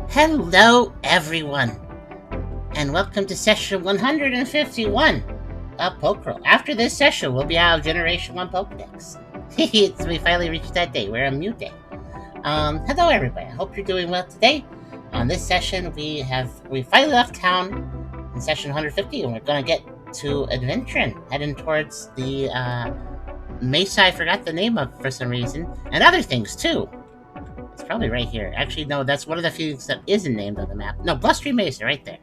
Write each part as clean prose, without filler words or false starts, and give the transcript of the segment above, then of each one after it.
Hello, everyone, and welcome to session 151 of Pokerole. After this session, we'll be out of Generation 1 Pokedex. We finally reached that day. We're on mute day. Hello, everybody. I hope you're doing well today. On this session, we finally left town in session 150, and we're going to get to adventuring, heading towards the mesa I forgot the name of for some reason, and other things, too. It's probably right here. Actually, no, that's one of the few things that isn't named on the map. No, Blustery Mesa, right there.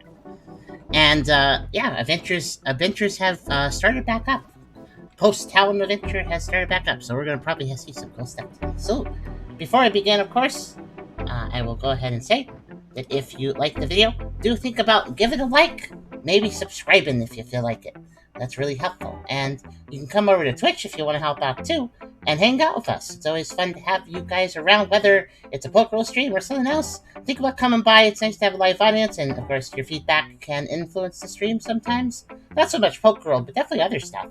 And, yeah, adventures have started back up. Post-town adventure has started back up, so we're going to probably see some cool stuff today. So, before I begin, of course, I will go ahead and say that if you like the video, do think about giving it a like, maybe subscribing if you feel like it. That's really helpful. And you can come over to Twitch if you want to help out too, and hang out with us. It's always fun to have you guys around, whether it's a Pokerole stream or something else. Think about coming by. It's nice to have a live audience, and of course, your feedback can influence the stream sometimes. Not so much Pokerole, but definitely other stuff.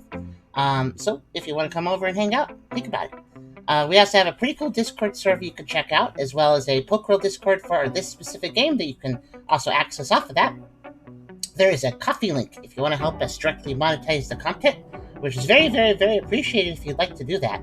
So if you want to come over and hang out, think about it. We also have a pretty cool Discord server you can check out, as well as a Pokerole Discord for this specific game that you can also access off of that. There is a coffee link if you want to help us directly monetize the content, which is very, very, very appreciated if you'd like to do that.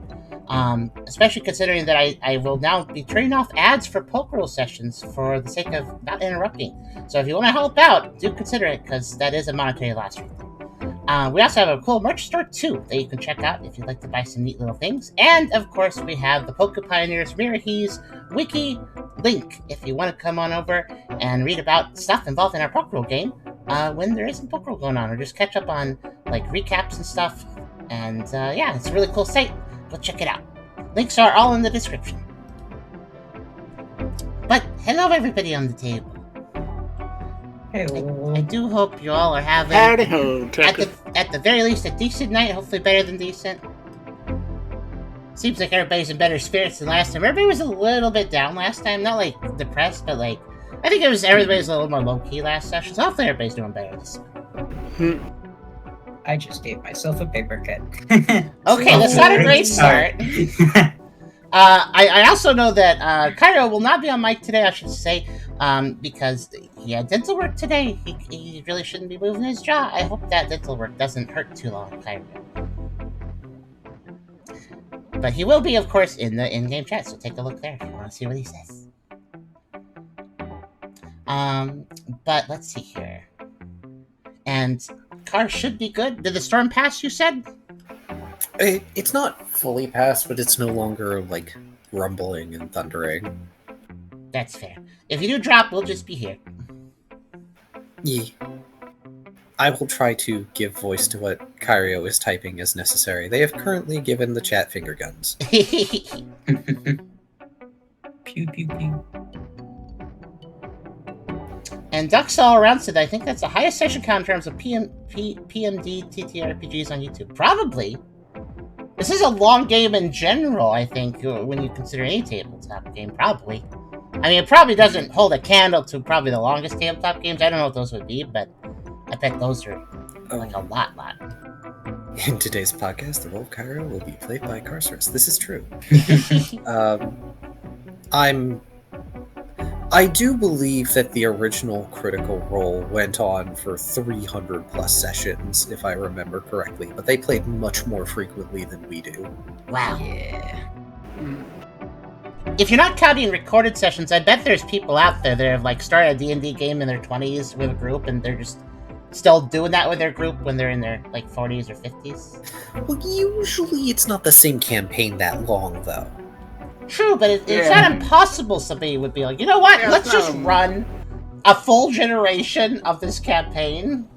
Especially considering that I will now be turning off ads for Pokerole sessions for the sake of not interrupting. So if you want to help out, do consider it, because that is a monetary loss right there. We also have a cool merch store too that you can check out if you'd like to buy some neat little things. And of course, we have the Poke Pioneers Mirahis wiki link if you want to come on over and read about stuff involved in our Pokerole game when there isn't Pokerole going on, or just catch up on like recaps and stuff. And yeah, it's a really cool site. Go check it out. Links are all in the description. But hello, everybody on the table. I do hope you all are having, at the very least, a decent night. Hopefully better than decent. Seems like everybody's in better spirits than last time. Everybody was a little bit down last time. Not, like, depressed, but, like, I think everybody's a little more low-key last session. So hopefully everybody's doing better this time. I just gave myself a paper cut. Okay, that's not a great start. I also know that Kyrio will not be on mic today, I should say, because he had dental work today. He really shouldn't be moving his jaw. I hope that dental work doesn't hurt too long, Kyrio. But he will be, of course, in the in-game chat, so take a look there if you want to see what he says. But let's see here. And car should be good. Did the storm pass, you said? It's not fully passed, but it's no longer, like, rumbling and thundering. That's fair. If you do drop, we'll just be here. Yeah. I will try to give voice to what Kyrio is typing as necessary. They have currently given the chat finger guns. Pew, pew, pew. And Ducks All Around said, I think that's the highest session count in terms of PMD TTRPGs on YouTube. Probably. This is a long game in general, I think, when you consider any tabletop game, probably. I mean, it probably doesn't hold a candle to probably the longest tabletop games. I don't know what those would be, but I bet those are like a lot. In today's podcast, the role of Kyrio will be played by Karserus. This is true. I do believe that the original Critical Role went on for 300 plus sessions, if I remember correctly, but they played much more frequently than we do. Wow. Yeah. If you're not counting recorded sessions, I bet there's people out there that have like started a D&D game in their 20s with a group, and they're just still doing that with their group when they're in their like 40s or 50s. Well, usually it's not the same campaign that long, though. True, but it's not impossible. Somebody would be like, you know what? Let's just run a full generation of this campaign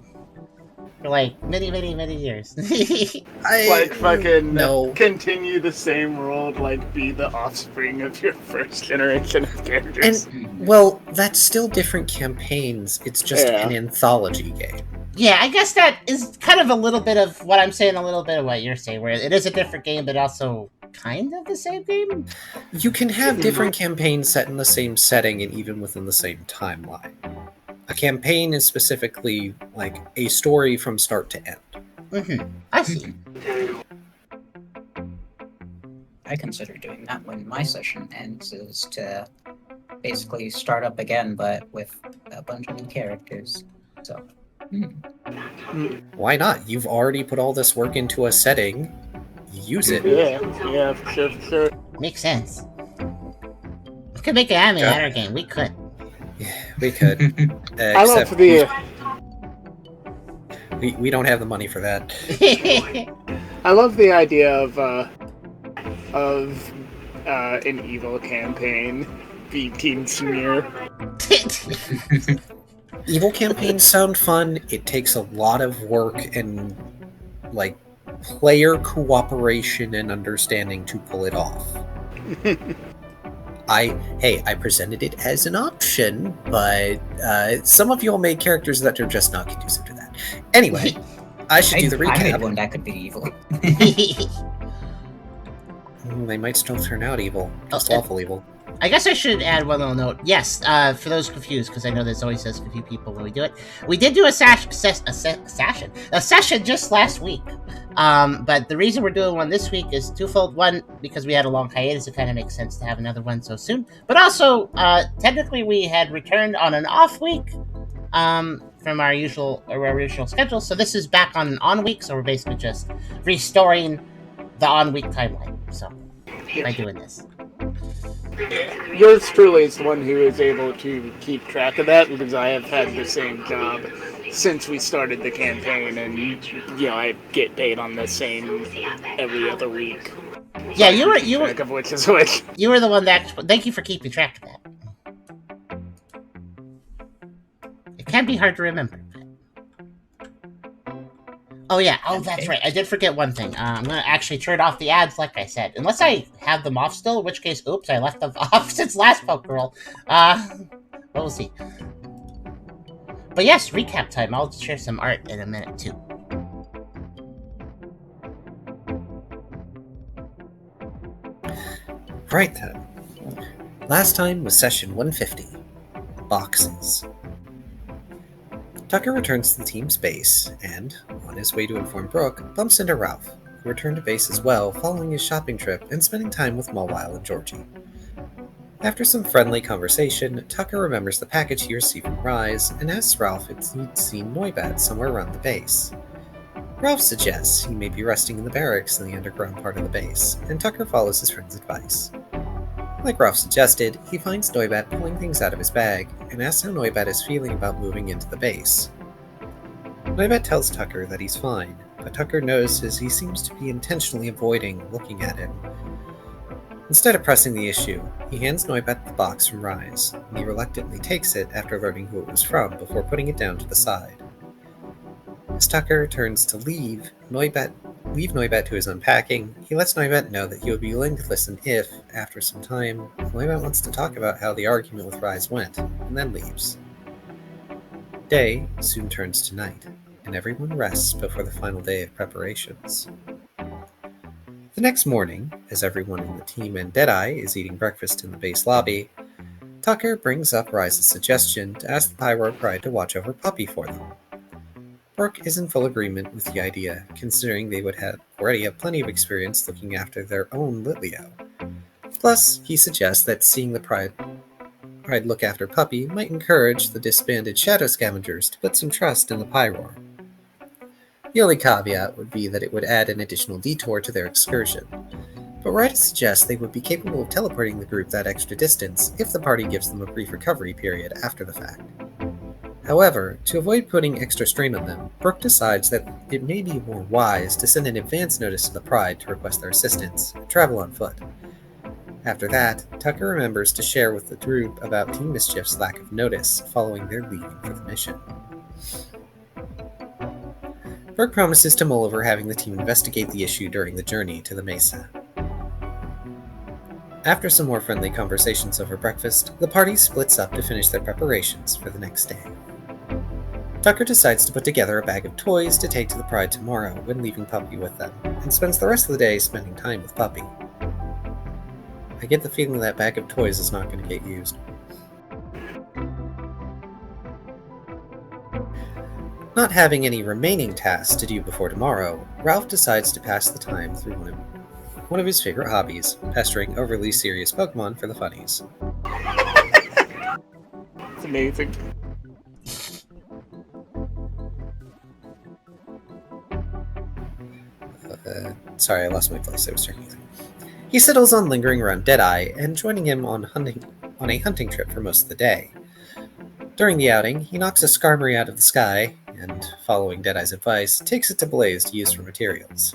for like many, many, many years. Continue the same role, like be the offspring of your first generation of characters. And, well, that's still different campaigns. It's just an anthology game. Yeah, I guess that is kind of a little bit of what I'm saying, a little bit of what you're saying, where it is a different game, but also kind of the same game? You can have different campaigns set in the same setting and even within the same timeline. A campaign is specifically like a story from start to end. Mm-hmm. I see. I consider doing that when my session ends, is to basically start up again, but with a bunch of new characters. So, Why not? You've already put all this work into a setting. Use it. Yeah, for sure. Makes sense. We could make an anime ladder game. We could. Yeah, we could. I love Except the we don't have the money for that. I love the idea of an evil campaign be Team Smear. Evil campaigns sound fun. It takes a lot of work and like player cooperation and understanding to pull it off. I presented it as an option, but some of you all made characters that are just not conducive to that. Anyway, I should do the recap. I made one that could be evil. They might still turn out evil. Just Okay. awful evil. I guess I should add one little note. Yes, for those confused, because I know there's always a few people when we do it. We did do a session just last week. But the reason we're doing one this week is twofold. One, because we had a long hiatus, it kind of makes sense to have another one so soon. But also, technically, we had returned on an off week from our usual schedule. So this is back on an on week. So we're basically just restoring the on week timeline. So by doing this. Yours truly is the one who is able to keep track of that, because I have had the same job since we started the campaign, and I get paid on the same every other week. Yeah, you were Track of which is which. you were the one that. Thank you for keeping track of that. It can be hard to remember. Oh yeah, that's right. I did forget one thing. I'm gonna actually turn off the ads, like I said. Unless I have them off still, in which case, oops, I left them off since last Pokerole. We'll see. But yes, recap time. I'll share some art in a minute, too. Right then. Last time was session 150. Boxes. Tucker returns to the team's base, and, on his way to inform Brooke, bumps into Ralph, who returned to base as well following his shopping trip and spending time with Mulwile and Georgie. After some friendly conversation, Tucker remembers the package he received from Rise and asks Ralph if he'd seen Noibat somewhere around the base. Ralph suggests he may be resting in the barracks in the underground part of the base, and Tucker follows his friend's advice. Like Ralph suggested, he finds Noibat pulling things out of his bag, and asks how Noibat is feeling about moving into the base. Noibat tells Tucker that he's fine, but Tucker notices he seems to be intentionally avoiding looking at him. Instead of pressing the issue, he hands Noibat the box from Rise, and he reluctantly takes it after learning who it was from before putting it down to the side. As Tucker turns to leave Noibat to his unpacking, he lets Noibat know that he would be willing to listen if, after some time, Noibat wants to talk about how the argument with Rise went, and then leaves. Day soon turns to night, and everyone rests before the final day of preparations. The next morning, as everyone in the team and Deadeye is eating breakfast in the base lobby, Tucker brings up Rise's suggestion to ask the Pyro Pride to watch over Puppy for them. Brooke is in full agreement with the idea, considering they would already have plenty of experience looking after their own Litleo. Plus, he suggests that seeing the Pride look after Puppy might encourage the disbanded Shadow Scavengers to put some trust in the Pyro. The only caveat would be that it would add an additional detour to their excursion, but Ryder suggests they would be capable of teleporting the group that extra distance if the party gives them a brief recovery period after the fact. However, to avoid putting extra strain on them, Brooke decides that it may be more wise to send an advance notice to the Pride to request their assistance and travel on foot. After that, Tucker remembers to share with the group about Team Mischief's lack of notice following their leaving for the mission. Brooke promises to mull over having the team investigate the issue during the journey to the mesa. After some more friendly conversations over breakfast, the party splits up to finish their preparations for the next day. Tucker decides to put together a bag of toys to take to the Pride tomorrow when leaving Puppy with them, and spends the rest of the day spending time with Puppy. I get the feeling that bag of toys is not going to get used. Not having any remaining tasks to do before tomorrow, Ralph decides to pass the time through one of his favorite hobbies, pestering overly serious Pokemon for the funnies. It's amazing. Sorry, I lost my place. I was checking something. He settles on lingering around Deadeye and joining him on a hunting trip for most of the day. During the outing, he knocks a skarmory out of the sky and, following Deadeye's advice, takes it to Blaze to use for materials.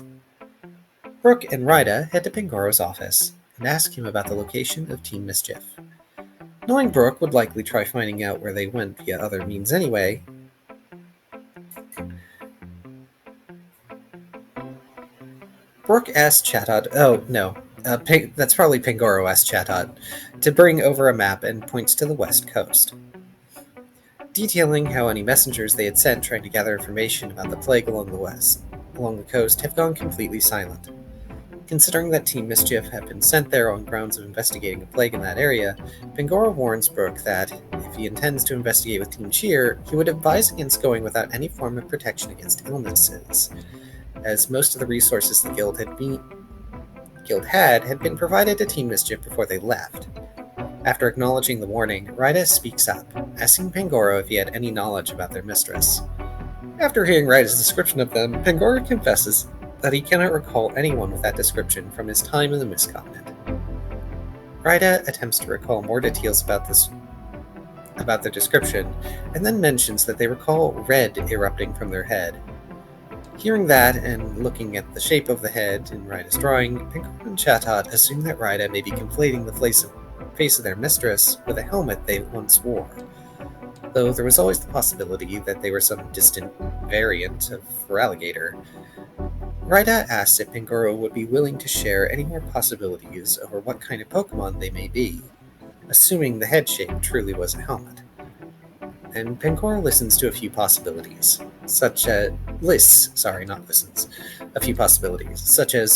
Brooke and Rida head to Pangoro's office and ask him about the location of Team Mischief. Knowing Brooke would likely try finding out where they went via other means anyway, Brooke asks Chatot, that's probably Pangoro asks Chatot, to bring over a map and points to the west coast. Detailing how any messengers they had sent trying to gather information about the plague along the coast have gone completely silent. Considering that Team Mischief had been sent there on grounds of investigating a plague in that area, Pangoro warns Brooke that, if he intends to investigate with Team Cheer, he would advise against going without any form of protection against illnesses, as most of the resources the guild had been provided to Team Mischief before they left. After acknowledging the warning, Rida speaks up, asking Pangoro if he had any knowledge about their mistress. After hearing Rida's description of them, Pangoro confesses that he cannot recall anyone with that description from his time in the Miscontinent. Rida attempts to recall more details about their description, and then mentions that they recall red erupting from their head. Hearing that, and looking at the shape of the head in Rida's drawing, Pangoro and Chatot assume that Rida may be conflating the face of their mistress with a helmet they once wore, though there was always the possibility that they were some distant variant of Feraligatr. Rida asks if Pangoro would be willing to share any more possibilities over what kind of Pokemon they may be, assuming the head shape truly was a helmet. And Pangoro listens to a few possibilities, such as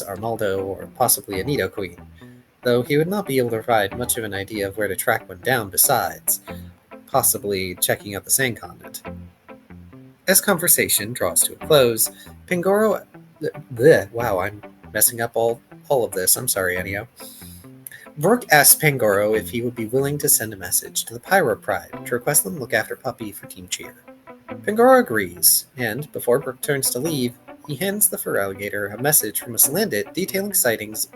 Armaldo or possibly a Nidoqueen, though he would not be able to provide much of an idea of where to track one down besides, possibly checking out the Sand Continent. As conversation draws to a close, Pangoro... Wow, I'm messing up all of this. I'm sorry, Ennio. Brooke asks Pangoro if he would be willing to send a message to the Pyro Pride to request them look after Puppy for Team Cheer. Pangoro agrees, and before Brooke turns to leave, he hands the Feraligatr a message from a Salandit detailing sightings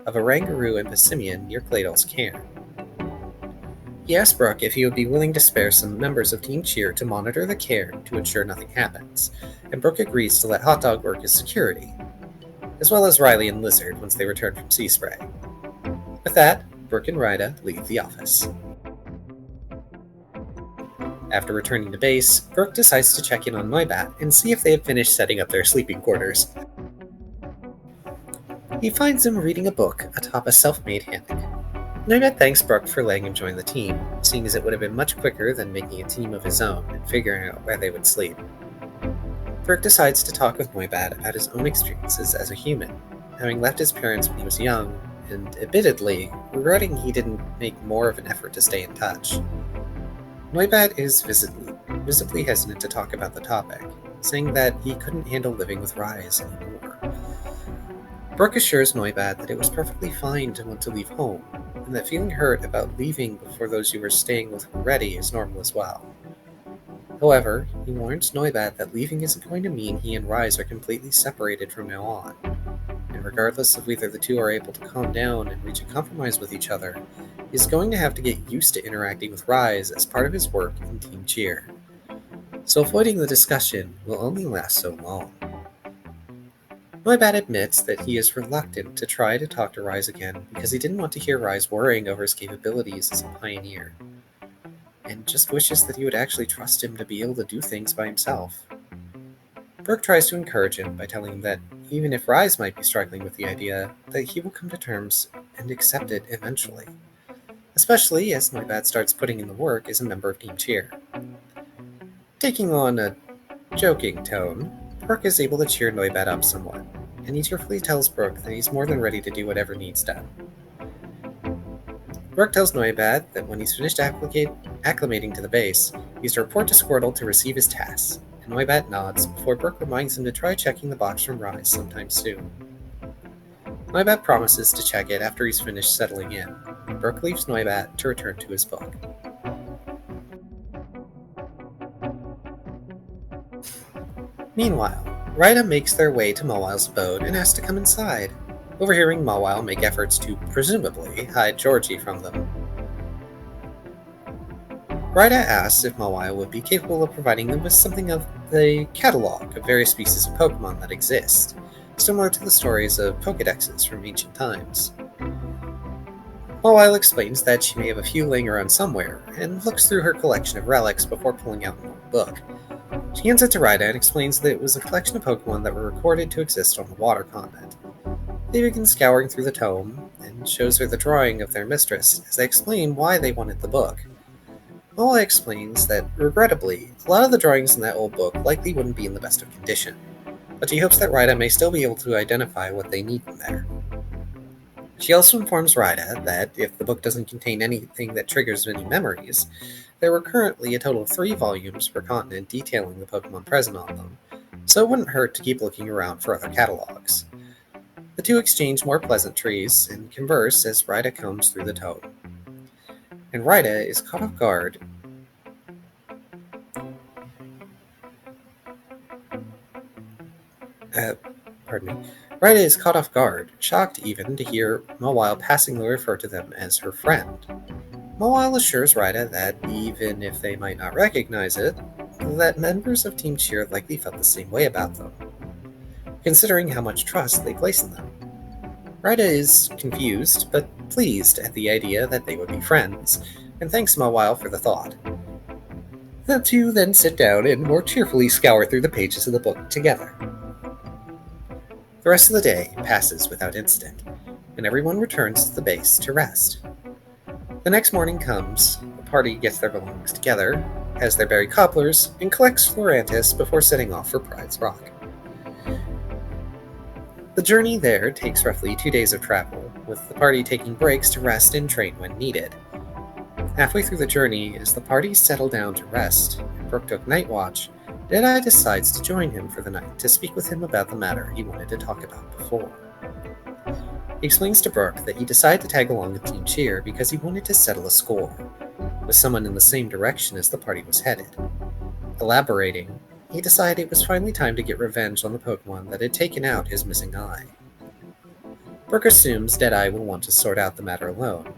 of a Rangaroo and Passimian near Cladle's cairn. He asks Brooke if he would be willing to spare some members of Team Cheer to monitor the cairn to ensure nothing happens, and Brooke agrees to let Hot Dog work as security, as well as Riley and Lizard once they return from Sea Spray. With that, Brooke and Rida leave the office. After returning to base, Brooke decides to check in on Noibat and see if they have finished setting up their sleeping quarters. He finds him reading a book atop a self-made hammock. Noibat thanks Brooke for letting him join the team, seeing as it would have been much quicker than making a team of his own and figuring out where they would sleep. Brooke decides to talk with Noibat about his own experiences as a human, having left his parents when he was young, and admittedly, regretting he didn't make more of an effort to stay in touch. Noibat is visibly hesitant to talk about the topic, saying that he couldn't handle living with Rise anymore. Brooke assures Noibat that it was perfectly fine to want to leave home, and that feeling hurt about leaving before those you were staying with were ready is normal as well. However, he warns Noibat that leaving isn't going to mean he and Rise are completely separated from now on, and regardless of whether the two are able to calm down and reach a compromise with each other, he's going to have to get used to interacting with Rise as part of his work in Team Cheer. So avoiding the discussion will only last so long. Noibat admits that he is reluctant to try to talk to Rise again because he didn't want to hear Rise worrying over his capabilities as a pioneer, and just wishes that he would actually trust him to be able to do things by himself. Brooke tries to encourage him by telling him that even if Rise might be struggling with the idea, that he will come to terms and accept it eventually, especially as Noibat starts putting in the work as a member of Team Cheer. Taking on a joking tone, Brooke is able to cheer Noibat up somewhat, and he cheerfully tells Brooke that he's more than ready to do whatever needs done. Brooke tells Noibat that when he's finished acclimating to the base, he's to report to Squirtle to receive his tasks, and Noibat nods before Brooke reminds him to try checking the box from Rise sometime soon. Noibat promises to check it after he's finished settling in, and Brooke leaves Noibat to return to his book. Meanwhile, Rida makes their way to Mawile's abode and asks to come inside, overhearing Mawile make efforts to, presumably, hide Georgie from them. Rida asks if Mawile would be capable of providing them with something of the catalog of various species of Pokemon that exist, similar to the stories of Pokedexes from ancient times. Mawile explains that she may have a few laying around somewhere, and looks through her collection of relics before pulling out an old book. She hands it to Rida and explains that it was a collection of Pokemon that were recorded to exist on the water continent. They begin scouring through the tome, and shows her the drawing of their mistress as they explain why they wanted the book. Mawile explains that, regrettably, a lot of the drawings in that old book likely wouldn't be in the best of condition, but she hopes that Rida may still be able to identify what they need in there. She also informs Rida that if the book doesn't contain anything that triggers any memories, there were currently a total of 3 volumes per continent detailing the Pokemon present on them, so it wouldn't hurt to keep looking around for other catalogs. The two exchange more pleasantries and converse as Rida combs through the tome. And Rida is caught off guard Rida is caught off guard, shocked even to hear Mawile passingly refer to them as her friend. Mawile assures Rida that, even if they might not recognize it, that members of Team Cheer likely felt the same way about them, considering how much trust they place in them. Rida is confused, but pleased at the idea that they would be friends, and thanks Mawile for the thought. The two then sit down and more cheerfully scour through the pages of the book together. The rest of the day passes without incident, and everyone returns to the base to rest. The next morning comes, the party gets their belongings together, has their berry cobblers, and collects Florantis before setting off for Pride's Rock. The journey there takes roughly 2 days of travel, with the party taking breaks to rest and train when needed. Halfway through the journey, as the party settle down to rest, and Brook took night watch, Deadeye decides to join him for the night to speak with him about the matter he wanted to talk about before. He explains to Brook that he decided to tag along with Team Cheer because he wanted to settle a score, with someone in the same direction as the party was headed. Elaborating, he decided it was finally time to get revenge on the Pokemon that had taken out his missing eye. Brook assumes Deadeye will want to sort out the matter alone,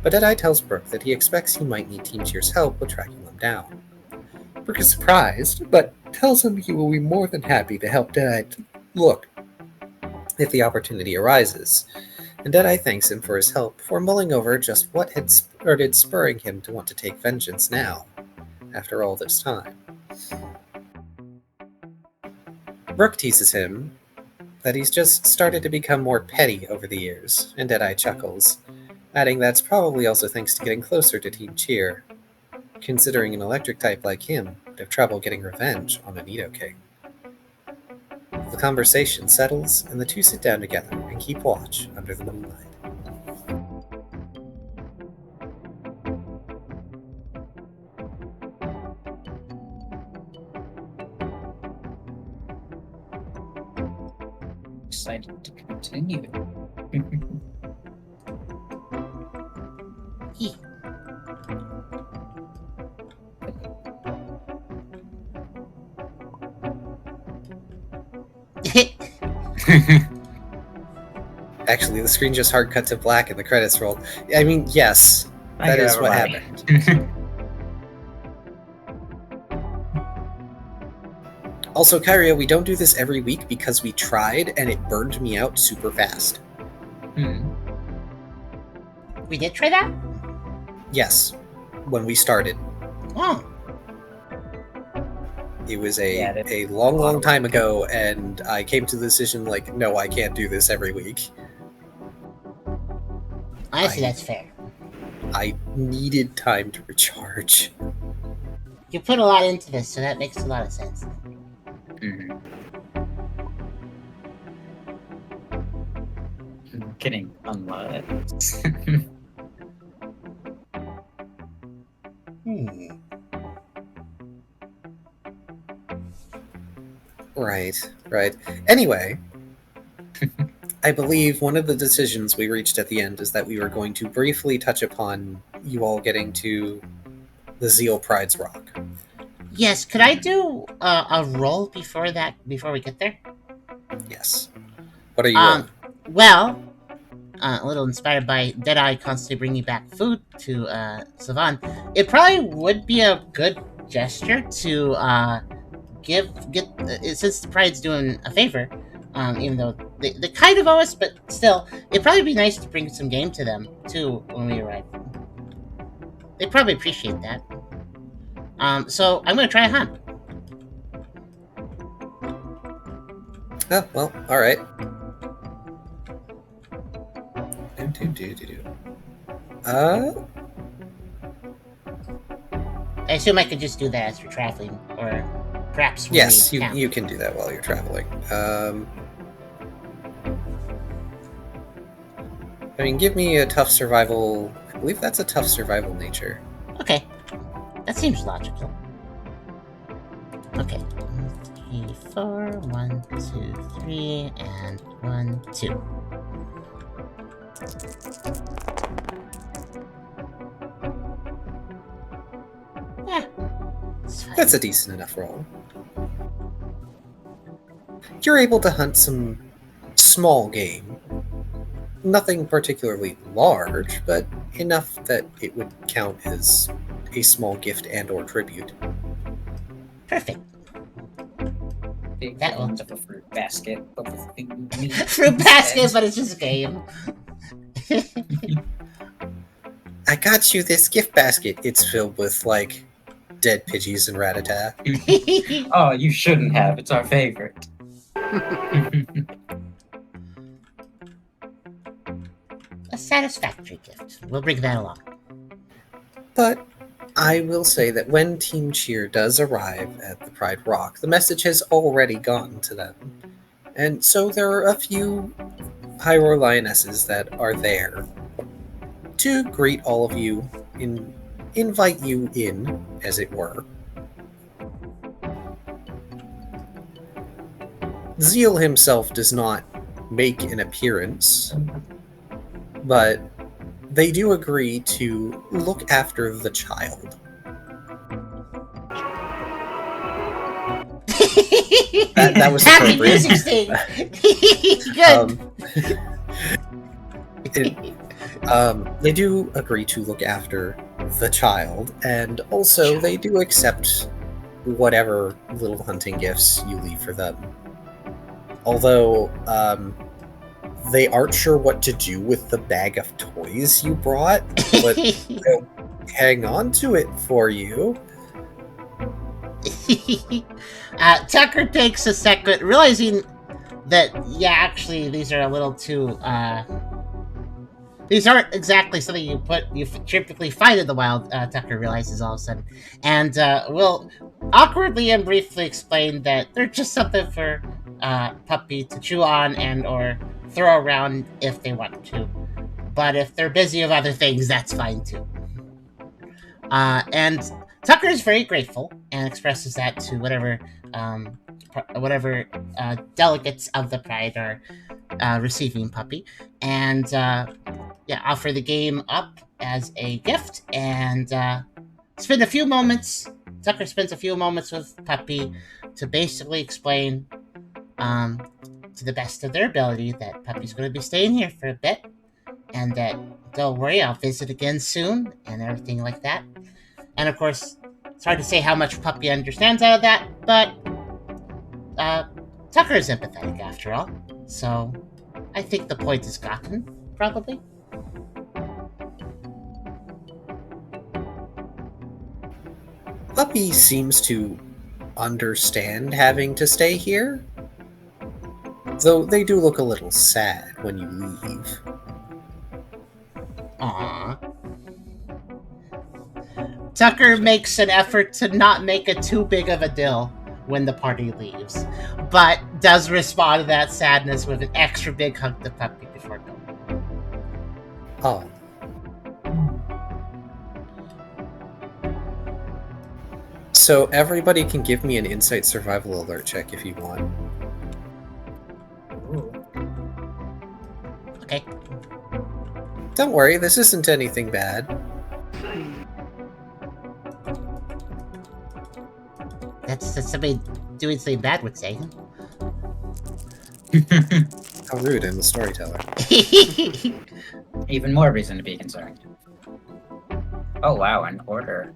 but Deadeye tells Brook that he expects he might need Team Cheer's help with tracking them down. Brook is surprised, but tells him he will be more than happy to help Deadeye look if the opportunity arises, and Deadeye thanks him for his help before mulling over just what had started spurring him to want to take vengeance now, after all this time. Brook teases him that he's just started to become more petty over the years, and Deadeye chuckles, adding that's probably also thanks to getting closer to Team Cheer, considering an electric type like him would have trouble getting revenge on a Nidoking. The conversation settles, and the two sit down together and keep watch under the moonlight. Excited to continue. Actually, the screen just hard cut to black and the credits rolled. I mean, yes, that is what happened. Also, Kyrio, we don't do this every week because we tried and it burned me out super fast. We did try that? Yes, when we started. Oh. It was a long time ago, and I came to the decision, like, no, I can't do this every week. Honestly, that's fair. I needed time to recharge. You put a lot into this, so that makes a lot of sense. I'm getting unloaded. Right. Anyway, I believe one of the decisions we reached at the end is that we were going to briefly touch upon you all getting to the Zeal Pride's Rock. Yes, could I do a roll before we get there? Yes. What are you rolling? Well, a little inspired by Deadeye constantly bringing back food to Savan, it probably would be a good gesture to since the Pride's doing a favor, even though they kind of owe us, but still, it'd probably be nice to bring some game to them too when we arrive. They'd probably appreciate that. So I'm gonna try a hunt. Oh, well, alright. I assume I could just do that as we're traveling, or perhaps when Yes, we camp. you can do that while you're traveling. I mean, give me a tough survival. I believe that's a tough survival nature. Okay, that seems logical. Okay, 3, 4, 1, 2, 3, and 1, 2. Yeah, it's fine. That's a decent enough roll. You're able to hunt some small game. Nothing particularly large, but enough that it would count as a small gift and or tribute. Perfect. Big That one. ones of a fruit basket, but with meat Fruit basket, instead. but it's just a game. I got you this gift basket. It's filled with, like, dead Pidgeys and Rattata. Oh, you shouldn't have. It's our favorite. A satisfactory gift. We'll bring that along. But I will say that when Team Cheer does arrive at the Pride Rock, the message has already gotten to them. And so there are a few Hyrule Lionesses that are there to greet all of you, invite you in, as it were. Zeal himself does not make an appearance, but they do agree to look after the child. That was Happy appropriate. music sting. Good. They do agree to look after the child, and also they do accept whatever little hunting gifts you leave for them. Although, they aren't sure what to do with the bag of toys you brought, but they'll hang on to it for you. Tucker takes a second, realizing that, yeah, actually, these are a little too, these aren't exactly something you typically find in the wild, Tucker realizes all of a sudden. And, will awkwardly and briefly explain that they're just something for, Puppy to chew on and or throw around if they want to. But if they're busy with other things, that's fine too. And Tucker is very grateful and expresses that to whatever delegates of the Pride are receiving Puppy, and offer the game up as a gift, and spend a few moments. Tucker spends a few moments with Puppy to basically explain, to the best of their ability, that Puppy's going to be staying here for a bit, and that don't worry, I'll visit again soon, and everything like that. And of course, it's hard to say how much Puppy understands out of that, but Tucker is empathetic after all, so I think the point is gotten, probably. Puppy seems to understand having to stay here, though they do look a little sad when you leave. Aww. Tucker makes an effort to not make it too big of a deal when the party leaves, but does respond to that sadness with an extra big hug to Puppy before going. Oh. So everybody can give me an insight survival alert check if you want. Ooh. Okay. Don't worry, this isn't anything bad. That's somebody doing something bad would say. How rude, I'm the storyteller. Even more reason to be concerned. Oh wow, an order.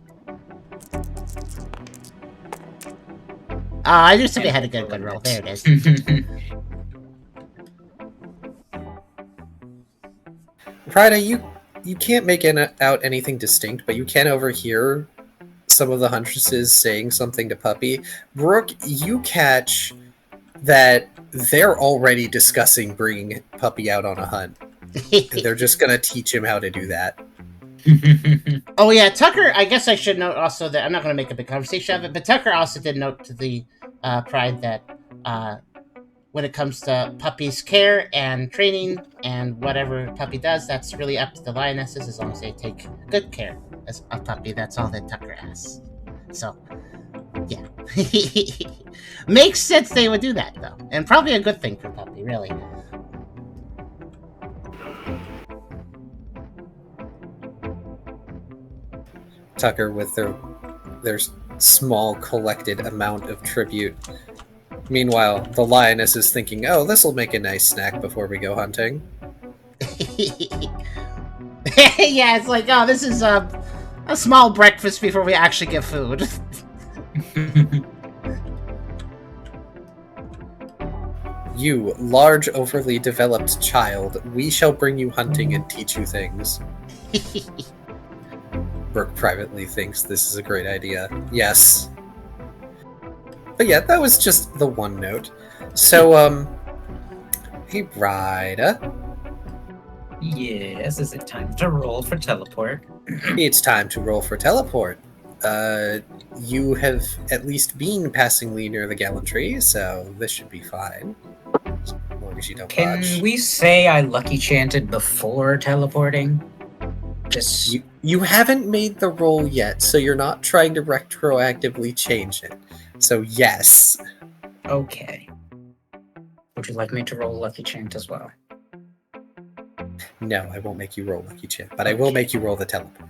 I knew somebody had a good roll. There it is. Prida, you can't make out anything distinct, but you can overhear some of the huntresses saying something to Puppy. Brooke, you catch that they're already discussing bringing Puppy out on a hunt. They're just gonna teach him how to do that. Oh yeah, Tucker, I guess I should note also that I'm not going to make a big conversation of it, but Tucker also did note to the Pride that when it comes to Puppy's care and training and whatever Puppy does, that's really up to the lionesses as long as they take good care of Puppy. That's all that Tucker asks. So, yeah. Makes sense they would do that, though. And probably a good thing for Puppy, really. Tucker, with their small collected amount of tribute. Meanwhile, the lioness is thinking, oh, this will make a nice snack before we go hunting. Yeah, it's like, oh, this is a small breakfast before we actually get food. You, large, overly developed child, we shall bring you hunting and teach you things. Brooke privately thinks this is a great idea. Yes. But yeah, that was just the one note. So, hey, Ryda. Yes, is it time to roll for teleport? It's time to roll for teleport. You have at least been passingly near the gallantry, so this should be fine. As long as you don't Can dodge. we say I lucky chanted before teleporting? Just You haven't made the roll yet, so you're not trying to retroactively change it. So yes. okay. Would you like me to roll lucky chant as well? No, I won't make you roll lucky chant, but I will make you roll the teleport.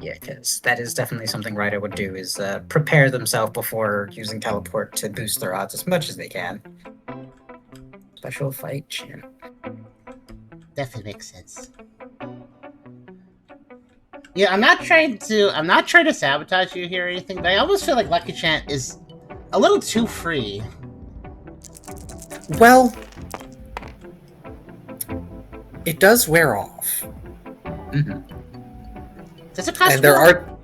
Yeah, because that is definitely something Ryder would do, is prepare themselves before using teleport to boost their odds as much as they can. Special fight chant. Definitely makes sense. Yeah, I'm not trying to sabotage you here or anything, but I almost feel like Lucky Chant is a little too free. Well, it does wear off. Mm-hmm. Does it cost And there more? are...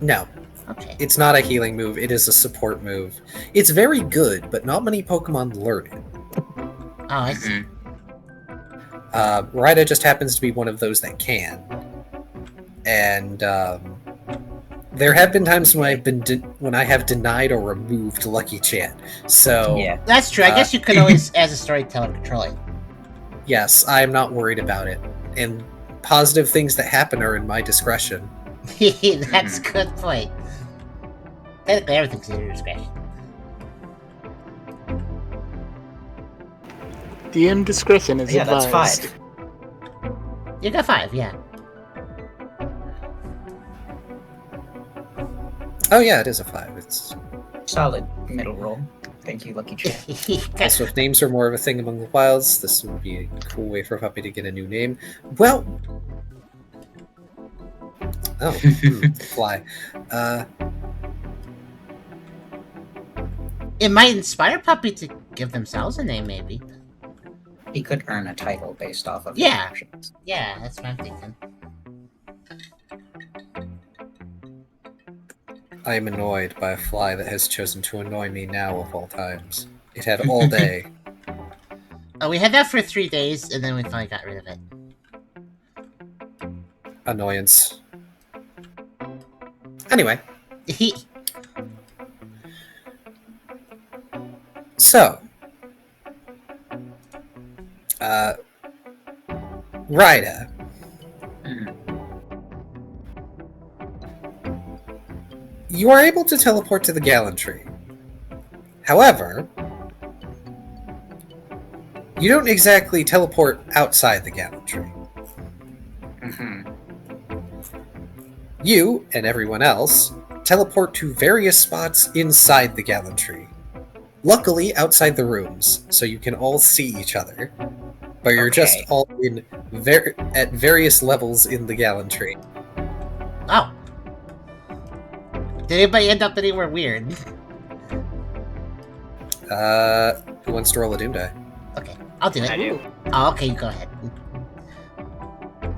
No, Okay. it's not a healing move, it is a support move. It's very good, but not many Pokemon learn it. Oh, I see. Ryda just happens to be one of those that can. And there have been times when I have denied or removed Lucky Chant. So Yeah. That's true. I guess you could always, as a storyteller, control it. yes, I am not worried about it. And positive things that happen are in my discretion. That's a good point. Technically, everything's in your discretion. DM discretion is Yeah, that's advised. 5. You got 5, yeah. Oh yeah, it is a 5. It's Solid middle roll. Thank you, Lucky Chant. also, if names are more of a thing among the wilds, this would be a cool way for a puppy to get a new name. Well, fly. It might inspire Puppy to give themselves a name, maybe. He could earn a title based off of Yeah. his actions. Yeah, that's what I'm thinking. I am annoyed by a fly that has chosen to annoy me now of all times. It had all day. Oh, we had that for 3 days, and then we finally got rid of it. Annoyance. Anyway, so Ryda. You are able to teleport to the gallantry. However, you don't exactly teleport outside the gallantry. Mm-hmm. You and everyone else teleport to various spots inside the gallantry. Luckily, outside the rooms, so you can all see each other. But you're just Okay. all in at various levels in the gallantry. Oh. Did anybody end up anywhere weird? Who wants to roll a Doom die? Okay, I'll do it. I do. Oh, okay, you go ahead.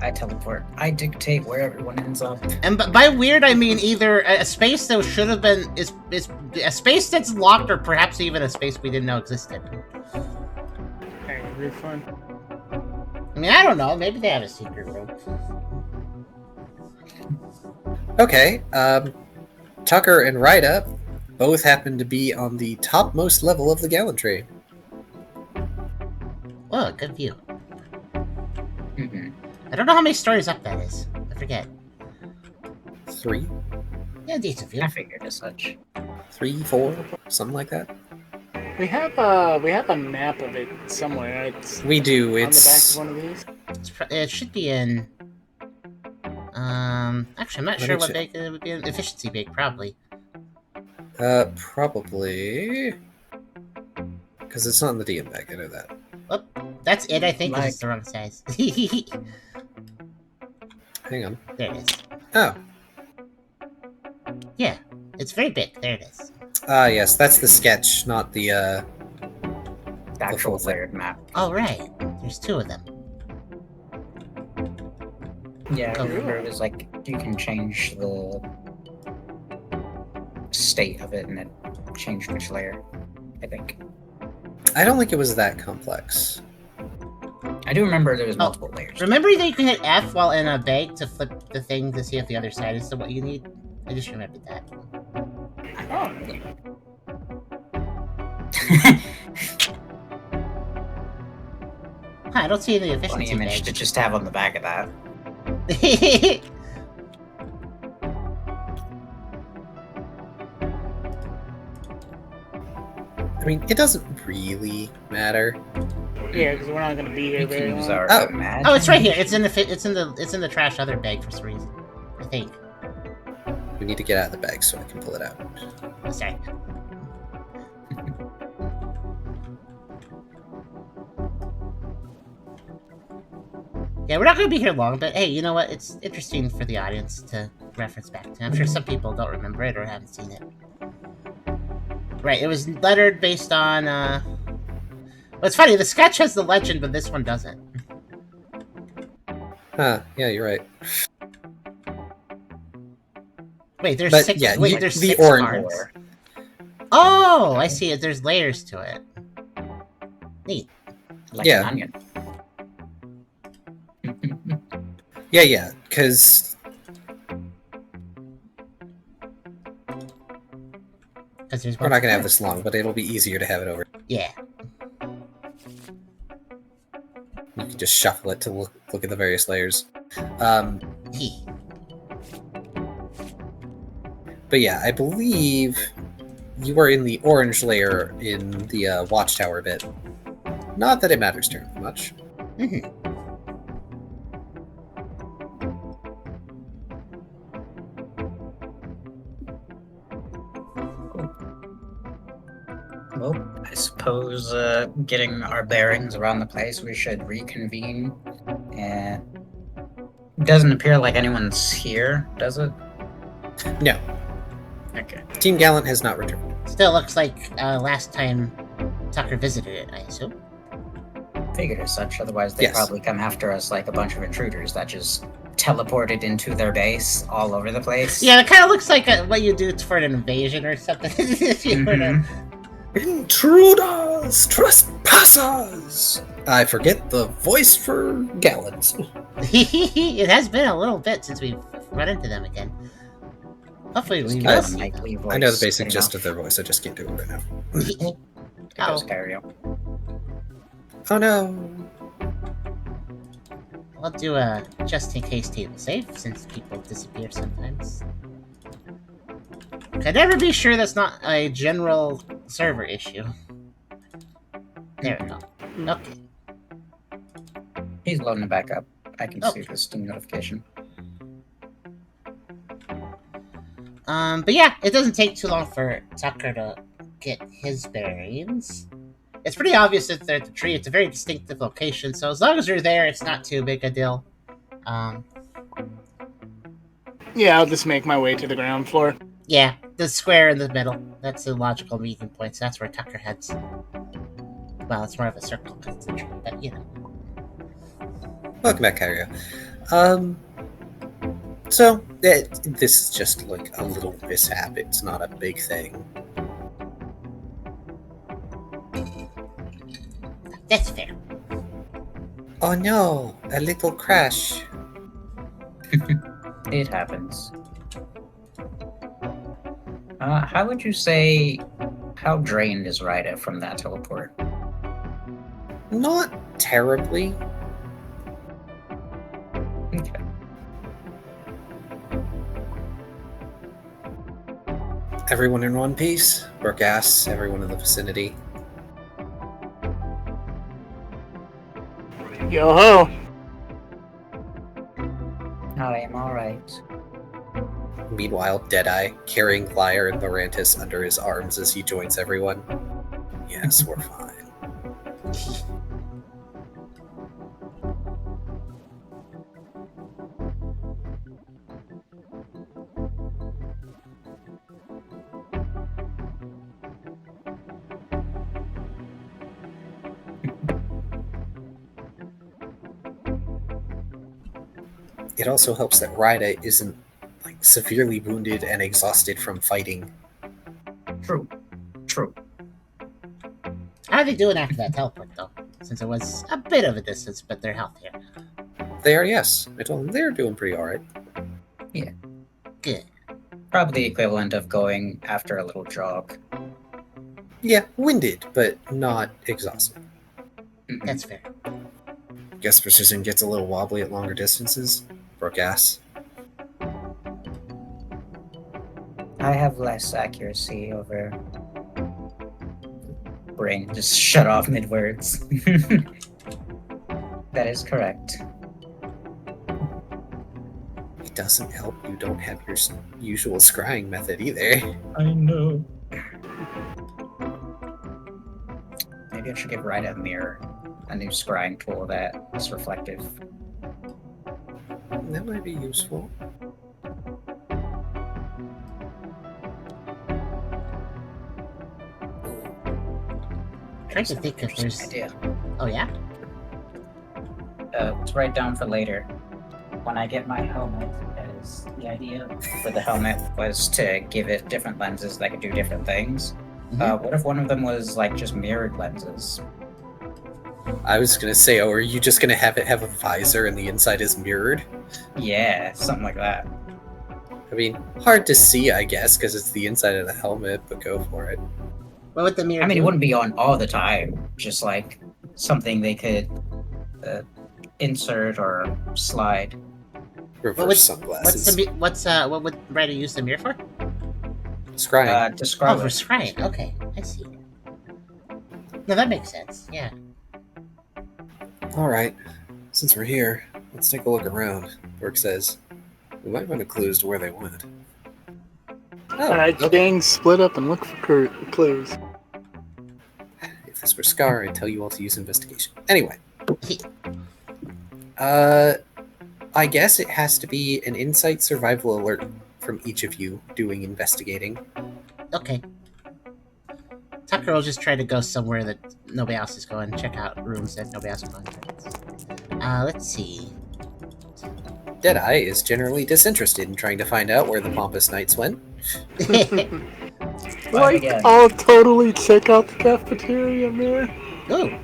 I teleport. I dictate where everyone ends up. And by weird, I mean either a space that should have been is a space that's locked, or perhaps even a space we didn't know existed. Hey, refund. I mean, I don't know. Maybe they have a secret room. Okay, Tucker and Rida both happen to be on the topmost level of the gallantry. Whoa, good view. Mm-hmm. I don't know how many stories up that is. I forget. 3, Yeah, decent view. I figured as such. 3, 4, something like that. We have a map of it somewhere. It's We do. on the back It's of one of these. It should be in. Actually, I'm not Let sure me what check. bake it would be in. Efficiency bake, probably. Probably because it's not in the DM bag. I know that. Oh, that's it, I think, 'cause Like- it's the wrong size. Hang on. There it is. Oh, Yeah, it's very big. There it is. yes, that's the sketch, not the The full actual thing. layered map. Oh, right. There's two of them. Yeah, I Oh. remember it was like you can change the state of it and it changed which layer, I think. I don't think it was that complex. I do remember there was multiple layers. Remember that you can hit F while in a bag to flip the thing to see if the other side is what you need? I just remembered that. Huh, I don't see any Funny efficiency image to bag. just have on the back of that. I mean, it doesn't really matter. Yeah, because we're not gonna be here You very can use long. our Oh. imagination. Oh, it's right here. It's in the trash other bag for some reason. I think. We need to get out of the bag so I can pull it out. Oh, sorry. Yeah, we're not going to be here long, but hey, you know what? It's interesting for the audience to reference back to. I'm sure some people don't remember it or haven't seen it. Right, it was lettered based on, Well, it's funny, the sketch has the legend, but this one doesn't. Huh, yeah, you're right. Wait, there's But six. yeah, Wait, you- there's the 6 orange cards. Or- Oh, I see it. There's layers to it. Neat. like Yeah. an onion. Yeah, because Because there's we're not gonna have multiple- this long, but it'll be easier to have it over. Yeah. You can just shuffle it to look at the various layers. Hee. But yeah, I believe you are in the orange layer in the watchtower bit. Not that it matters terribly much. Mhm. Well, I suppose getting our bearings around the place, we should reconvene. And it doesn't appear like anyone's here, does it? No, Okay. Team Gallant has not returned. Still looks like last time Tucker visited it, I assume. Figured as such, otherwise they'd Yes. probably come after us like a bunch of intruders that just teleported into their base all over the place. Yeah, it kind of looks like what you do for an invasion or something. If you were to... Mhm. Intruders! Trespassers! I forget the voice for Gallant. It has been a little bit since we've run into them again. Hopefully Just we give will them a see them. nightly voice. I know the basic good gist enough. of their voice, I just can't do it right now. There goes Oh. Kyrio. Oh no! I'll do a just-in-case table save, since people disappear sometimes. Can never be sure that's not a general server issue. There we go. Okay. He's loading it back up. I can see Okay. the Steam notification. But yeah, it doesn't take too long for Tucker to get his bearings. It's pretty obvious that they're at the tree. It's a very distinctive location, so as long as you're there, it's not too big a deal. Yeah, I'll just make my way to the ground floor. Yeah, the square in the middle. That's the logical meeting point, so that's where Tucker heads. Well, it's more of a circle because it's a tree, but you know. Welcome back, Kyrio. So, this is just like a little mishap. It's not a big thing. That's fair. Oh no, a little crash. It happens. How would you say, how drained is Ryda from that teleport? Not terribly. Okay. Everyone in one piece? Brooke asks everyone in the vicinity. Yo ho! I am alright. Meanwhile, Deadeye, carrying Lyre and Lorantis under his arms as he joins everyone. Yes, we're fine. It also helps that Ryda isn't severely wounded and exhausted from fighting. True. How are they doing after that teleport, though? Since it was a bit of a distance, but they're healthier. They are, yes. I told them they're doing pretty alright. Yeah. Good. Probably the equivalent of going after a little jog. Yeah, winded, but not exhausted. Mhm. That's fair. Guess precision gets a little wobbly at longer distances. Brooke asks. I have less accuracy over... Brain just shut off mid-words. That is correct. It doesn't help you don't have your usual scrying method either. I know. Maybe I should give Ryda a mirror. A new scrying tool that is reflective. That might be useful. Trying to think if there's. Idea. Oh yeah. Let's write down for later. When I get my helmet, as the idea for the helmet was to give it different lenses that could do different things. Mhm. What if one of them was like just mirrored lenses? I was gonna say, oh, are you just gonna have it have a visor and the inside is mirrored? Yeah, something like that. I mean, hard to see, I guess, because it's the inside of the helmet, but go for it. What would the mirror I mean, it do? wouldn't be on all the time. Just like something they could insert or slide. Reverse sunglasses. What would Ryder use the mirror for? Scrying. Describe Oh, for it. scrying. Okay, I see. No, that makes sense. Yeah. Alright, since we're here, let's take a look around, Brooke says. We might find a clue as to where they went. Oh, Alright, okay. gang, split up and look for clues. If this were Scar, I'd tell you all to use investigation. Anyway. I guess it has to be an insight survival alert from each of you doing investigating. Okay. Tucker will just try to go somewhere that nobody else is going. Check out rooms that nobody else is going. Let's see. Deadeye is generally disinterested in trying to find out where the pompous knights went. Like, again. I'll totally check out the cafeteria, man. Ooh.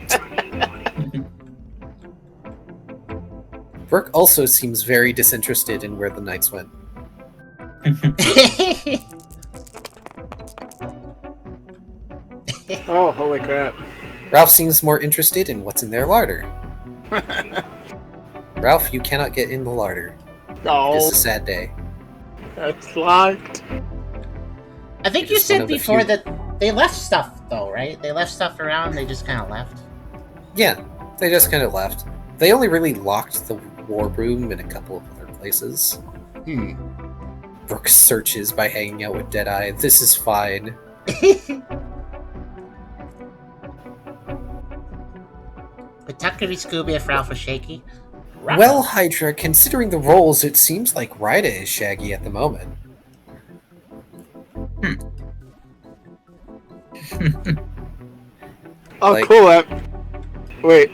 Brooke also seems very disinterested in where the knights went. Oh, holy crap. Ralph seems more interested in what's in their larder. Ralph, you cannot get in the larder. It's Oh, a sad day. that's locked. I think It you is one said of the before few- that they left stuff, though, right? They left stuff around, they just kind of left. Yeah, they just kind of left. They only really locked the war room in a couple of other places. Brooke searches by hanging out with Deadeye. This is fine. Would Tucker be Scooby if Ralph was Shaky? Well, Hydra, considering the roles, it seems like Ryda is Shaggy at the moment. Oh, Like- cool. Wait,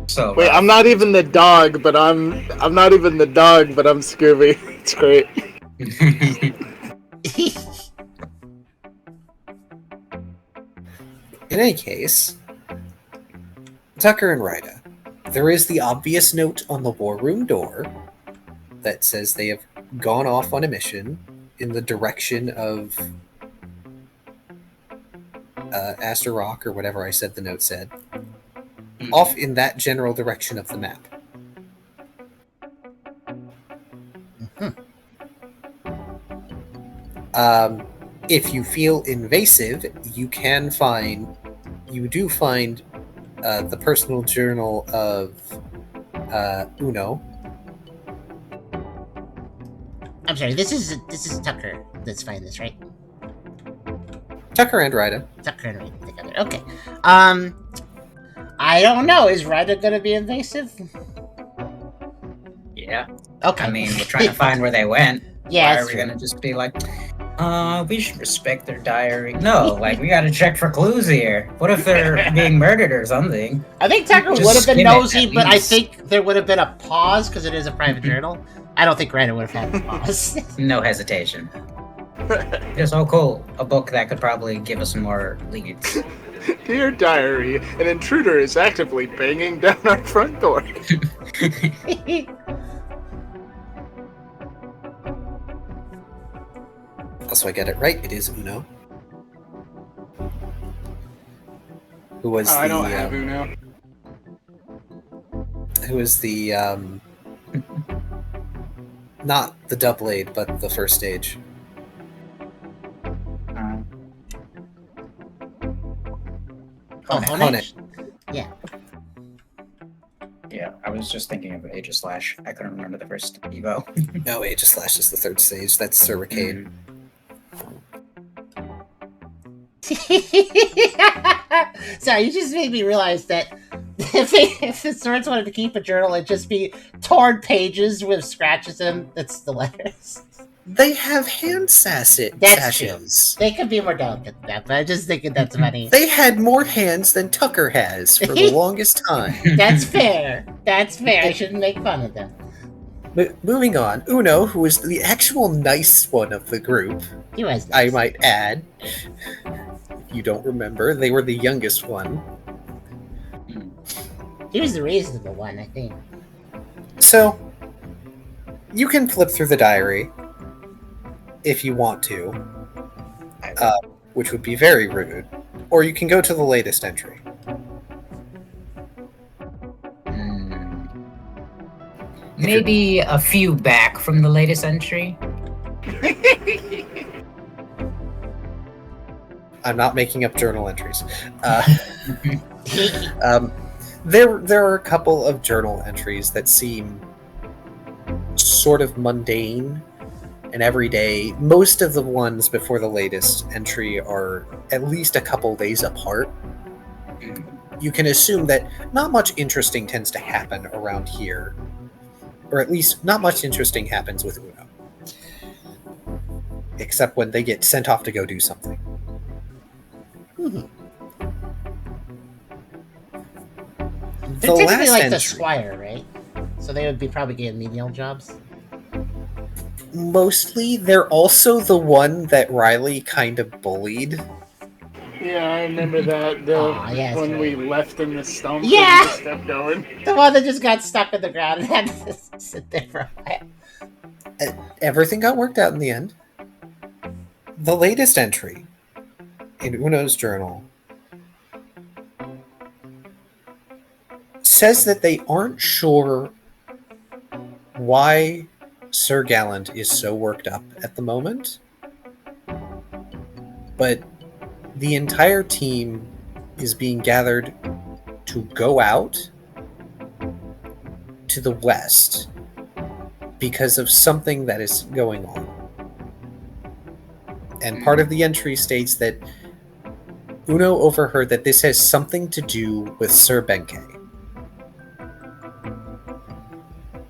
So I'm not even the dog, but I'm not even the dog, but I'm Scooby. It's great. In any case, Tucker and Ryda. There is the obvious note on the war room door that says they have gone off on a mission in the direction of Aster Rock, or whatever I said the note said. Off in that general direction of the map. If you feel invasive, you do find the personal journal of Uno. I'm sorry, this is Tucker that's finding this, right? Tucker and Ryda. Tucker and Ryda together. Okay. I don't know. Is Ryda gonna be invasive? Yeah. Okay. I mean, we're trying to find where they went. Yeah, Why that's are we true. gonna just be like, we should respect their diary? No, like, we gotta check for clues here. What if they're being murdered or something? I think Tucker Just would have been skim it, nosy, at but I least. think there would have been a pause because it is a private journal. I don't think Ryda would have had a pause. No hesitation. Just, oh cool, a book that could probably give us some more leads. Dear diary, an intruder is actively banging down our front door. Also, I get it right. It is Uno. Who was I don't have Uno. who was the not the double aid, but the first stage. Oh, Honesh. Yeah. Yeah, I was just thinking of Aegis Slash. I couldn't remember the first Evo. No, Aegis Slash is the third stage. That's Surricane. Sorry, you just made me realize that if the Swords wanted to keep a journal, it'd just be torn pages with scratches in them. That's the letters. They have hand sashes. That's true. They could be more delicate than that, but I'm just thinking that's funny. They had more hands than Tucker has for the longest time. That's fair. That's fair. I shouldn't make fun of them. Moving on, Uno, who is the actual nice one of the group, He was I nice. might add. If you don't remember, they were the youngest one. He was the reasonable one, I think. So, you can flip through the diary if you want to, which would be very rude, or you can go to the latest entry. Maybe a few back from the latest entry. I'm not making up journal entries. There are a couple of journal entries that seem sort of mundane and everyday. Most of the ones before the latest entry are at least a couple days apart. You can assume that not much interesting tends to happen around here. Or at least not much interesting happens with Uno. Except when they get sent off to go do something. They're The typically last like the entry. squire, right? So they would be probably getting menial jobs. Mostly, they're also the one that Riley kind of bullied. Yeah, I remember that. Aw, yeah, that's when right. we left in the stump Yeah! and just kept going. The one that just got stuck in the ground and had to sit there for a while. Everything got worked out in the end. The latest entry in Uno's journal says that they aren't sure why Sir Gallant is so worked up at the moment, but the entire team is being gathered to go out to the west because of something that is going on. And part of the entry states that Uno overheard that this has something to do with Sir Benkei.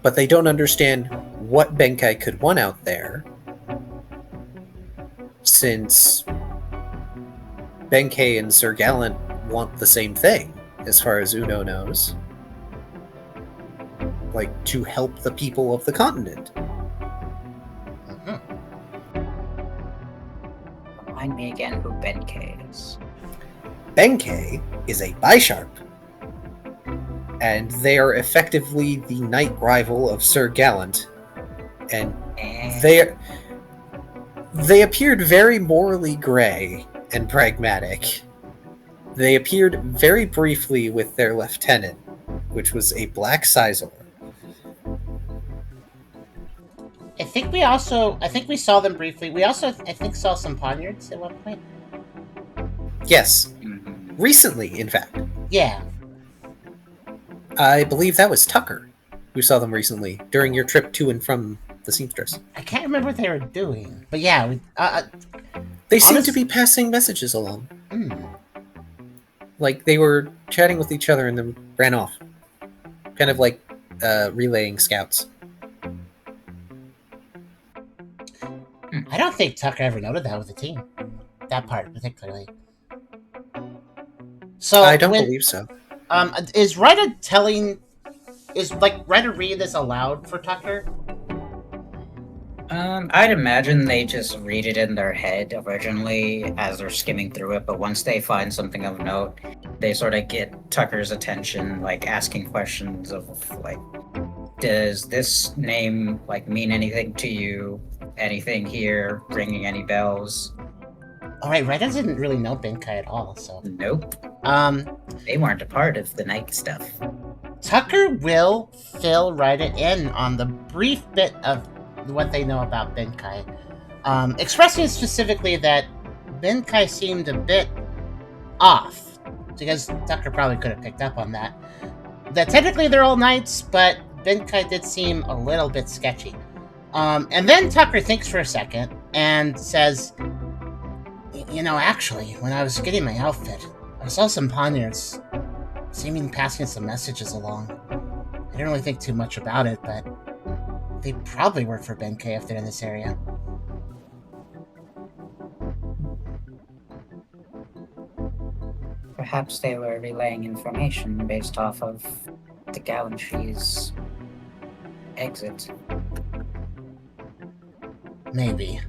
But they don't understand what Benkei could want out there, since Benkei and Sir Gallant want the same thing, as far as Uno knows. Like, to help the people of the continent. Remind me again who Benkei is. Benkei is a Bisharp, and they are effectively the knight rival of Sir Gallant, and they appeared very morally gray and pragmatic. They appeared very briefly with their lieutenant, which was a black Sizor. I think we saw them briefly. We also, I think, saw some Poniards at one point. Yes. Recently, in fact. Yeah. I believe that was Tucker who saw them recently during your trip to and from the Seamstress. I can't remember what they were doing, but yeah, they seemed to be passing messages along. Like they were chatting with each other and then ran off. Kind of like relaying scouts. I don't think Tucker ever noted that with the team. That part particularly. So I don't believe so. Is Ryder reading this aloud for Tucker? I'd imagine they just read it in their head originally as they're skimming through it, but once they find something of note, they sort of get Tucker's attention, like asking questions of like, does this name like mean anything to you? Anything here? Ringing any bells? Alright, Ryder didn't really know Benkei at all, so. Nope. They weren't a part of the night stuff. Tucker will fill Ryder in on the brief bit of what they know about Benkei, expressing specifically that Benkei seemed a bit off, because Tucker probably could have picked up on that. That technically they're all knights, but Benkei did seem a little bit sketchy. And then Tucker thinks for a second and says, you know, actually, when I was getting my outfit, I saw some Poniards seeming passing some messages along. I didn't really think too much about it, but they probably work for Benkei if they're in this area. Perhaps they were relaying information based off of the gallantry's exit. Maybe.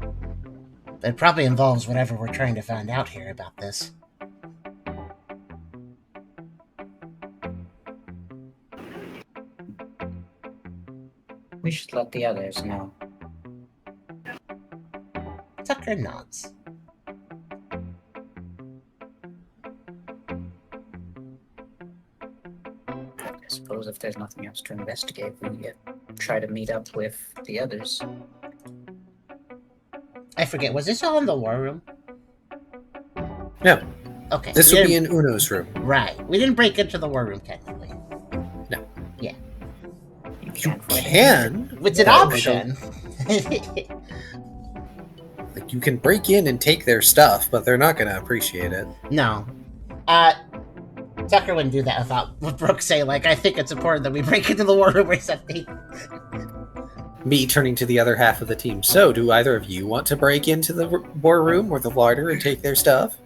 But it probably involves whatever we're trying to find out here about this. We should let the others know. Tucker nods. I suppose if there's nothing else to investigate, we try to meet up with the others. I forget, was this all in the war room? No. Okay. This would be in Uno's room. Right. We didn't break into the war room, technically. No. Yeah. You can. It's an option. Like, you can break in and take their stuff, but they're not going to appreciate it. No. Tucker wouldn't do that without Brooke saying, like, I think it's important that we break into the war room or something. Me turning to the other half of the team. So, do either of you want to break into the war room or the larder and take their stuff?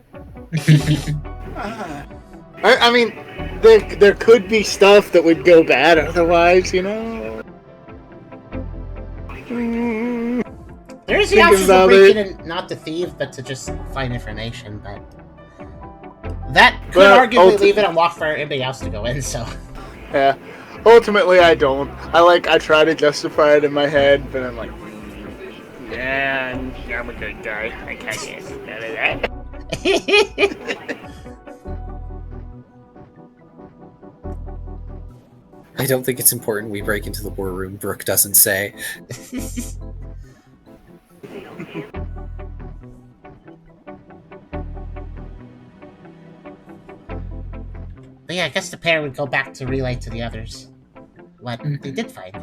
I mean, there could be stuff that would go bad otherwise, you know? There is the option of breaking in, not to thieve, but to just find information, but that could arguably leave it unlocked for anybody else to go in, so. Yeah. Ultimately, I don't. I try to justify it in my head, but I'm like, yeah, I'm a good guy. I can't get none of that. I don't think it's important we break into the war room, Brooke doesn't say. But yeah, I guess the pair would go back to relay to the others what they did find.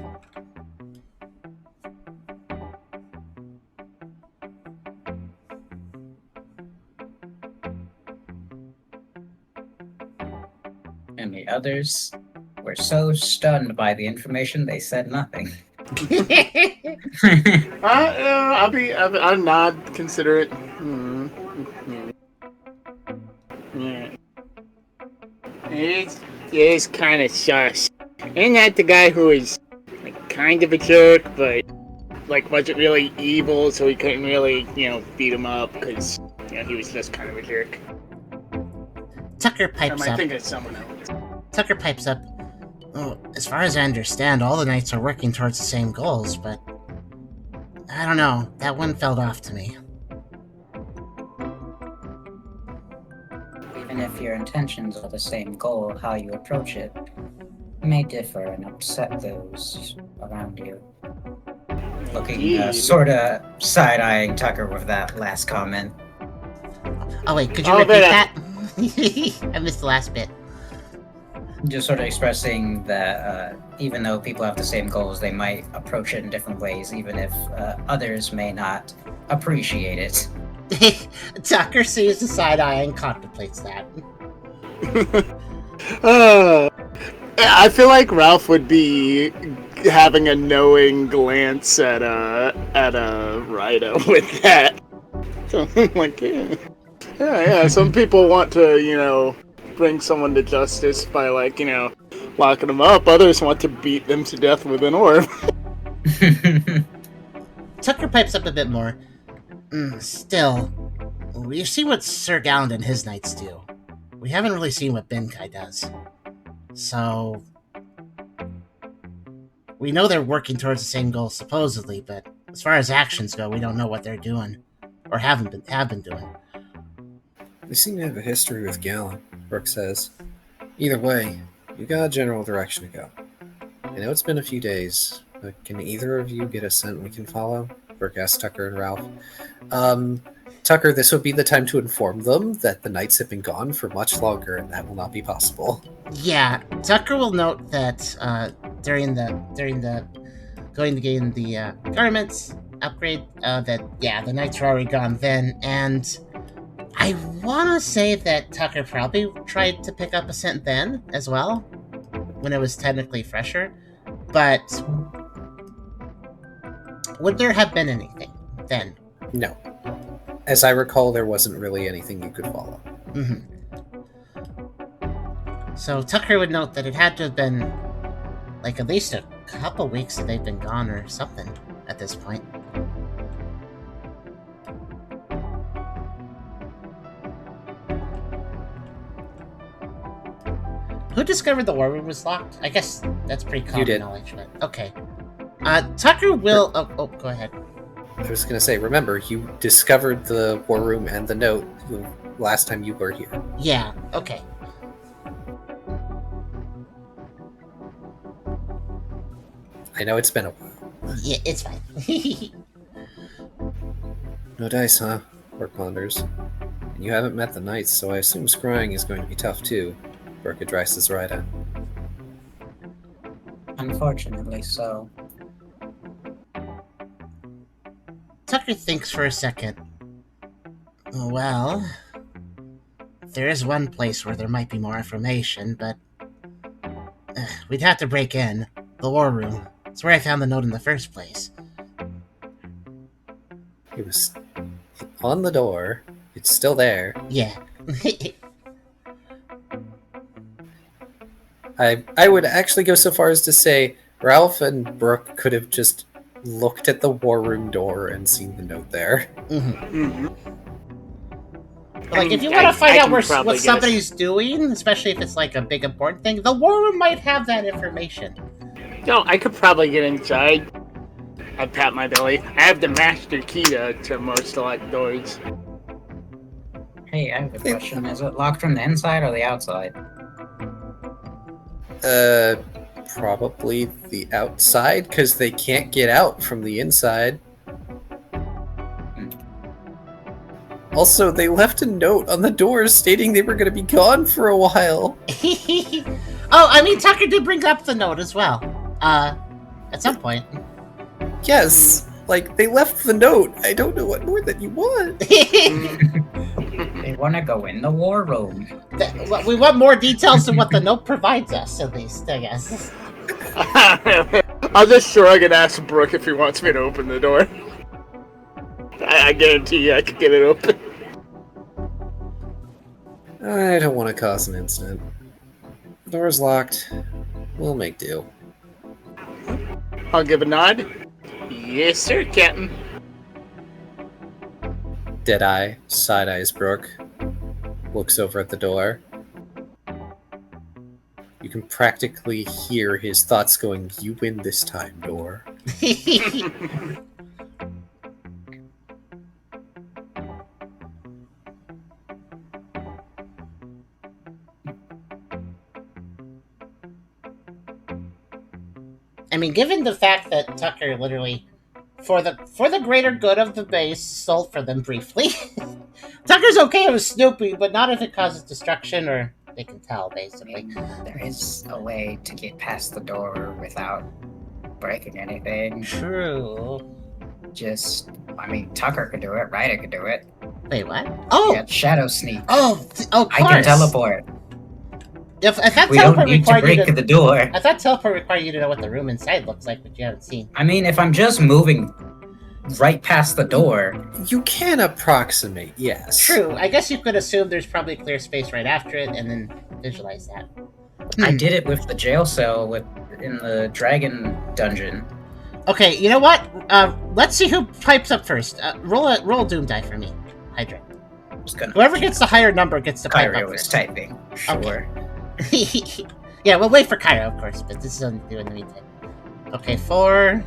And the others were so stunned by the information they said nothing. I'll nod, consider it. Yeah. It's kind of sus. Ain't that the guy who is like kind of a jerk, but like wasn't really evil, so he couldn't really, beat him up because he was just kind of a jerk. Tucker pipes I up. think it's someone else. Tucker pipes up. Oh, as far as I understand, all the knights are working towards the same goals, but I don't know. That one felt off to me. Even if your intentions are the same goal, how you approach it may differ and upset those around you. Looking sorta side-eyeing Tucker with that last comment. Oh wait, could you repeat that? I missed the last bit. Just sort of expressing that even though people have the same goals, they might approach it in different ways, even if others may not appreciate it. Tucker sees the side eye and contemplates that. I feel like Ralph would be having a knowing glance at Rhino with that. So I'm like, yeah. Some people want to, bring someone to justice by locking them up. Others want to beat them to death with an orb. Tucker pipes up a bit more. Still, we've seen what Sir Galland and his knights do. We haven't really seen what Benkai does. So, we know they're working towards the same goal supposedly, but as far as actions go, we don't know what they're doing, or have been doing. They seem to have a history with Gallant, Brooke says. Either way, you got a general direction to go. I know it's been a few days, but can either of you get a scent we can follow? Brooke asked Tucker and Ralph. Tucker, this would be the time to inform them that the knights have been gone for much longer, and that will not be possible. Yeah, Tucker will note that during the going to gain the garments upgrade, the knights were already gone then, and I want to say that Tucker probably tried to pick up a scent then as well, when it was technically fresher, but would there have been anything then? No. As I recall, there wasn't really anything you could follow. Mm-hmm. So Tucker would note that it had to have been like at least a couple weeks that they've been gone or something at this point. Who discovered the war room was locked? I guess that's pretty common knowledge, but okay. Tucker will... Oh, go ahead. I was going to say, remember, you discovered the war room and the note the last time you were here. Yeah, okay. I know it's been a while. Yeah, it's fine. No dice, huh? Burke ponders. And you haven't met the knights, so I assume scrying is going to be tough too. Burke addresses Ryda. Unfortunately so. Tucker thinks for a second. Well, there is one place where there might be more information, but we'd have to break in. The war room. It's where I found the note in the first place. It was on the door. It's still there. Yeah. I would actually go so far as to say Ralph and Brooke could have just looked at the war room door and seen the note there. Mm-hmm. Like, if you want to find out what somebody's doing, especially if it's like a big important thing, the war room might have that information. No, I could probably get inside. I'd pat my belly. I have the master key to most locked doors. Hey, I have a question. Is it locked from the inside or the outside? Probably the outside, because they can't get out from the inside. Also, they left a note on the doors stating they were going to be gone for a while. Oh, I mean, Tucker did bring up the note as well. At some point. Yes, like, they left the note. I don't know what more that you want. We want to go in the war room. We want more details than what the note provides us, at least, I guess. I'll just shrug and ask Brooke if he wants me to open the door. I guarantee you I could get it open. I don't want to cause an incident. The door's locked. We'll make do. I'll give a nod. Yes, sir, Captain. Deadeye side-eyes Brooke. Looks over at the door. You can practically hear his thoughts going, "You win this time, door." I mean, given the fact that Tucker literally, for the greater good of the base, sold for them briefly, Tucker's okay with snooping, but not if it causes destruction or they can tell, basically. There is a way to get past the door without breaking anything. True. Tucker could do it, Ryder could do it. Wait, what? Oh! Yeah, shadow sneak. Of I can teleport. If that We don't need to break the door. I thought teleport required you to know what the room inside looks like, but you haven't seen. I mean, if I'm just moving right past the door... You can approximate, yes. True. I guess you could assume there's probably a clear space right after it, and then visualize that. I did it with the jail cell in the dragon dungeon. Okay, you know what? Let's see who pipes up first. Roll a doom die for me, Hydra. Whoever gets the higher number gets to pipe up Kyrio first. is typing. Sure. Okay. Yeah, we'll wait for Kyrio, of course, but this is something to do in the meantime. Okay, 4...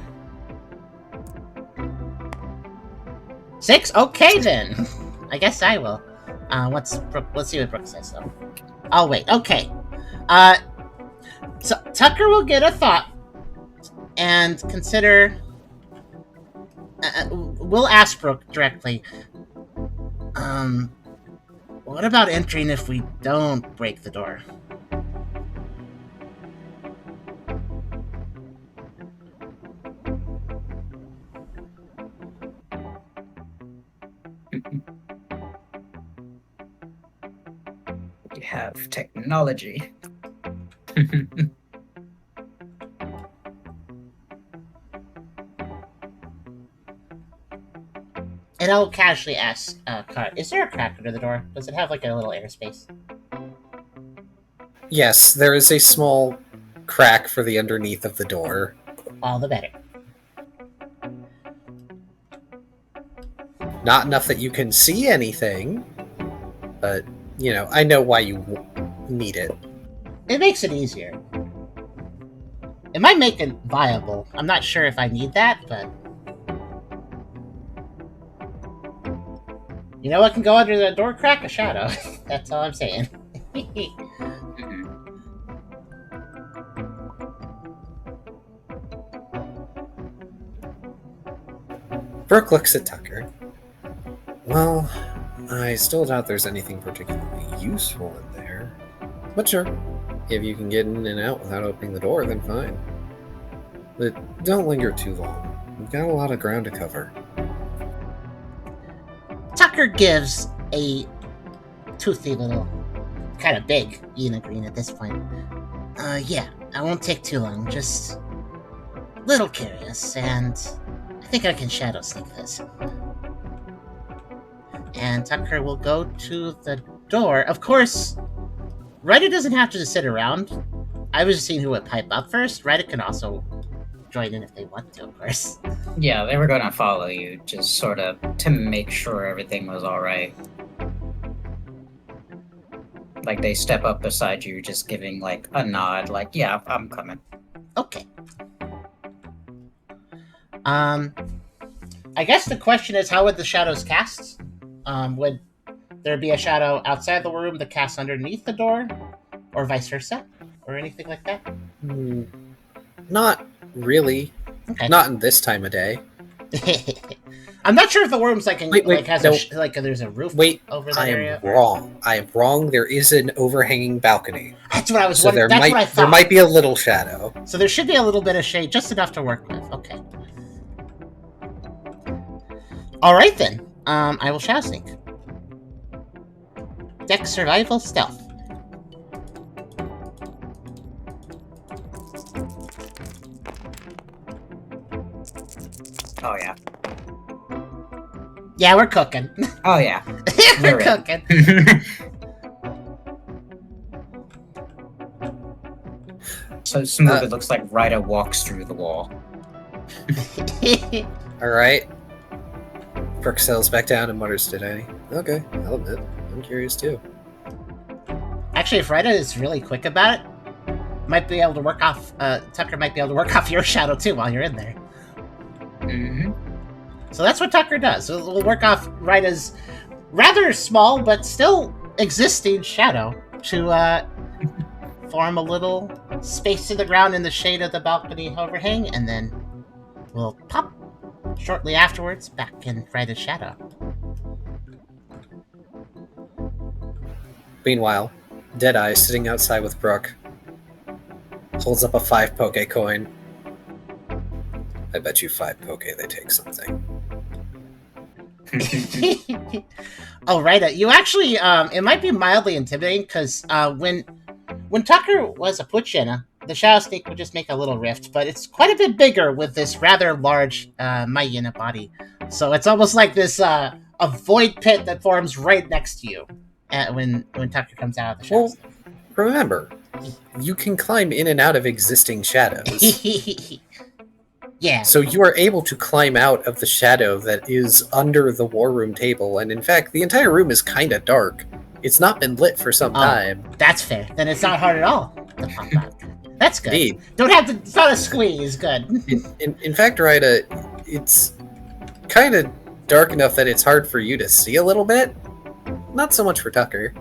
6? Okay, then. I guess I will. Let's see what Brooke says, though. I'll wait. Okay. So Tucker will get a thought and consider... we'll ask Brooke directly. What about entering if we don't break the door? You have technology. And I'll casually ask Car, is there a crack under the door? Does it have like a little airspace? Yes, there is a small crack for the underneath of the door. All the better. Not enough that you can see anything, but, I know why you need it. It makes it easier. It might make it viable. I'm not sure if I need that, but... You know what can go under the door crack? A shadow. That's all I'm saying. Brooke looks at Tucker. Well, I still doubt there's anything particularly useful in there. But sure, if you can get in and out without opening the door, then fine. But don't linger too long. We've got a lot of ground to cover. Tucker gives a toothy little, kind of big Green at this point. Yeah, I won't take too long, just a little curious, and I think I can shadow sneak this. And Tucker will go to the door. Of course, Reddit doesn't have to just sit around. I was just seeing who would pipe up first. Reddit can also join in if they want to, of course. Yeah, they were gonna follow you, just sort of to make sure everything was alright. Like, they step up beside you, just giving, like, a nod, like, yeah, I'm coming. Okay. I guess the question is, how would the shadows cast? Would there be a shadow outside the room that casts underneath the door? Or vice versa? Or anything like that? Not really. Okay. Not in this time of day. I'm not sure if the room's like wait, there's a roof over that I am area. wrong. I am wrong. There is an overhanging balcony. That's what I was So wondering. That's what I thought. there might be a little shadow. So there should be a little bit of shade, just enough to work with. Okay. All right then. I will shadow sneak. Dex Survival Stealth. Oh yeah. Yeah, we're cooking. Oh yeah. We're You're in. cooking. So smooth, it looks like Ryda walks through the wall. Alright. Brooke settles back down and mutters to Danny. Okay, I'll admit. I'm curious too. Actually, if Ryda is really quick about it, might be able to work off. Tucker might be able to work off your shadow too while you're in there. Mm-hmm. So that's what Tucker does. So we'll work off Ryda's rather small but still existing shadow to form a little space to the ground in the shade of the balcony overhang, and then we'll pop shortly afterwards back in Ryda's shadow. Meanwhile, Deadeye, sitting outside with Brooke, holds up a 5 poke coin. I bet you 5 poke they take something. Oh, Ryda, you actually, it might be mildly intimidating, because when Tucker was a Puchina, the Shadow Snake would just make a little rift, but it's quite a bit bigger with this rather large Mayina body. So it's almost like this a void pit that forms right next to you when Tucker comes out of the shadows. Well, remember, you can climb in and out of existing shadows. Yeah. So you are able to climb out of the shadow that is under the war room table, and in fact, the entire room is kind of dark. It's not been lit for some time. That's fair. Then it's not hard at all to pop out. That's good. Indeed. Don't have to. It's not a squeeze. Good. In fact, Ryda, it's kind of dark enough that it's hard for you to see a little bit. Not so much for Tucker.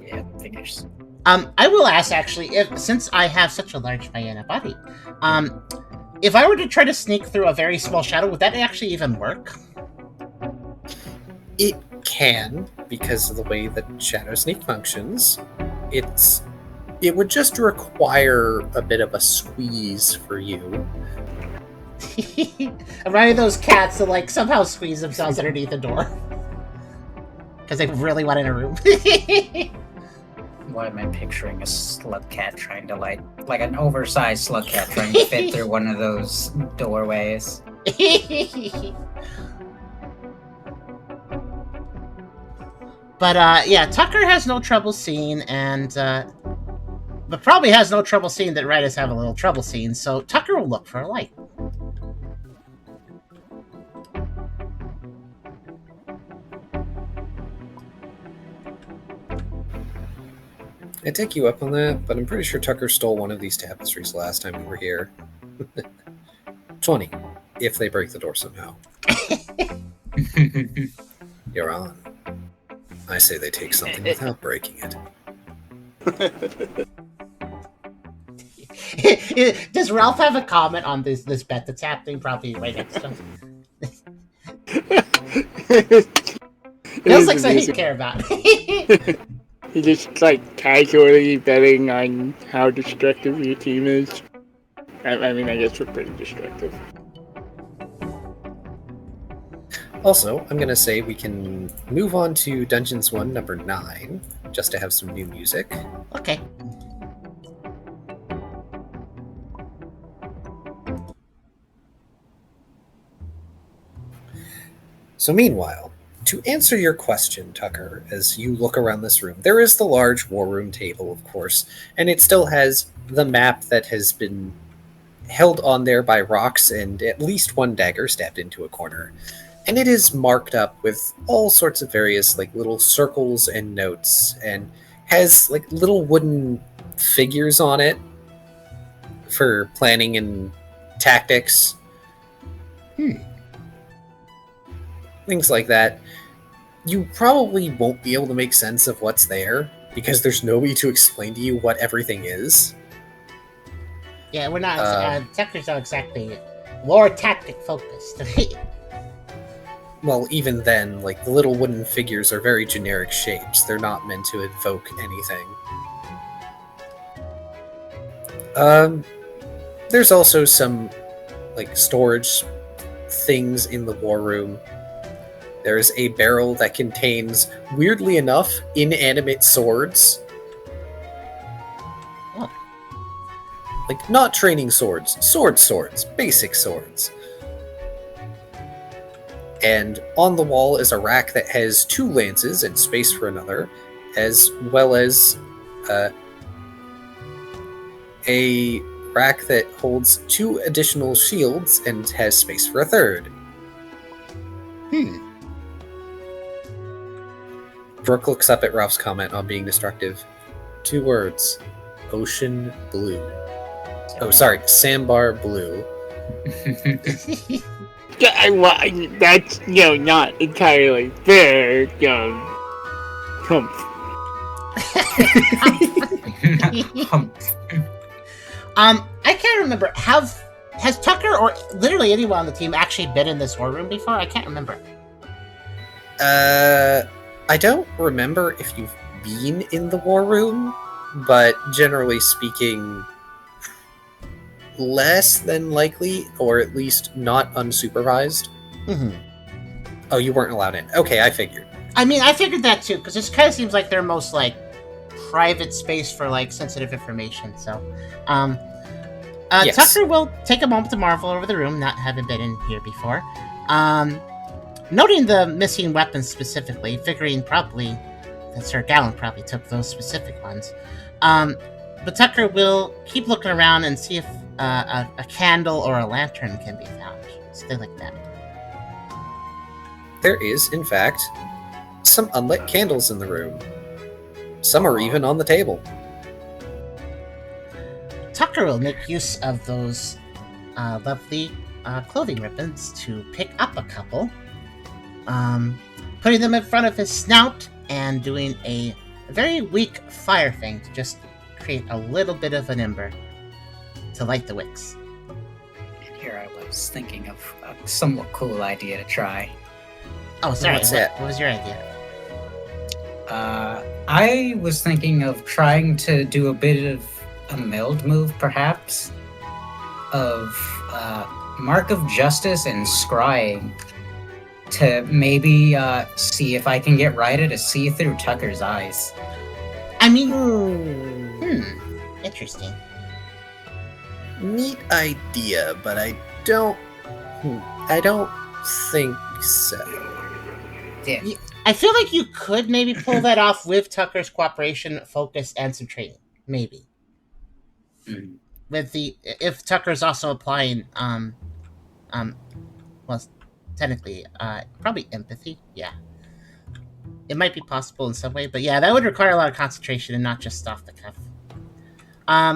Yeah, figures. I will ask actually, since I have such a large Mayana body, if I were to try to sneak through a very small shadow, would that actually even work? It can, because of the way that Shadow Sneak functions. It would just require a bit of a squeeze for you. I'm running those cats that like somehow squeeze themselves underneath the door because they really want in a room. Why am I picturing a slug cat trying to like an oversized slug cat trying to fit through one of those doorways? But yeah, Tucker has no trouble seeing, and but probably has no trouble seeing that Ryda's have a little trouble seeing. So Tucker will look for a light. I take you up on that, but I'm pretty sure Tucker stole one of these tapestries last time we were here. 20, if they break the door somehow. You're on. I say they take something without breaking it. Does Ralph have a comment on this bet that's happening? Probably right next to him. Feels like something you care about. He just like casually betting on how destructive your team is. I mean, I guess we're pretty destructive. Also, I'm going to say we can move on to Dungeons 1, number 9, just to have some new music. Okay. So meanwhile, to answer your question, Tucker, as you look around this room, there is the large war room table, of course, and it still has the map that has been held on there by rocks and at least one dagger stabbed into a corner. And it is marked up with all sorts of various like little circles and notes, and has like little wooden figures on it for planning and tactics. Things like that. You probably won't be able to make sense of what's there because there's nobody to explain to you what everything is. Yeah, we're not. Tucker's not exactly lore tactic focused. Well, even then, like, the little wooden figures are very generic shapes. They're not meant to evoke anything. There's also some, like, storage things in the war room. There is a barrel that contains, weirdly enough, inanimate swords. Oh. Like, not training swords. Swords. Basic swords. And on the wall is a rack that has 2 lances and space for another, as well as a rack that holds 2 additional shields and has space for a third. Brooke looks up at Ralph's comment on being destructive. 2 words. Ocean blue. Oh, sorry. Sandbar blue. That's, not entirely fair, humph. I can't remember. Has Tucker or literally anyone on the team actually been in this war room before? I can't remember. I don't remember if you've been in the war room, but generally speaking, less than likely, or at least not unsupervised. Mm-hmm. Oh, you weren't allowed in. Okay, I figured. I mean, I figured that too, because this kind of seems like their most, private space for, sensitive information, so... Yes. Tucker will take a moment to marvel over the room, not having been in here before. Noting the missing weapons specifically, figuring probably that Sir Gallon probably took those specific ones. But Tucker will keep looking around and see if a candle or a lantern can be found. Something like that. There is, in fact, some unlit candles in the room. Some are even on the table. Tucker will make use of those lovely clothing ribbons to pick up a couple, putting them in front of his snout and doing a very weak fire thing to just create a little bit of an ember to light the wicks. And here I was thinking of a somewhat cool idea to try. Oh, sorry. What's that? What was your idea? I was thinking of trying to do a bit of a meld move, perhaps, of Mark of Justice and Scrying to maybe see if I can get Ryder to see through Tucker's eyes. I mean, interesting. Neat idea, but I don't think so. Yeah. I feel like you could maybe pull that off with Tucker's cooperation, focus, and some training. Maybe. Mm. With if Tucker's also applying well, technically probably empathy. Yeah, it might be possible in some way, but yeah, that would require a lot of concentration and not just off the cuff.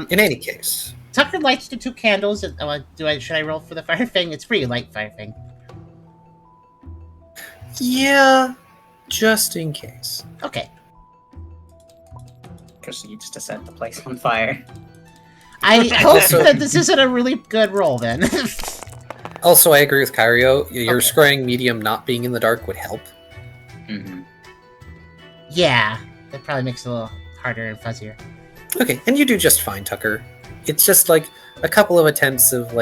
In any case, Tucker lights the 2 candles. Should I roll for the fire thing? It's pretty light fire thing. yeah, just in case. Okay. Proceeds to set the place on fire. I hope Also- that this isn't a really good roll then. Also, I agree with Kyrio. Your Okay. scrying medium not being in the dark would help. Mm-hmm. Yeah, that probably makes it a little harder and fuzzier. Okay, and you do just fine, Tucker. It's just a couple of attempts of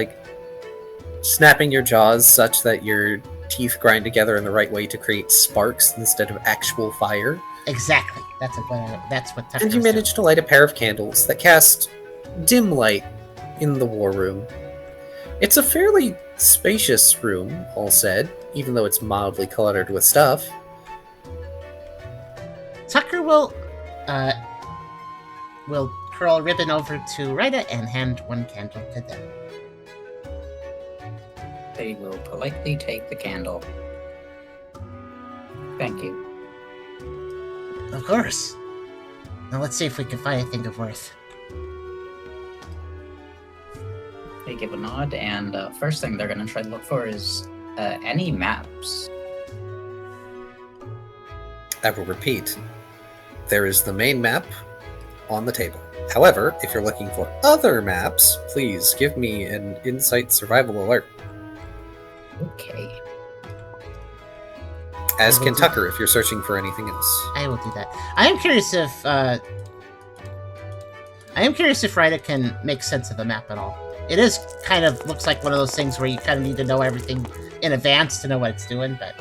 snapping your jaws such that your teeth grind together in the right way to create sparks instead of actual fire. Exactly. That's what Tucker. And you manage to light a pair of candles that cast dim light in the war room. It's a fairly spacious room, all said, even though it's mildly cluttered with stuff. Tucker will curl a ribbon over to Rita and hand 1 candle to them. They will politely take the candle. Thank you. Of course. Now let's see if we can find anything of worth. They give a nod, and first thing they're going to try to look for is any maps. I will repeat. There is the main map on the table. However, if you're looking for other maps, please give me an insight survival alert. Okay. As I will can do- Tucker if you're searching for anything else. I will do that. I am curious if Rita can make sense of the map at all. It is kind of looks like one of those things where you kind of need to know everything in advance to know what it's doing, but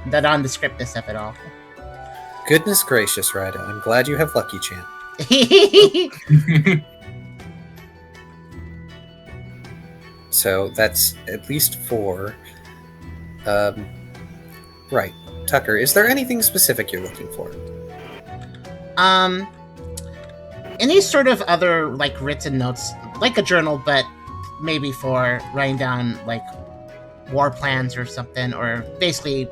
the nondescriptness of it all. Goodness gracious, Ryda. I'm glad you have Lucky Chant. So that's at least 4. Right. Tucker, is there anything specific you're looking for? Any sort of other, like, written notes, like a journal, but maybe for writing down, like, war plans or something, or basically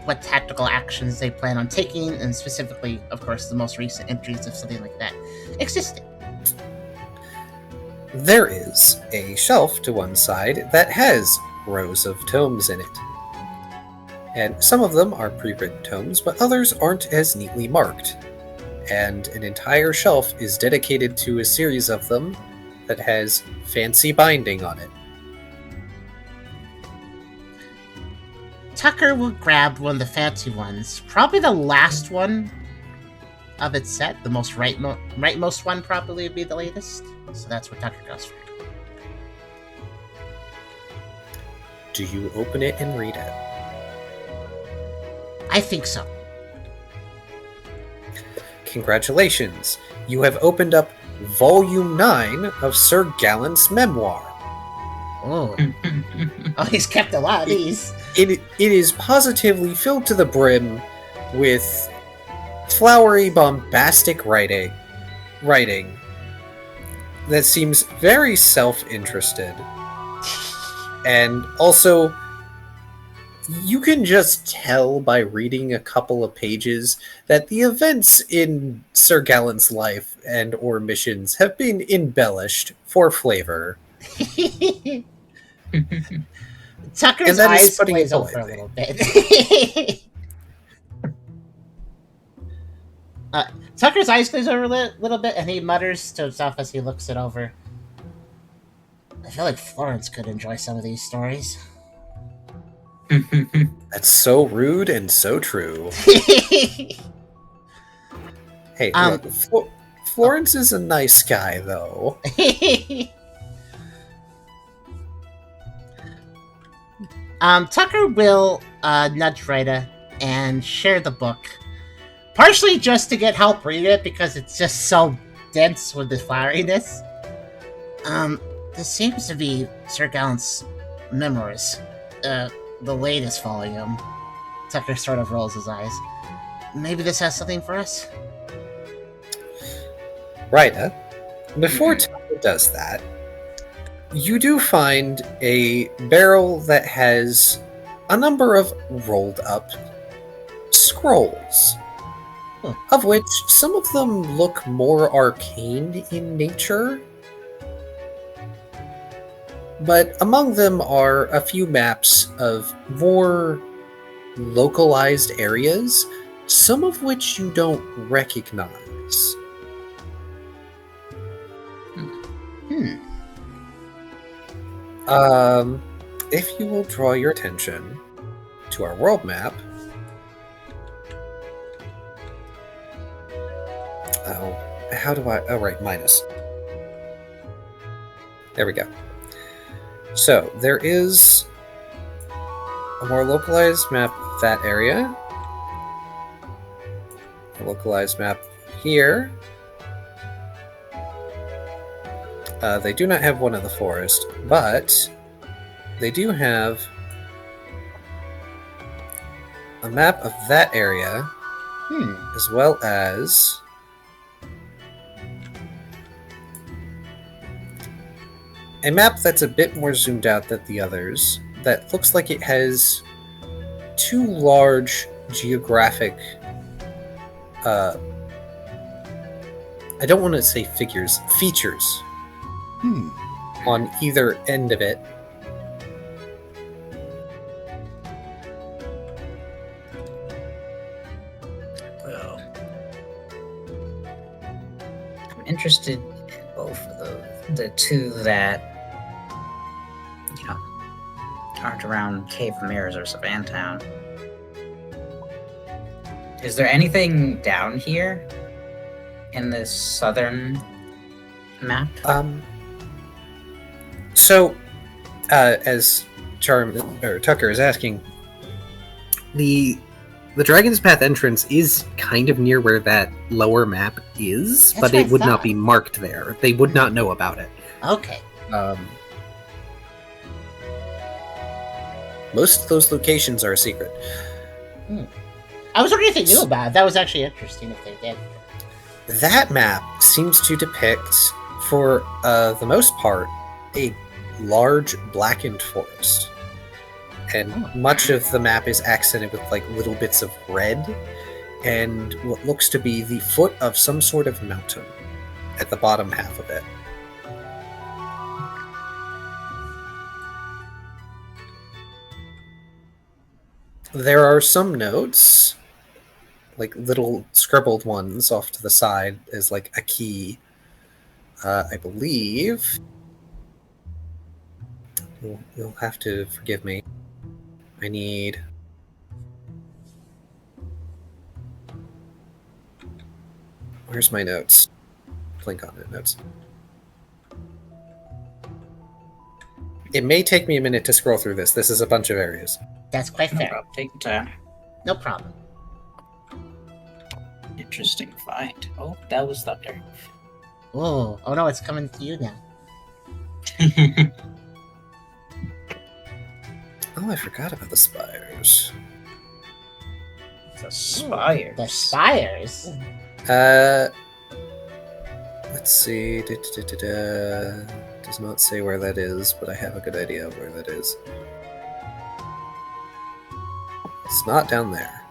what tactical actions they plan on taking, and specifically, of course, the most recent entries of something like that existing. There is a shelf to one side that has rows of tomes in it. And some of them are pre-written tomes, but others aren't as neatly marked. And an entire shelf is dedicated to a series of them that has fancy binding on it. Tucker will grab one of the fancy ones, probably the last one of its set. The most rightmost one probably would be the latest. So that's what Tucker goes for. Do you open it and read it? I think so. Congratulations! You have opened up Volume 9 of Sir Gallant's memoir. Oh. Oh, he's kept a lot of these. It is positively filled to the brim with flowery, bombastic writing that seems very self-interested. And also, you can just tell by reading a couple of pages that the events in Sir Gallant's life and or missions have been embellished for flavor. Tucker's eyes glaze over a little bit. Tucker's eyes glaze over a little bit, and he mutters to himself as he looks it over. I feel like Florence could enjoy some of these stories. That's so rude and so true. Hey, look, Florence is a nice guy, though. Tucker will nudge Ryda and share the book. Partially just to get help read it, because it's just so dense with the floweriness. This seems to be Sir Gallant's memoirs. The latest volume. Tucker sort of rolls his eyes. Maybe this has something for us? Ryda, before Tucker does that, you do find a barrel that has a number of rolled up scrolls, of which some of them look more arcane in nature, but among them are a few maps of more localized areas, some of which you don't recognize. If you will draw your attention to our world map. Oh, how do I... Oh, right, minus. There we go. So, there is a more localized map of that area. A localized map here. They do not have one of the forest, but they do have a map of that area, as well as a map that's a bit more zoomed out than the others, that looks like it has two large geographic, I don't want to say features. On either end of it. Well, I'm interested in both of the two that, aren't around Cave of Mirrors or Savantown. Is there anything down here in this southern map? So, as Tucker is asking, the The Dragon's Path entrance is kind of near where that lower map is, That's but what it I would not thought. be marked there. They would not know about it. Okay. Most of those locations are a secret. I was wondering if they knew about it. That was actually interesting if they did. That map seems to depict, for the most part, a large blackened forest. And much of the map is accented with like little bits of red and what looks to be the foot of some sort of mountain at the bottom half of it. There are some notes, like little scribbled ones off to the side as like a key. I believe you'll have to forgive me. I need... Where's my notes? Blink on it, notes. It may take me a minute to scroll through this. This is a bunch of areas. That's quite No fair. problem. Take your time. No problem. Interesting find. Oh, that was thunder. Oh no, it's coming to you now. Oh, I forgot about the spires. The spires. The spires. Let's see. Does not say where that is, but I have a good idea of where that is. It's not down there.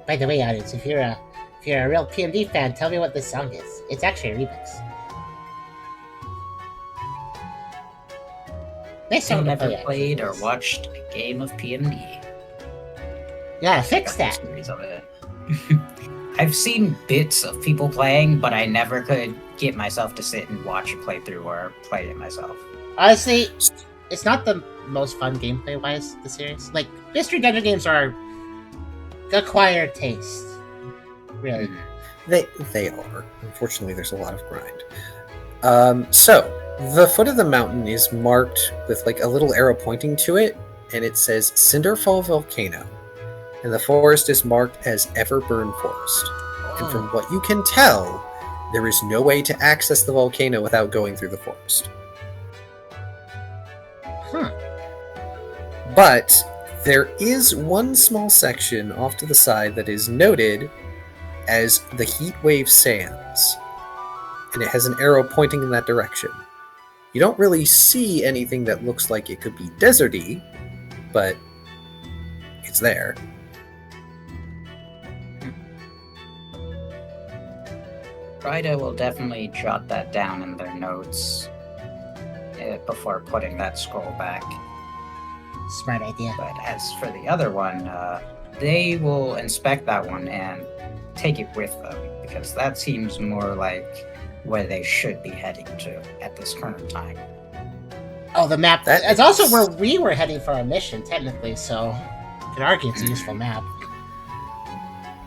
By the way, audience, if you're a real PMD fan, tell me what this song is. It's actually a remix. Nice I song to never play, played actually. or watched a game of PMD. Yeah, fix Got that. series of it. I've seen bits of people playing, but I never could get myself to sit and watch a playthrough or play it myself. Honestly, it's not the most fun gameplay-wise, the series. Like, Mystery Dungeon games are acquired taste. Really. They are. Unfortunately, there's a lot of grind. So, the foot of the mountain is marked with like a little arrow pointing to it, and it says Cinderfall Volcano. And the forest is marked as Everburn Forest. And from what you can tell, there is no way to access the volcano without going through the forest. Huh. But there is one small section off to the side that is noted as the Heatwave Sands. And it has an arrow pointing in that direction. You don't really see anything that looks like it could be deserty, but it's there. Ryda will definitely jot that down in their notes before putting that scroll back. Smart idea. But as for the other one, they will inspect that one and take it with them, because that seems more like where they should be heading to at this current time. Oh, the map. That It's also is- where we were heading for our mission, technically, so you could argue it's a useful map.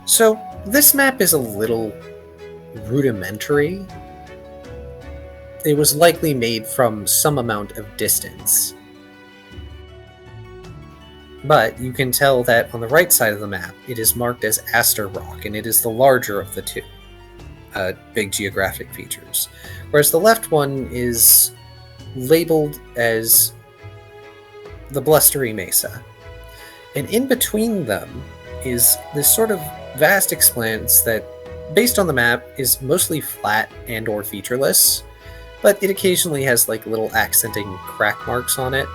So, this map is a little rudimentary. It was likely made from some amount of distance. But you can tell that on the right side of the map, it is marked as Aster Rock, and it is the larger of the two big geographic features. Whereas the left one is labeled as the Blustery Mesa. And in between them is this sort of vast expanse that, based on the map, is mostly flat and or featureless, but it occasionally has like little accenting crack marks on it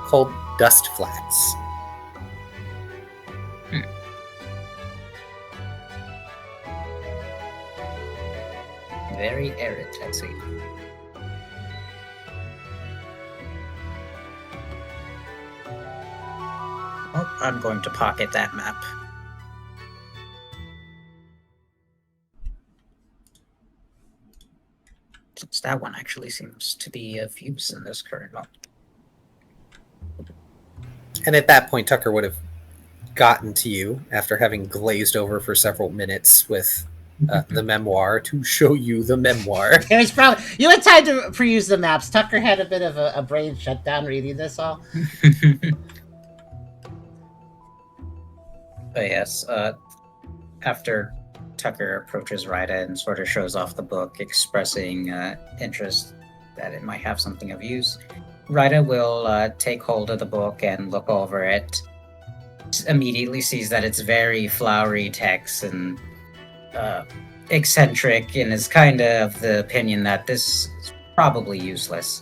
called Dust Flats. Very arid, I see. Oh, I'm going to pocket that map. Since that one actually seems to be of use in this current moment. And at that point, Tucker would have gotten to you after having glazed over for several minutes with the memoir to show you the memoir. It was probably you had time to peruse the maps. Tucker had a bit of a brain shutdown reading this all. But yes, after Tucker approaches Ryda and sort of shows off the book, expressing interest that it might have something of use, Ryda will take hold of the book and look over it. Immediately sees that it's very flowery text and eccentric, and is kind of the opinion that this is probably useless.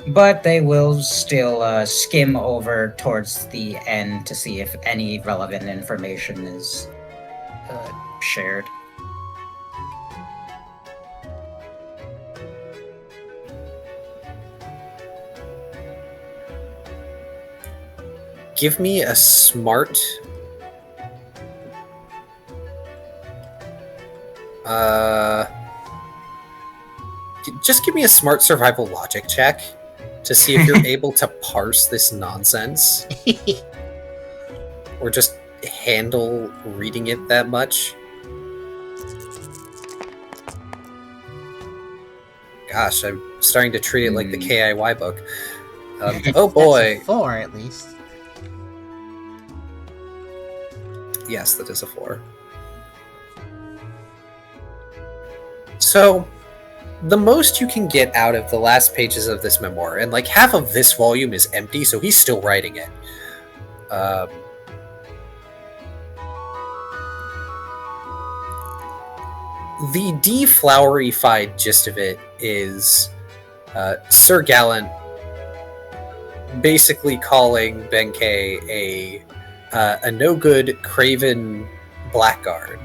But they will still skim over towards the end to see if any relevant information is shared. Give me a smart... just give me a smart survival logic check to see if you're able to parse this nonsense. Or just handle reading it that much. Gosh, I'm starting to treat it like the KIY book. Oh boy. That's a 4 at least. Yes, that is a 4. So, the most you can get out of the last pages of this memoir, and like half of this volume is empty, so he's still writing it. The deflowerified gist of it is Sir Gallant basically calling Benkei a no-good, craven blackguard.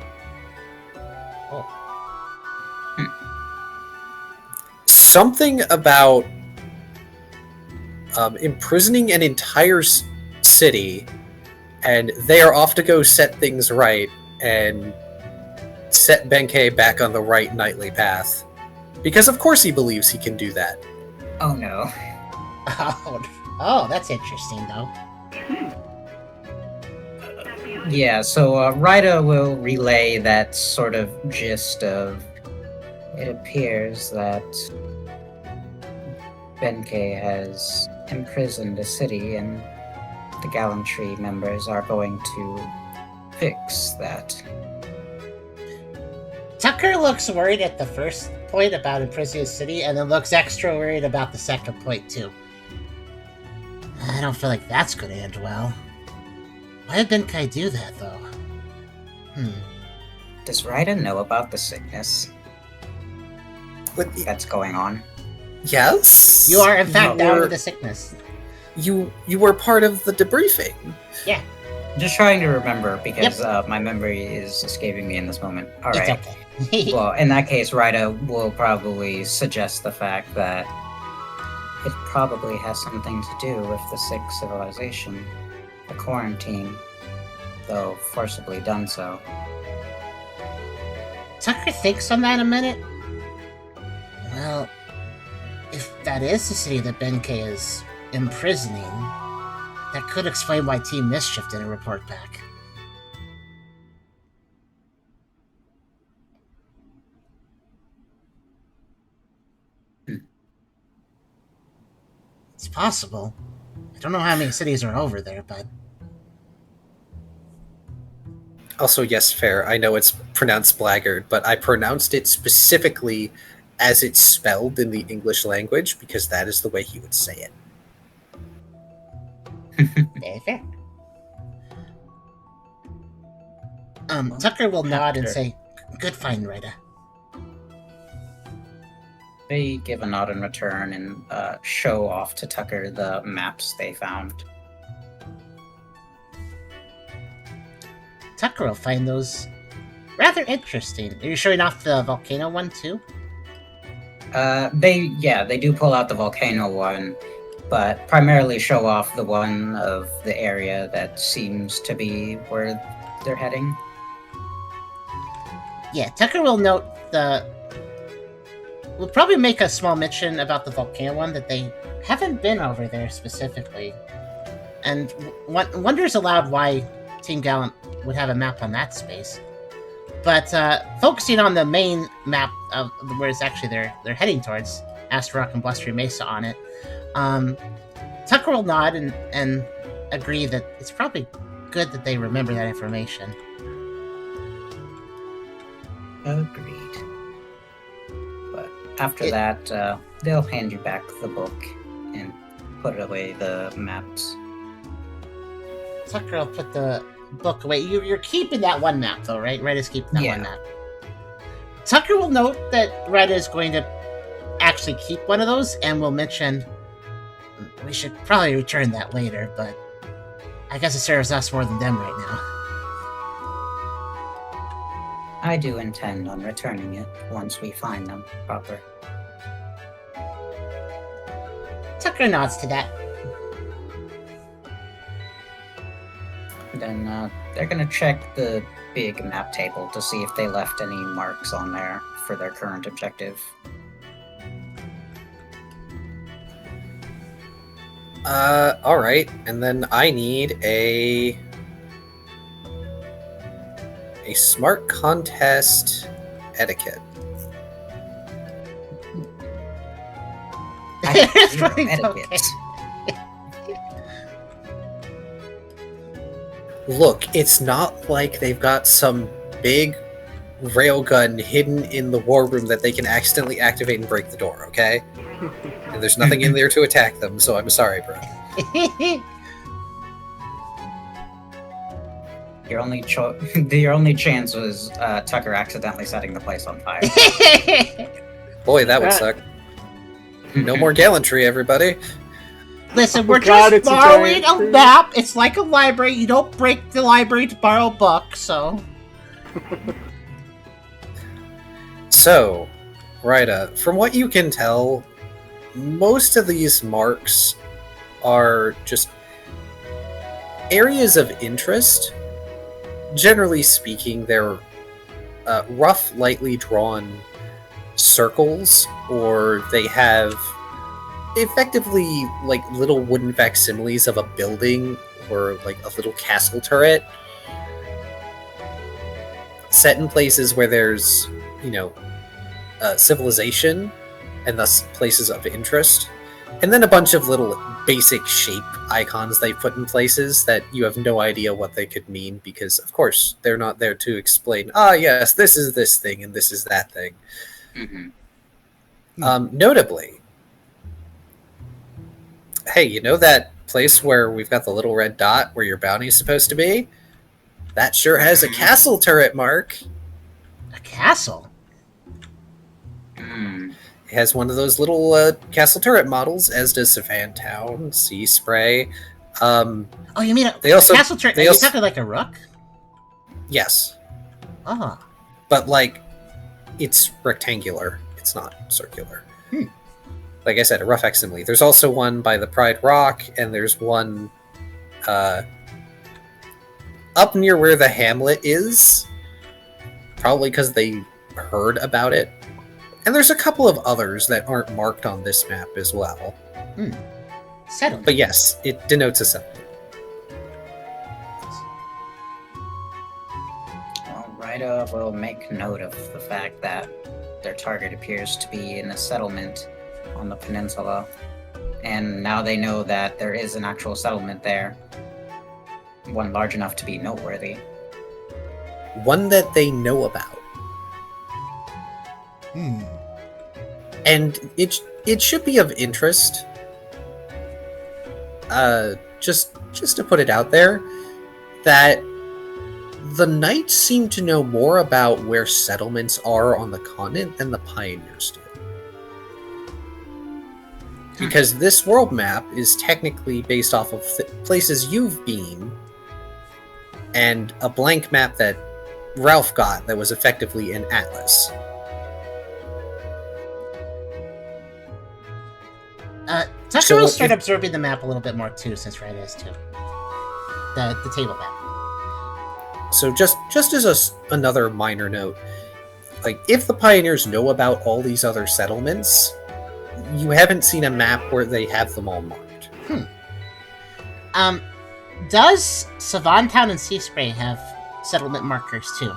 Something about imprisoning an entire city, and they are off to go set things right and set Benkei back on the right knightly path. Because of course he believes he can do that. Oh no. Oh, that's interesting though. Yeah, so Ryda will relay that sort of gist of it appears that Benkei has imprisoned a city and the gallantry members are going to fix that. Tucker looks worried at the first point about imprisoning a city and then looks extra worried about the second point too. I don't feel like that's going to end well. Why did Benkei do that though? Does Ryda know about the sickness that's going on? Yes. You are in fact down with the sickness. You were part of the debriefing. Yeah. Just trying to remember because my memory is escaping me in this moment. All right. It's okay. Well, in that case, Ryda will probably suggest the fact that it probably has something to do with the sick civilization, the quarantine, though forcibly done so. Tucker thinks on that a minute. Well, if that is the city that Benkei is imprisoning, that could explain why Team Mischief didn't report back. It's possible. I don't know how many cities are over there, but... Also, yes, fair. I know it's pronounced blackguard, but I pronounced it specifically as it's spelled in the English language because that is the way he would say it. Very fair. Tucker will nod and say, "Good find, Ryda." They give a nod in return and show off to Tucker the maps they found. Tucker will find those rather interesting. Are you showing off the volcano one too? They do pull out the volcano one, but primarily show off the one of the area that seems to be where they're heading. Yeah, Tucker will note we'll probably make a small mention about the volcano one that they haven't been over there specifically, and wonders aloud why Team Gallant would have a map on that space. But focusing on the main map of where it's actually they're heading towards, Aster Rock and Blustery Mesa on it, Tucker will nod and agree that it's probably good that they remember that information. Agreed. But after that, they'll hand you back the book and put away the maps. Tucker will put the book away. You're keeping that one map, though, right? Red is keeping that one map. Tucker will note that Red is going to actually keep one of those, and will mention we should probably return that later, but I guess it serves us more than them right now. I do intend on returning it once we find them proper. Tucker nods to that. Then they're gonna check the big map table to see if they left any marks on there for their current objective. Alright, and then I need a smart contest etiquette. Etiquette. Look, it's not like they've got some big railgun hidden in the war room that they can accidentally activate and break the door, okay? And there's nothing in there to attack them, so I'm sorry, bro. Your only chance was Tucker accidentally setting the place on fire. Boy, that would suck. No more gallantry, everybody. Listen, we're just borrowing a map. It's like a library. You don't break the library to borrow a book, so... So, Ryda, from what you can tell, most of these marks are just areas of interest. Generally speaking, they're rough, lightly drawn circles, or they have effectively like little wooden facsimiles of a building or like a little castle turret set in places where there's, you know, civilization and thus places of interest, and then a bunch of little basic shape icons they put in places that you have no idea what they could mean, because of course they're not there to explain, yes, this is this thing and this is that thing. Notably, hey, you know that place where we've got the little red dot where your bounty is supposed to be? That sure has a castle turret mark. A castle? It has one of those little castle turret models, as does Savantown, Sea Spray. Oh, you mean a castle turret? Are you talking like a rook? Yes. Oh. But, like, it's rectangular. It's not circular. Like I said, a rough facsimile. There's also one by the Pride Rock, and there's one up near where the hamlet is. Probably because they heard about it. And there's a couple of others that aren't marked on this map as well. Settlement. But yes, it denotes a settlement. Alright, we'll make note of the fact that their target appears to be in a settlement on the peninsula. And now they know that there is an actual settlement there. One large enough to be noteworthy. One that they know about. And it should be of interest. Just to put it out there, that the Knights seem to know more about where settlements are on the continent than the Pioneers do. Because this world map is technically based off of places you've been, and a blank map that Ralph got that was effectively an atlas. Tucker will start absorbing the map a little bit more too, since Red is too. The table map. So just as another minor note, like, if the Pioneers know about all these other settlements, you haven't seen a map where they have them all marked. Does Savantown and Sea Spray have settlement markers too?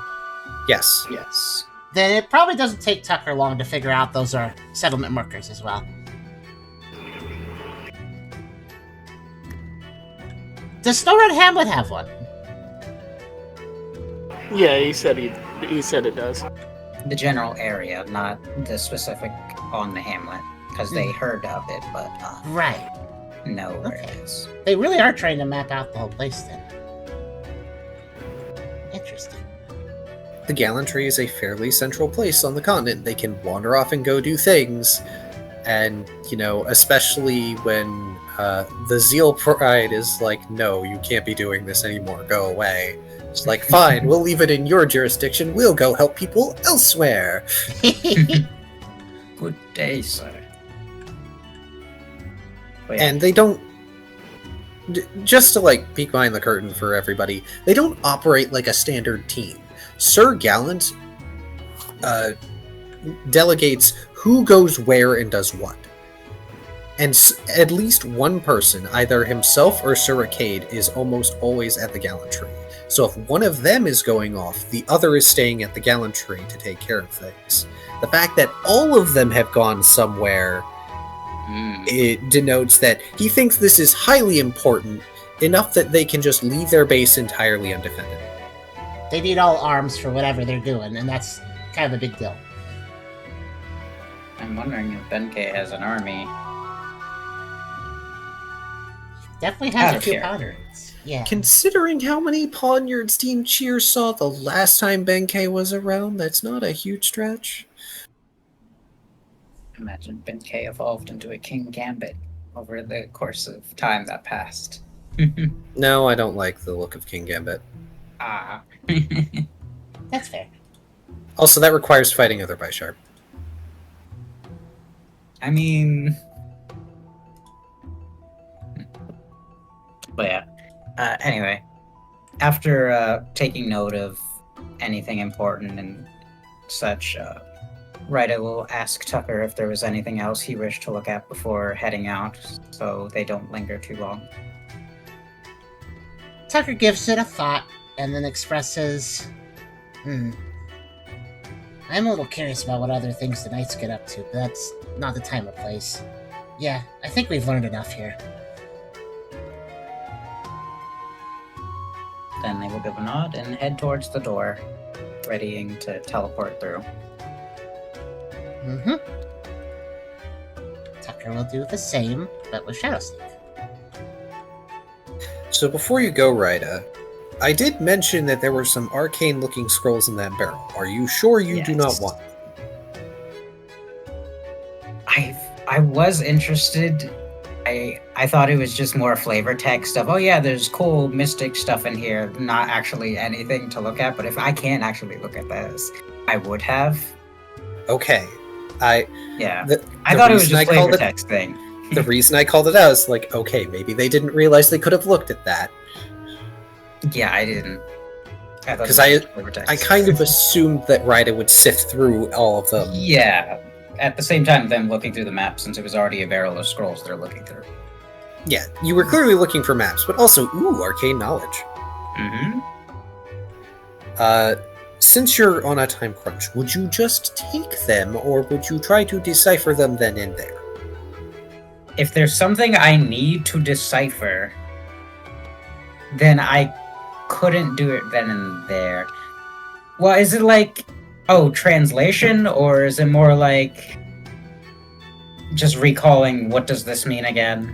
Yes. Yes. Then it probably doesn't take Tucker long to figure out those are settlement markers as well. Does Snow Red Hamlet have one? Yeah, he said it does. The general area, not the specific on the hamlet, because they heard of it, but Right. know where Okay. it is. They really are trying to map out the whole place then. Interesting. The Gallantry is a fairly central place on the continent. They can wander off and go do things. And, especially when the Zeal Pride is like, no, you can't be doing this anymore. Go away. It's like, fine, we'll leave it in your jurisdiction. We'll go help people elsewhere. Good day, sir. But yeah, And they don't... Just to, peek behind the curtain for everybody, they don't operate like a standard team. Sir Gallant delegates who goes where and does what. And at least one person, either himself or Sir Arcade, is almost always at the Gallantry. So if one of them is going off, the other is staying at the Gallantry to take care of things. The fact that all of them have gone somewhere, it denotes that he thinks this is highly important, enough that they can just leave their base entirely undefended. They need all arms for whatever they're doing, and that's kind of a big deal. I'm wondering if Benkei has an army. Definitely has Out a of few here. powders. Yeah. Considering how many Poniards Team Cheers saw the last time Benkei was around, that's not a huge stretch. Imagine Benkei evolved into a King Gambit over the course of time that passed. No, I don't like the look of King Gambit. Ah. That's fair. Also, that requires fighting other Bisharp. I mean... But yeah. Anyway, after taking note of anything important and such, Ryda will ask Tucker if there was anything else he wished to look at before heading out, so they don't linger too long. Tucker gives it a thought and then expresses, I'm a little curious about what other things the Knights get up to, but that's not the time or place. Yeah, I think we've learned enough here. Then they will give a nod and head towards the door, readying to teleport through. Tucker will do the same, but with Shadow Sneak. So before you go, Ryda, I did mention that there were some arcane-looking scrolls in that barrel. Are you sure you do not Yes. want them? I was interested. I thought it was just more flavor text of, oh yeah, there's cool mystic stuff in here, not actually anything to look at, but if I can't actually look at this, I would have. Okay. Yeah. The I thought it was reason just I called flavor it- text thing. The reason I called it out is like, okay, maybe they didn't realize they could have looked at that. Yeah, I didn't. I thought it was 'Cause I- just flavor text. I kind of assumed that Ryda would sift through all of them. Yeah. At the same time, them looking through the map, since it was already a barrel of scrolls they're looking through. Yeah, you were clearly looking for maps, but also, arcane knowledge. Mm-hmm. Since you're on a time crunch, would you just take them, or would you try to decipher them then and there? If there's something I need to decipher, then I couldn't do it then and there. Well, is it like, translation, or is it more like just recalling what does this mean again?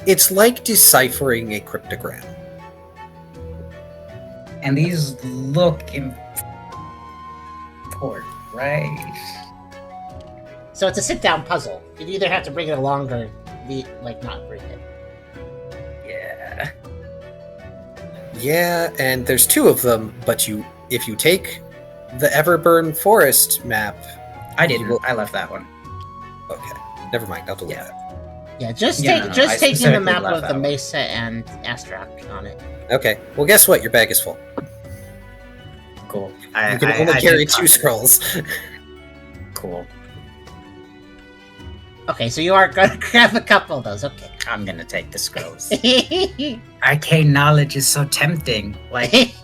It's like deciphering a cryptogram. And these look important, right? So it's a sit-down puzzle. You'd either have to bring it along or not bring it. Yeah. Yeah, and there's two of them, but if you take the Everburn Forest map... I didn't. will- I left that one. Okay, never mind, I'll delete Yeah. that. Yeah, just Yeah, take no, just I taking the specifically map left of the that one. Mesa and Astrak on it. Okay, well guess what? Your bag is full. Cool. You can only I carry did 2 not- scrolls. Cool. Okay, so you are gonna grab a couple of those. Okay. I'm gonna take the scrolls. Arcane knowledge is so tempting. Like,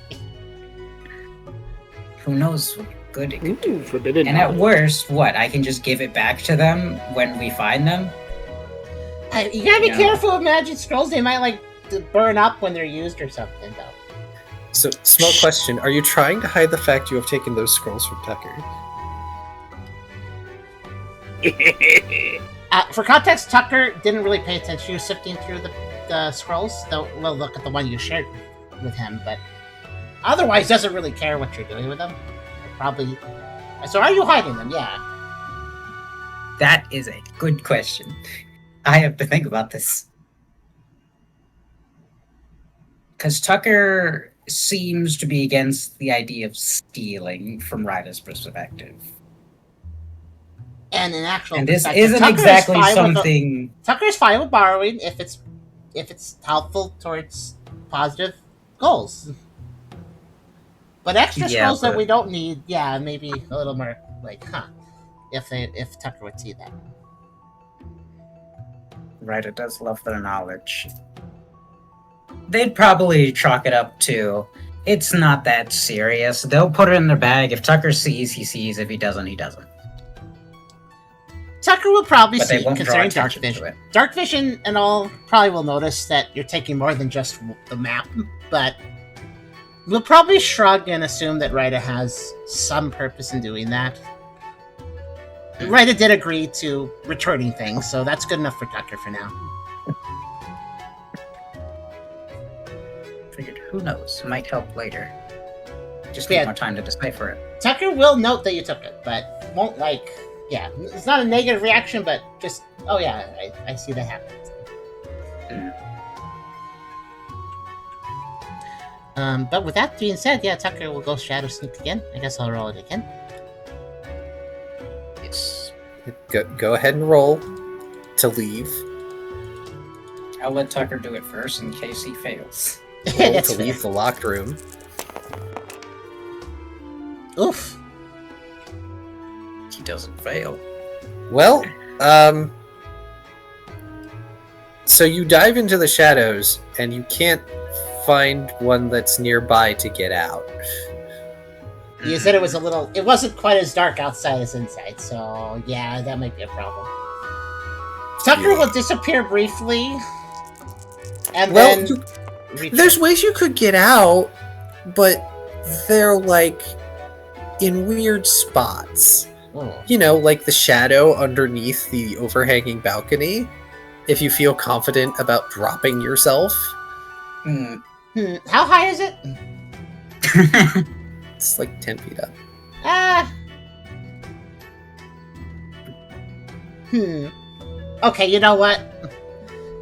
who knows what good it could do. Forbidden And at knowledge. worst, what? I can just give it back to them when we find them? You gotta be Yeah. careful with magic scrolls. They might like to burn up when they're used or something, though. So, small question: are you trying to hide the fact you have taken those scrolls from Tucker? For context, Tucker didn't really pay attention. He was sifting through the scrolls. Though, well, look at the one you shared with him, but otherwise doesn't really care what you're doing with them. Probably. So, are you hiding them? Yeah. That is a good question. I have to think about this. Because Tucker seems to be against the idea of stealing from Ryda's perspective. And in actual And this perspective, isn't Tucker is exactly fine with something... Tucker's fine with borrowing if it's helpful towards positive goals. But extra Yeah, scrolls that but- we don't need, yeah, maybe a little more like, if Tucker would see that. Ryda does love their knowledge. They'd probably chalk it up to, it's not that serious. They'll put it in their bag. If Tucker sees, he sees. If he doesn't, he doesn't. Tucker will probably But they see, won't draw considering dark attention to vision. it. Dark vision and all probably will notice that you're taking more than just the map, but we'll probably shrug and assume that Ryda has some purpose in doing that. Ryda did agree to returning things, so that's good enough for Tucker for now. Figured, who knows? Might help later. Just Yeah. need more time to decipher it. Tucker will note that you took it, but won't like, yeah, it's not a negative reaction, but just, oh yeah, I see that happen. But with that being said, yeah, Tucker will go Shadow Sneak again. I guess I'll roll it again. Yes. Go ahead and roll to leave. I'll let Tucker do it first in case he fails. Roll That's to fair. leave the locked room. Oof. He doesn't fail. Well, so you dive into the shadows and you can't find one that's nearby to get out. You said it was it wasn't quite as dark outside as inside, so yeah, that might be a problem. Tucker Yeah. will disappear briefly, and Well, then there's ways you could get out, but they're like in weird spots. Oh. You know, like the shadow underneath the overhanging balcony. If you feel confident about dropping yourself, How high is it? it's like 10 feet up. Okay, you know what?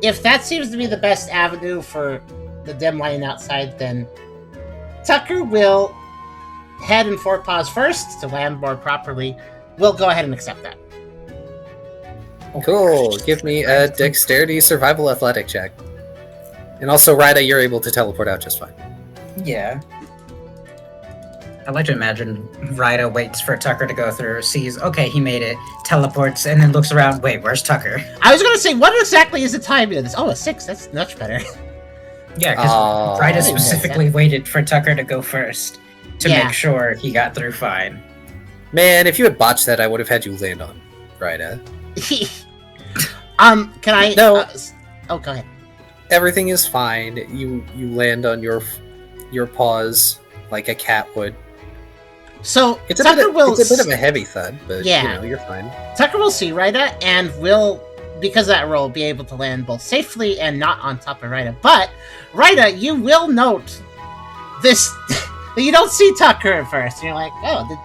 If that seems to be the best avenue for the dim lighting outside, then Tucker will head and forepaws first to land more properly. We'll go ahead and accept that. Cool. Give me a dexterity survival athletic check. And also, Ryda, you're able to teleport out just fine. Yeah. I like to imagine Ryda waits for Tucker to go through, sees, okay, he made it, teleports, and then looks around, wait, where's Tucker? I was gonna say, what exactly is the timing of this? Oh, a 6. That's much better. Yeah, because Oh. Ryda specifically waited for Tucker to go first to Yeah. make sure he got through fine. Man, if you had botched that, I would have had you land on Ryda. Can I? No. Oh, go ahead. Everything is fine. You land on your paws like a cat would. So It's a, Tucker will. it's a bit of a heavy thud, but Yeah. you know, you're fine. Tucker will see Ryda and will, because of that roll, be able to land both safely and not on top of Ryda. But Ryda, you will note this. You don't see Tucker at first. And you're like, oh, did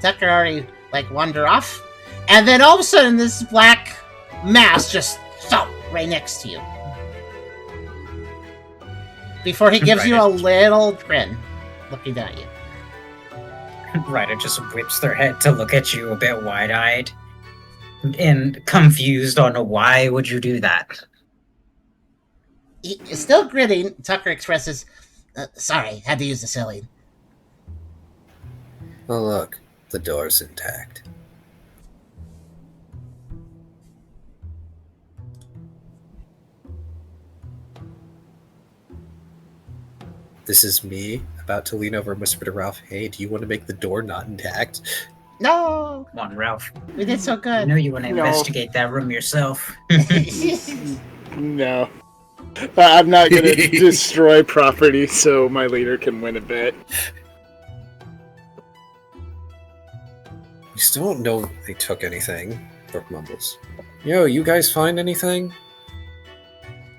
Tucker already like wander off? And then all of a sudden, this black mass just thump right next to you. Before he gives you a little grin, looking down at you. Ryda just whips their head to look at you a bit wide-eyed and confused on why would you do that. He is still grinning. Tucker expresses, sorry, had to use the ceiling. Oh, look. The door's intact. This is me, about to lean over and whisper to Ralph, hey, do you want to make the door not intact? No! Come on, Ralph. We did so I good. know you want to No. investigate that room yourself. No. I'm not going to destroy property so my leader can win a bet. We still don't know if they took anything, Brooke mumbles. Yo, you guys find anything?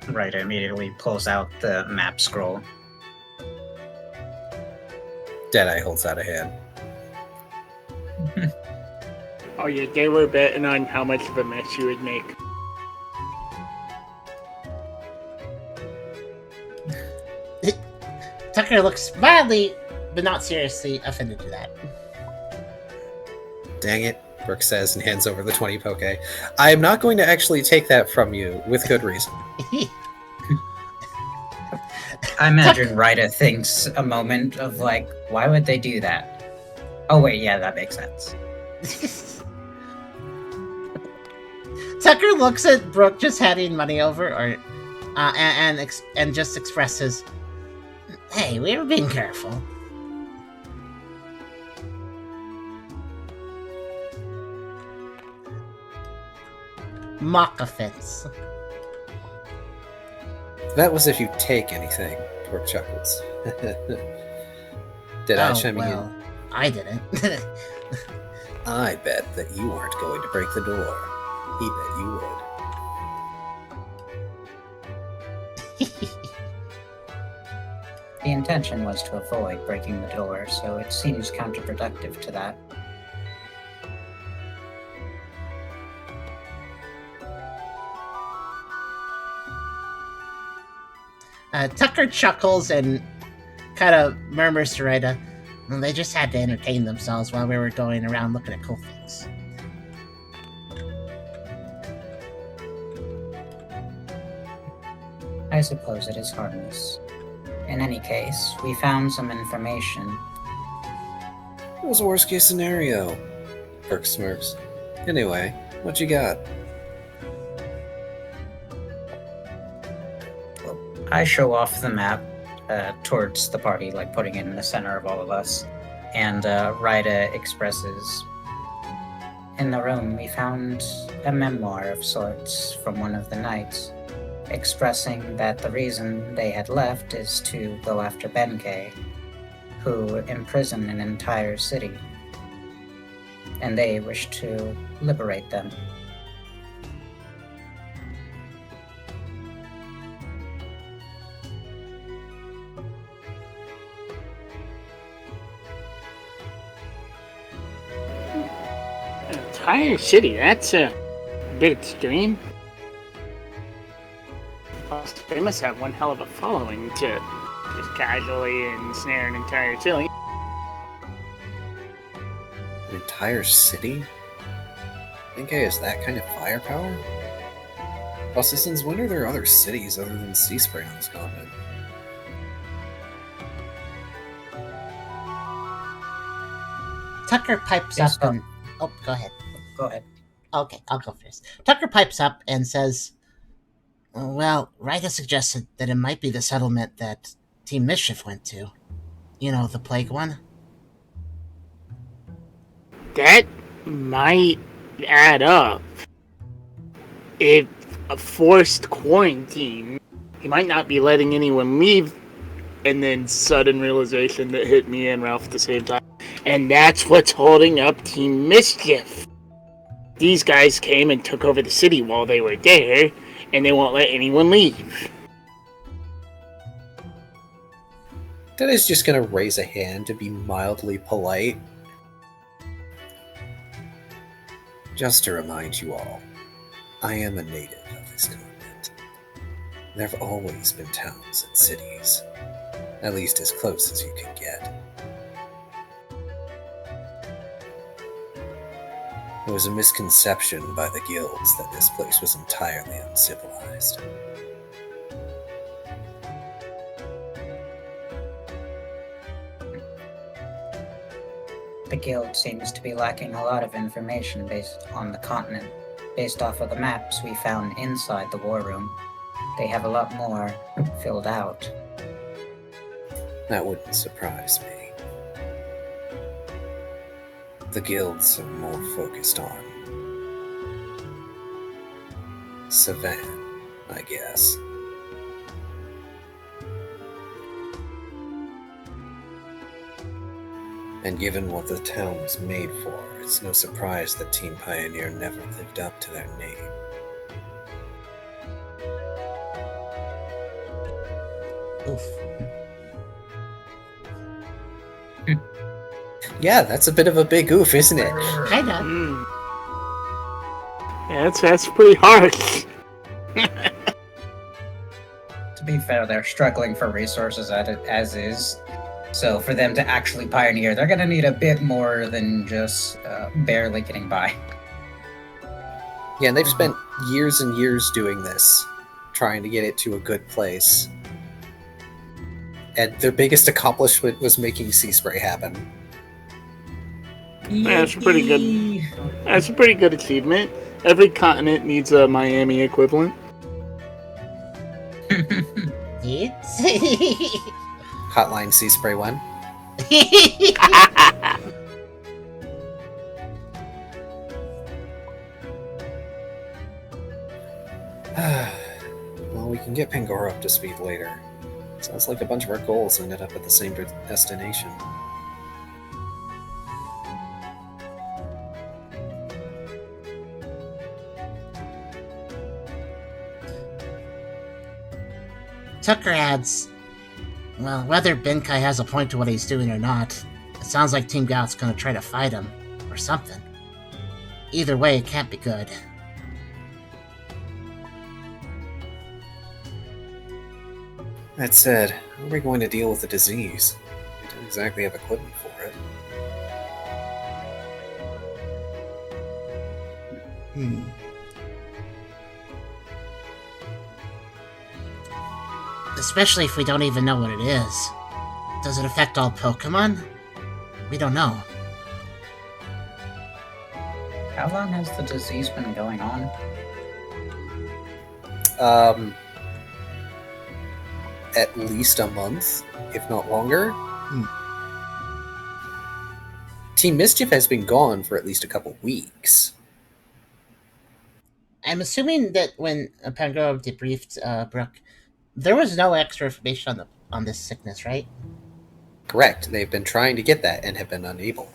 Ryder immediately pulls out the map scroll. Deadeye holds out a hand. Oh yeah, they were betting on how much of a mess you would make. Tucker looks mildly, but not seriously, offended to that. Dang it, Brooke says and hands over the 20 poke. I am not going to actually take that from you, with good reason. I imagine Ryder thinks a moment of like, why would they do that? Oh wait, yeah, that makes sense. Tucker looks at Brooke just handing money over, or and just expresses, "Hey, we were being careful." Mock offense. That was if you take anything, Brooke chuckles. Deadeye chiming in. I didn't. I bet that you aren't going to break the door. He bet you would. The intention was to avoid breaking the door, so it seems counterproductive to that. Tucker chuckles and kind of murmurs to Rita, "Well, they just had to entertain themselves while we were going around looking at cool things." I suppose it is harmless. In any case, we found some information. It was a worst case scenario. Brooke smirks. Anyway, what you got? I show off the map towards the party, like putting it in the center of all of us, and Ryder expresses, in the room we found a memoir of sorts from one of the knights, expressing that the reason they had left is to go after Benkei, who imprisoned an entire city, and they wish to liberate them. Entire city, that's a bit extreme. Plus, they must have one hell of a following to just casually ensnare an entire city. An entire city? Benkei has that kind of firepower? Plus, since when are there other cities other than Sea Spray on this continent? Tucker pipes Yes, up and... Oh, go ahead. Go ahead. Okay, I'll go first. Tucker pipes up and says, "Well, Ryder suggested that it might be the settlement that Team Mischief went to. You know, the plague one." That might add up. If a forced quarantine, he might not be letting anyone leave, and then sudden realization that hit me and Ralph at the same time. And that's what's holding up Team Mischief. These guys came and took over the city while they were there, and they won't let anyone leave. Deadeye's just gonna raise a hand to be mildly polite. Just to remind you all, I am a native of this continent. There have always been towns and cities, at least as close as you can get. It was a misconception by the guilds that this place was entirely uncivilized. The guild seems to be lacking a lot of information based on the continent. Based off of the maps we found inside the war room, they have a lot more filled out. That wouldn't surprise me. The guilds are more focused on Savan, I guess. And given what the town was made for, it's no surprise that Team Pioneer never lived up to their name. Oof. Yeah, that's a bit of a big oof, isn't it? Kinda. Yeah, that's pretty harsh. To be fair, they're struggling for resources as is. So for them to actually pioneer, they're going to need a bit more than just barely getting by. Yeah, and they've spent years and years doing this, trying to get it to a good place. And their biggest accomplishment was making Sea Spray happen. That's pretty good. That's a pretty good achievement. Every continent needs a Miami equivalent. It's... Hotline Sea Spray 1. Well, we can get Pangoro up to speed later. Sounds like a bunch of our goals ended up at the same destination. Tucker adds, well, whether Benkai has a point to what he's doing or not, it sounds like Team Gout's gonna try to fight him, or something. Either way, it can't be good. That said, how are we going to deal with the disease? We don't exactly have equipment for it. Especially if we don't even know what it is. Does it affect all Pokemon? We don't know. How long has the disease been going on? At least a month, if not longer. Team Mischief has been gone for at least a couple weeks. I'm assuming that when Pangoro debriefed Brooke, there was no extra information on this sickness, right? Correct. They've been trying to get that and have been unable.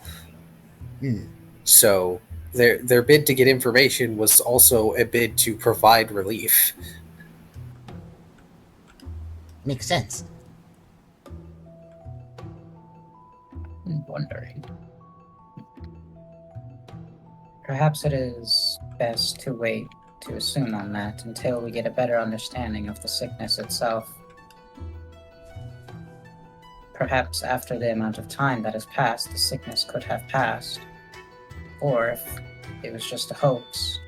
So their bid to get information was also a bid to provide relief. Makes sense. I'm wondering. Perhaps it is best to wait to assume on that until we get a better understanding of the sickness itself. Perhaps after the amount of time that has passed, the sickness could have passed. Or if it was just a hoax.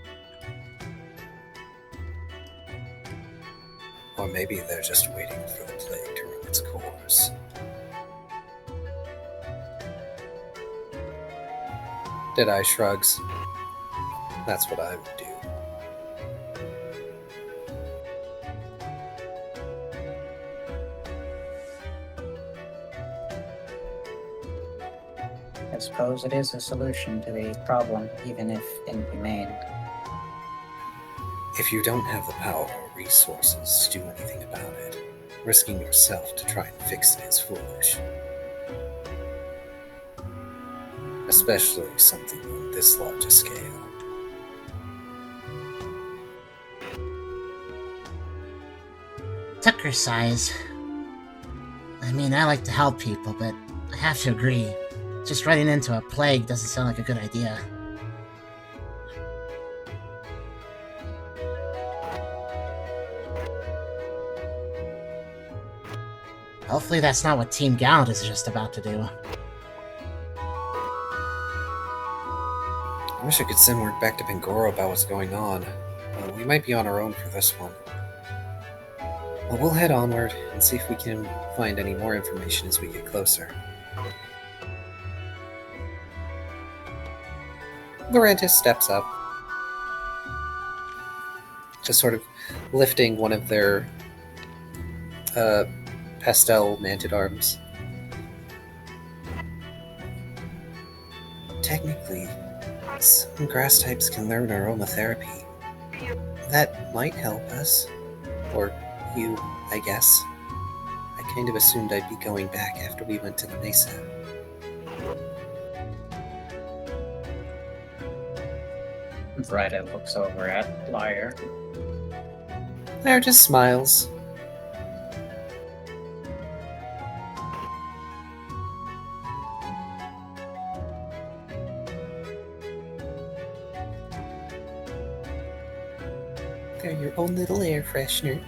Or maybe they're just waiting for the plague to run its course. Deadeye shrugs. That's what I would do. I suppose it is a solution to the problem, even if inhumane. If you don't have the power or resources to do anything about it, risking yourself to try and fix it is foolish. Especially something on this large a scale. Tucker sighs. I mean, I like to help people, but I have to agree. Just running into a plague doesn't sound like a good idea. Hopefully that's not what Team Gallant is just about to do. I wish I could send word back to Pangoro about what's going on. We might be on our own for this one. Well, we'll head onward and see if we can find any more information as we get closer. Laurentis steps up, just sort of lifting one of their pastel manted arms. Technically, some grass types can learn aromatherapy. That might help us. Or you, I guess. I kind of assumed I'd be going back after we went to the mesa. Ryder looks over at Liar. Claire just smiles. They're your own little air freshener.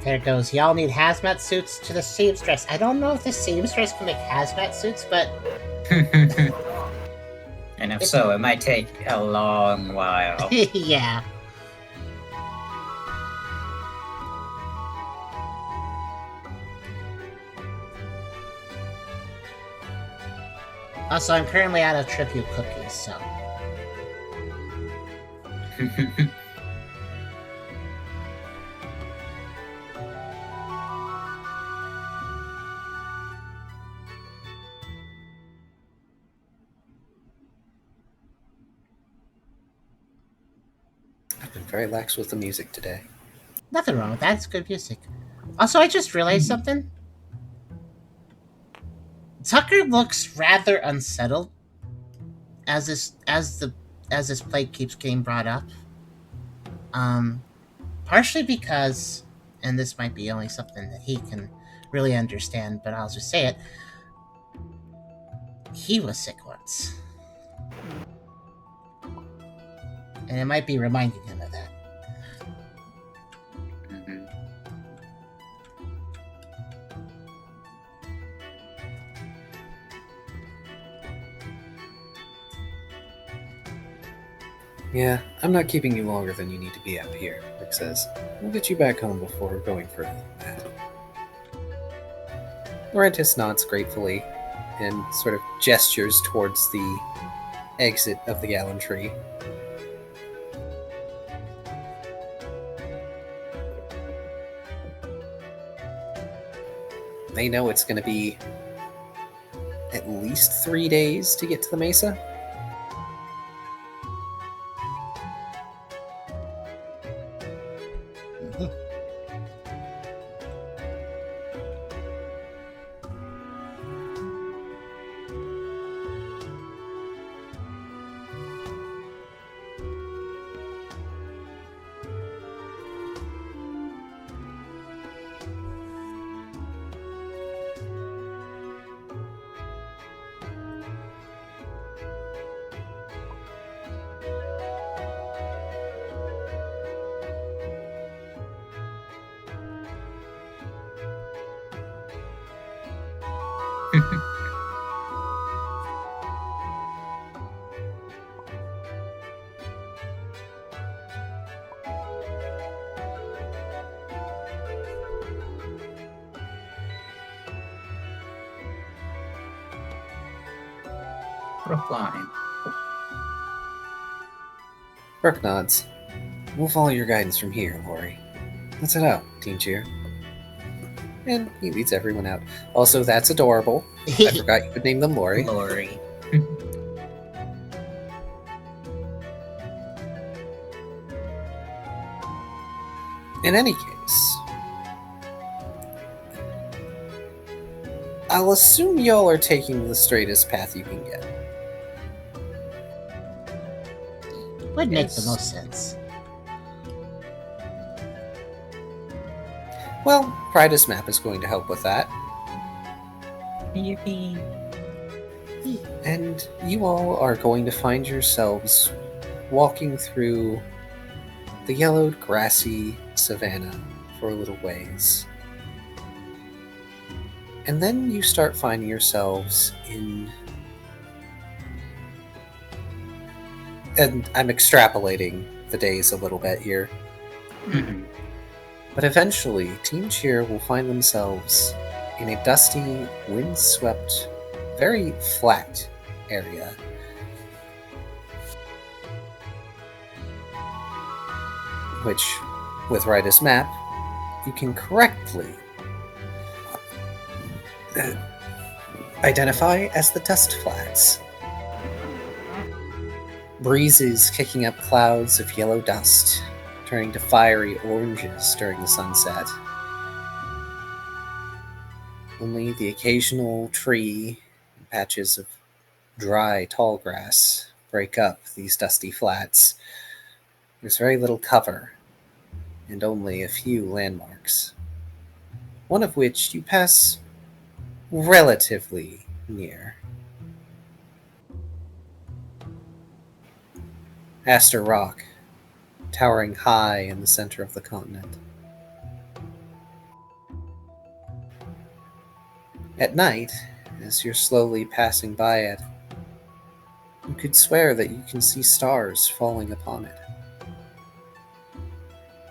There goes. Y'all need hazmat suits to the seamstress. I don't know if the seamstress can make hazmat suits, but And if so, it might take a long while. yeah. Also, I'm currently out of tribute cookies, so. I've been very lax with the music today. Nothing wrong with that. It's good music. Also, I just realized something. Tucker looks rather unsettled as this plate keeps getting brought up. Partially because, and this might be only something that he can really understand, but I'll just say it. He was sick once. And it might be reminding him of that. Mhm. Yeah, I'm not keeping you longer than you need to be out here, Rick says. We'll get you back home before going further than that. Laurentis nods gratefully and sort of gestures towards the exit of the gallantry. They know it's going to be at least 3 days to get to the mesa. Brookline. Brooke nods. We'll follow your guidance from here, Lori. Let's head out, Team Cheer. And he leads everyone out. Also, that's adorable. I forgot you could name them Lori. Lori. In any case, I'll assume y'all are taking the straightest path you can get. Would make the Yes. most sense. Well, Pridus map is going to help with that. Yippee. And you all are going to find yourselves walking through the yellowed, grassy savanna for a little ways. And then you start finding yourselves in... And I'm extrapolating the days a little bit here. Mhm. But eventually, Team Cheer will find themselves in a dusty, windswept, very flat area. Which, with Ryda's map, you can correctly identify as the dust flats. Breezes kicking up clouds of yellow dust, turning to fiery oranges during the sunset. Only the occasional tree and patches of dry, tall grass break up these dusty flats. There's very little cover, and only a few landmarks, one of which you pass relatively near. Aster Rock, towering high in the center of the continent. At night, as you're slowly passing by it, you could swear that you can see stars falling upon it.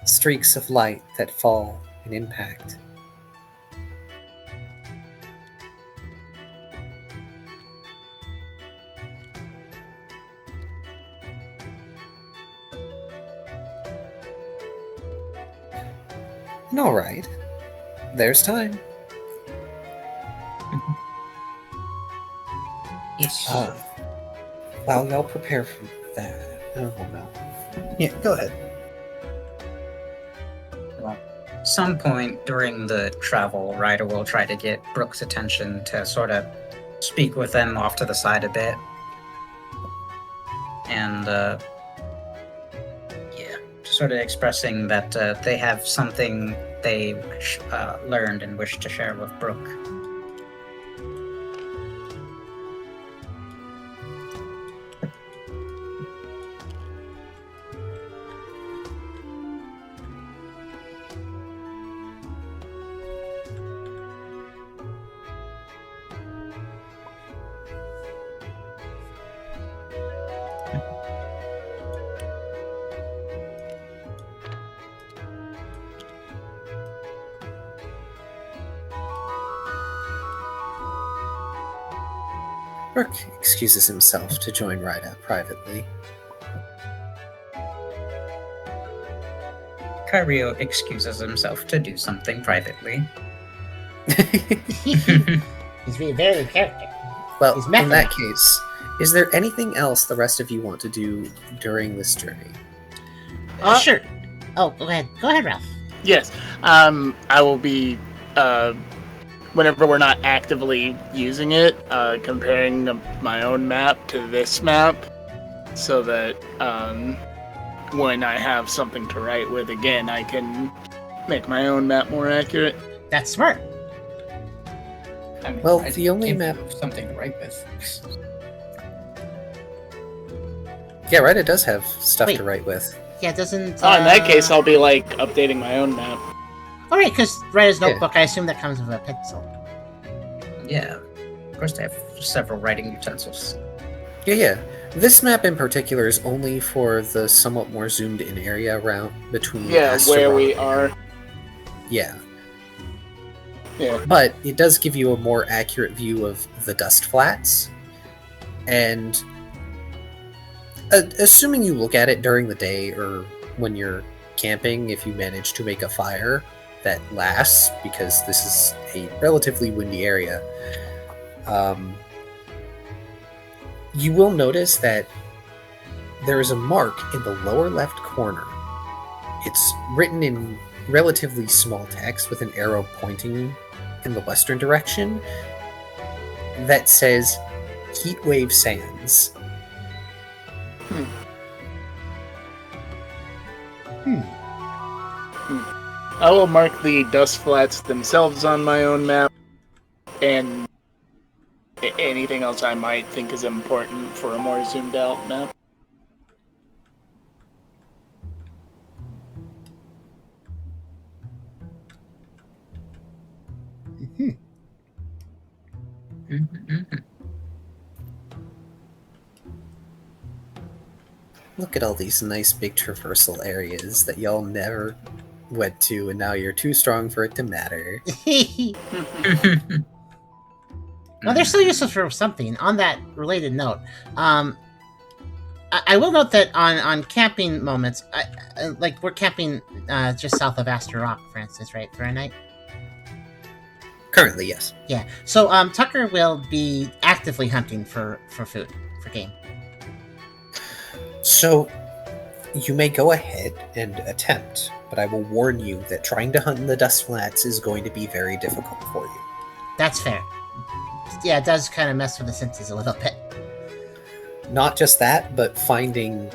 Streaks of light that fall and impact. And alright, there's time. Yes. While y'all prepare for that, oh no. Yeah, go ahead. At some point during the travel, Ryder will try to get Brooke's attention to sort of speak with them off to the side a bit. And, just sort of expressing that they have something they learned and wish to share with Brooke. Brooke excuses himself to join Ryda privately. Kyrio excuses himself to do something privately. He's being very in character. Well, He's in method. that case, is there anything else the rest of you want to do during this journey? Sure. Oh, go ahead. Go ahead, Ralph. Yes. I will be, whenever we're not actively using it, comparing my own map to this map, so that when I have something to write with again, I can make my own map more accurate. That's smart. I mean, Well, I the only gave map- you something to write with. Yeah, Ryda does have stuff Wait. to write with. Yeah, it doesn't. In that case, I'll be like updating my own map. All right, because Ryder's Yeah. notebook, I assume that comes with a pencil. Yeah, of course they have several writing utensils. Yeah. This map in particular is only for the somewhat more zoomed in area around between. Yeah, Aster where Rock. we are. Yeah. Yeah. But it does give you a more accurate view of the dust flats. And assuming you look at it during the day or when you're camping, if you manage to make a fire that lasts, because this is a relatively windy area, you will notice that there is a mark in the lower left corner. It's written in relatively small text with an arrow pointing in the western direction that says Heatwave Sands. I will mark the dust flats themselves on my own map, and anything else I might think is important for a more zoomed out map. Look at all these nice big traversal areas that y'all never went to, and now you're too strong for it to matter. Well, they're still useful for something. On that related note, I will note that on camping moments, like we're camping just south of Astor Rock, for instance, right, for a night? Currently, yes. Yeah. So Tucker will be actively hunting for food, for game. So, you may go ahead and attempt, but I will warn you that trying to hunt in the Dust Flats is going to be very difficult for you. That's fair. Yeah, it does kind of mess with the senses a little bit. Not just that, but finding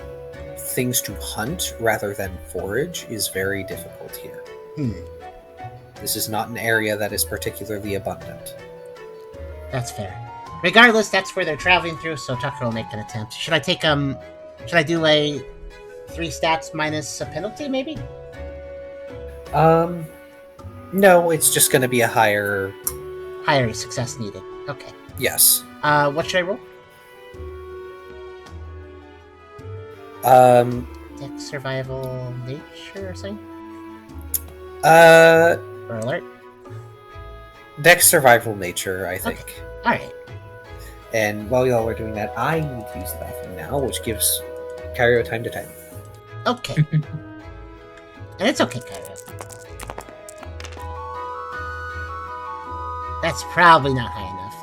things to hunt rather than forage is very difficult here. This is not an area that is particularly abundant. That's fair. Regardless, that's where they're traveling through, so Tucker will make an attempt. Should I take should I do a 3 stats minus a penalty, maybe? No, it's just going to be a higher Success needed. Okay. Yes. What should I roll? Dex, survival, nature, or something? Or alert? Dex, survival, nature, I think. Okay. Alright. And while y'all are doing that, I need to use the bathroom now, which gives Kyrio time to time. Okay. And it's okay, Kyrio. That's probably not high enough.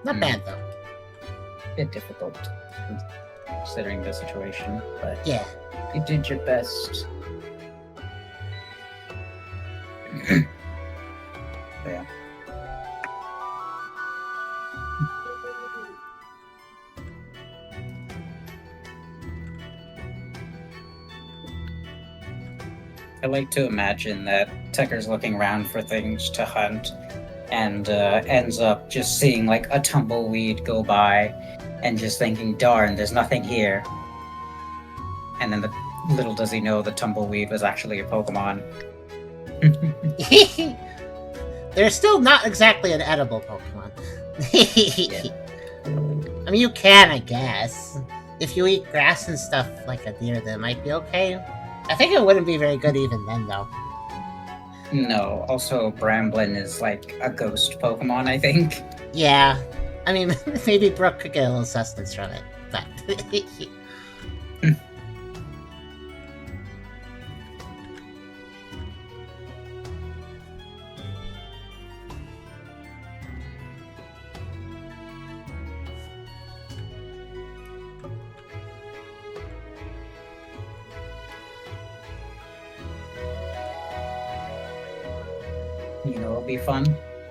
Not bad, though. Bit difficult considering the situation, but Yeah. you did your best. Yeah. I like to imagine that Tucker's looking around for things to hunt and ends up just seeing like a tumbleweed go by and just thinking, darn, there's nothing here. And then little does he know the tumbleweed was actually a Pokemon. They're still not exactly an edible Pokemon. I mean, you can, I guess. If you eat grass and stuff like a deer, that might be okay. I think it wouldn't be very good even then, though. No, also Bramblin is like a ghost Pokemon, I think. Yeah. I mean, maybe Brooke could get a little sustenance from it, but... You know, it'll be fun.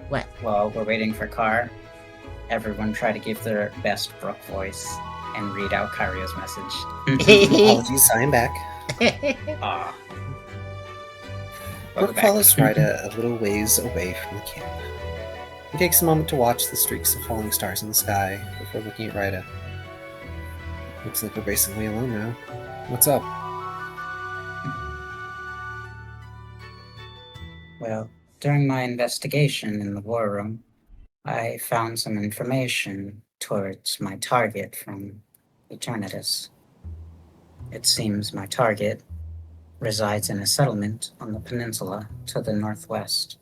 What? While we're waiting for Car, everyone try to give their best Brooke voice and read out Kyrio's message. Apologies, I'm back. Ah. Brooke follows Ryda a little ways away from the camp. He takes a moment to watch the streaks of falling stars in the sky before looking at Ryda. Looks like we're basically alone now. What's up? Well, during my investigation in the war room, I found some information towards my target from Eternatus. It seems my target resides in a settlement on the peninsula to the northwest.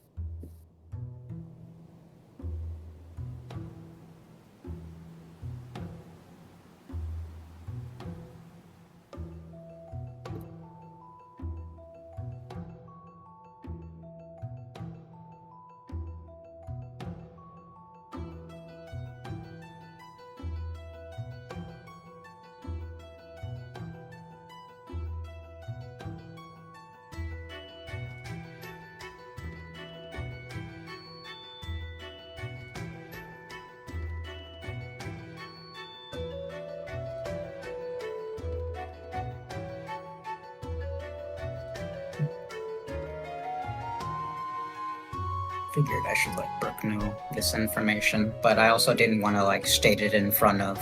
Figured I should let Brooke know this information, but I also didn't want to state it in front of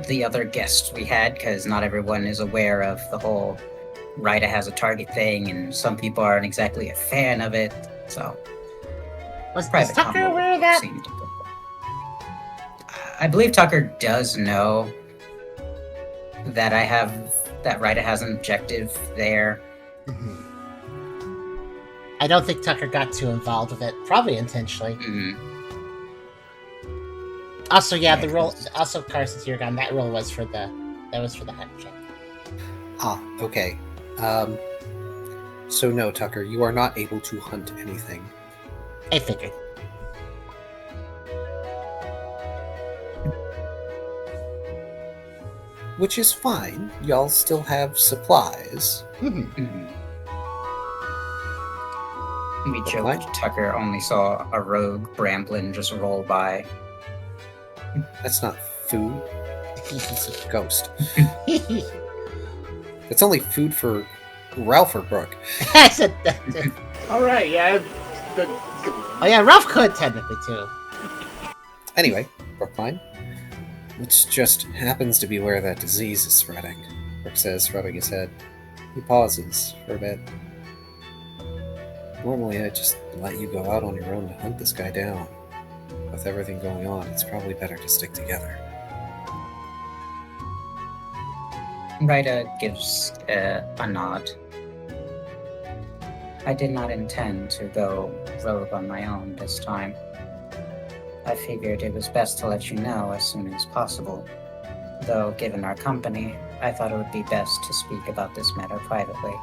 the other guests we had, because not everyone is aware of the whole Ryda has a target thing, and some people aren't exactly a fan of it. So, Was Tucker aware of that? I believe Tucker does know that Ryda has an objective there. Mm-hmm. I don't think Tucker got too involved with it, probably intentionally. Mm-hmm. Also, yeah, the roll. Also, Carson's here gone. That roll was for the. That was for the hunt check. Ah, okay. So no, Tucker, you are not able to hunt anything. I figured. Which is fine. Y'all still have supplies. We joked What? Tucker only saw a rogue Bramblin just roll by. That's not food. It's a ghost. It's only food for Ralph or Brooke. I said that. All right, yeah. Oh yeah, Ralph could technically too. Anyway, Brookline, which just happens to be where that disease is spreading, Brooke says, rubbing his head. He pauses for a bit. Normally I'd just let you go out on your own to hunt this guy down. With everything going on, it's probably better to stick together. Ryda gives a nod. I did not intend to go rogue on my own this time. I figured it was best to let you know as soon as possible. Though, given our company, I thought it would be best to speak about this matter privately.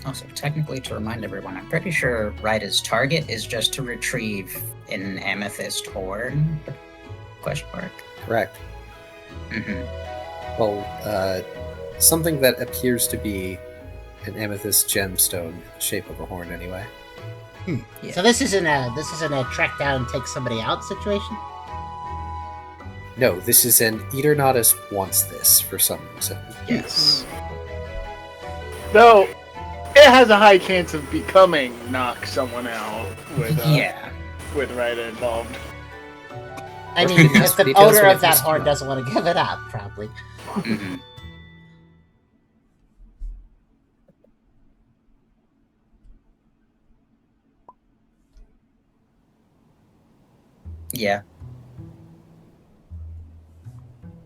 Also, technically, to remind everyone, I'm pretty sure Ryda's target is just to retrieve an amethyst horn? Question mark. Correct. Mm-hmm. Well, something that appears to be an amethyst gemstone in the shape of a horn anyway. Yeah. So this isn't a track down and take somebody out situation. No, this is an Eternatus wants this for some reason. Yes. Though, it has a high chance of becoming knock someone out with with Ryda involved. I mean, Details if the when owner it of that comes to horn that. doesn't want to give it up, probably. Mm-hmm. Yeah.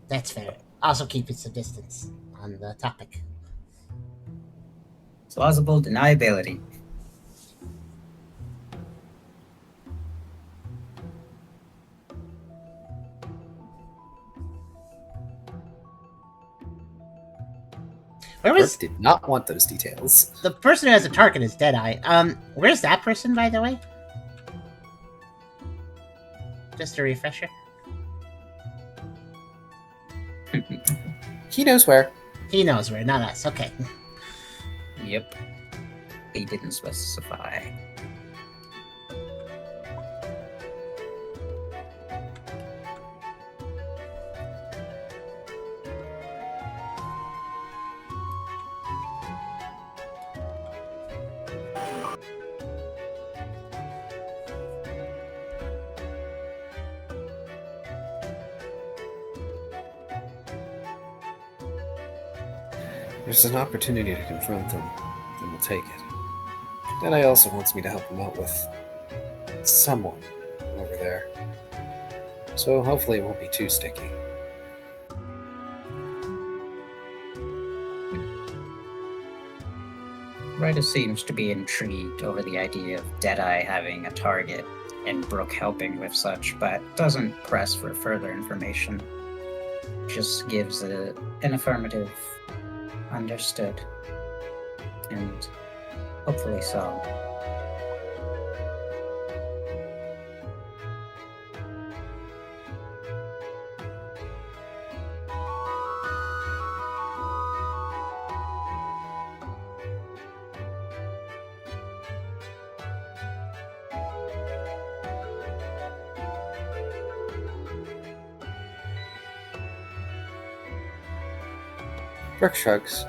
That's fair. Also, keeping some distance on the topic. Plausible deniability. Where was Brooke did not want those details. the person who has a target? Is Deadeye. Where's that person, by the way? Just a refresher. He knows where. He knows where, not us. Okay. Yep. He didn't specify. There's an opportunity to confront them, then we'll take it. Deadeye also wants me to help him out with someone over there. So hopefully it won't be too sticky. Ryda seems to be intrigued over the idea of Deadeye having a target and Brooke helping with such, but doesn't press for further information. Just gives an affirmative understood. And hopefully so. Brooke shrugs.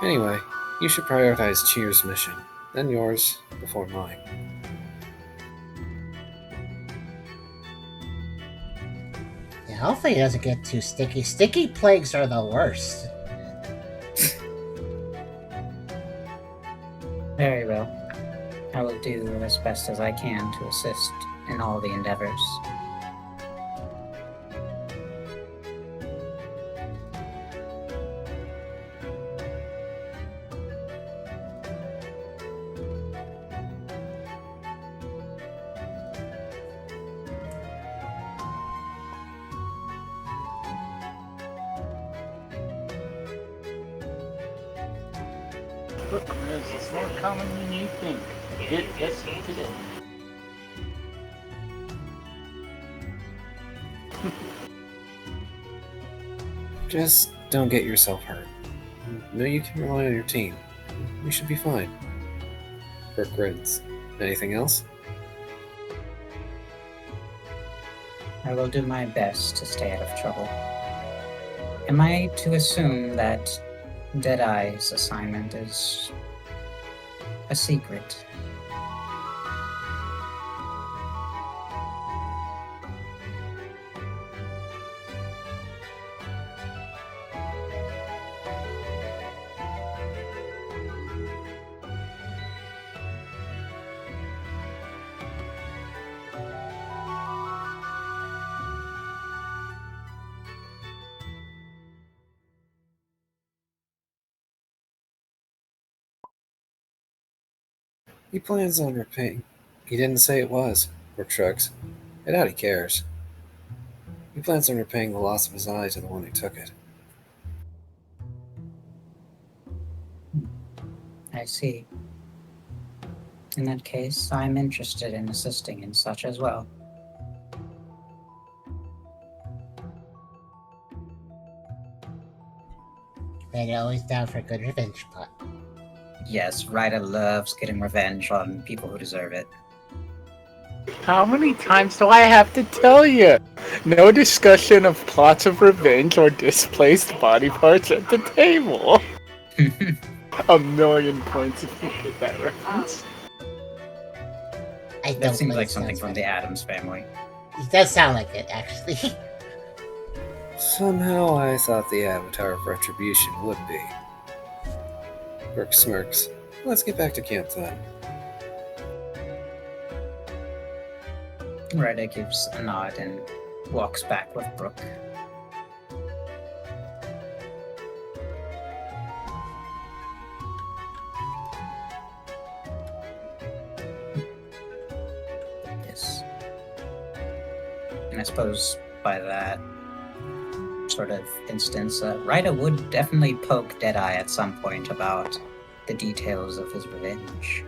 Anyway, you should prioritize Cheer's mission, then yours, before mine. Yeah, hopefully it doesn't get too sticky. Sticky plagues are the worst. Very well. I will do as best as I can to assist in all the endeavors. Look, Liz, it's more common than you think. Get tested today. Just don't get yourself hurt. No, you can rely on your team. We should be fine. Brooke grins. Anything else? I will do my best to stay out of trouble. Am I to assume that Deadeye's assignment is a secret? He plans on repaying. He didn't say it was, Brooke shrugs. I doubt he cares. He plans on repaying the loss of his eye to the one who took it. I see. In that case, I'm interested in assisting in such as well. But always down for a good revenge plot. Yes, Ryder loves getting revenge on people who deserve it. How many times do I have to tell you? No discussion of plots of revenge or displaced body parts at the table. A million points if you get that reference. I don't That seems know like it something sounds from the Addams Family. It does sound like it, actually. Somehow I thought the Avatar of Retribution would be. Brooke smirks. Let's get back to camp then. Ryder gives a nod and walks back with Brooke. Yes. And I suppose by that sort of instance, Ryder would definitely poke Deadeye at some point about the details of his revenge.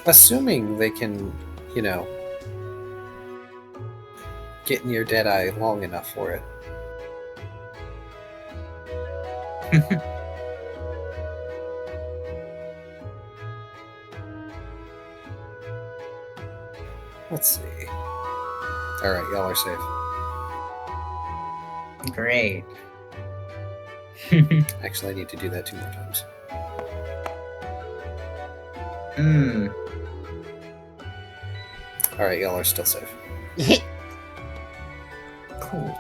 Assuming they can, get near Deadeye long enough for it. Let's see. Alright, y'all are safe. Great. Actually, I need to do that 2 more times. Alright, y'all are still safe. Cool.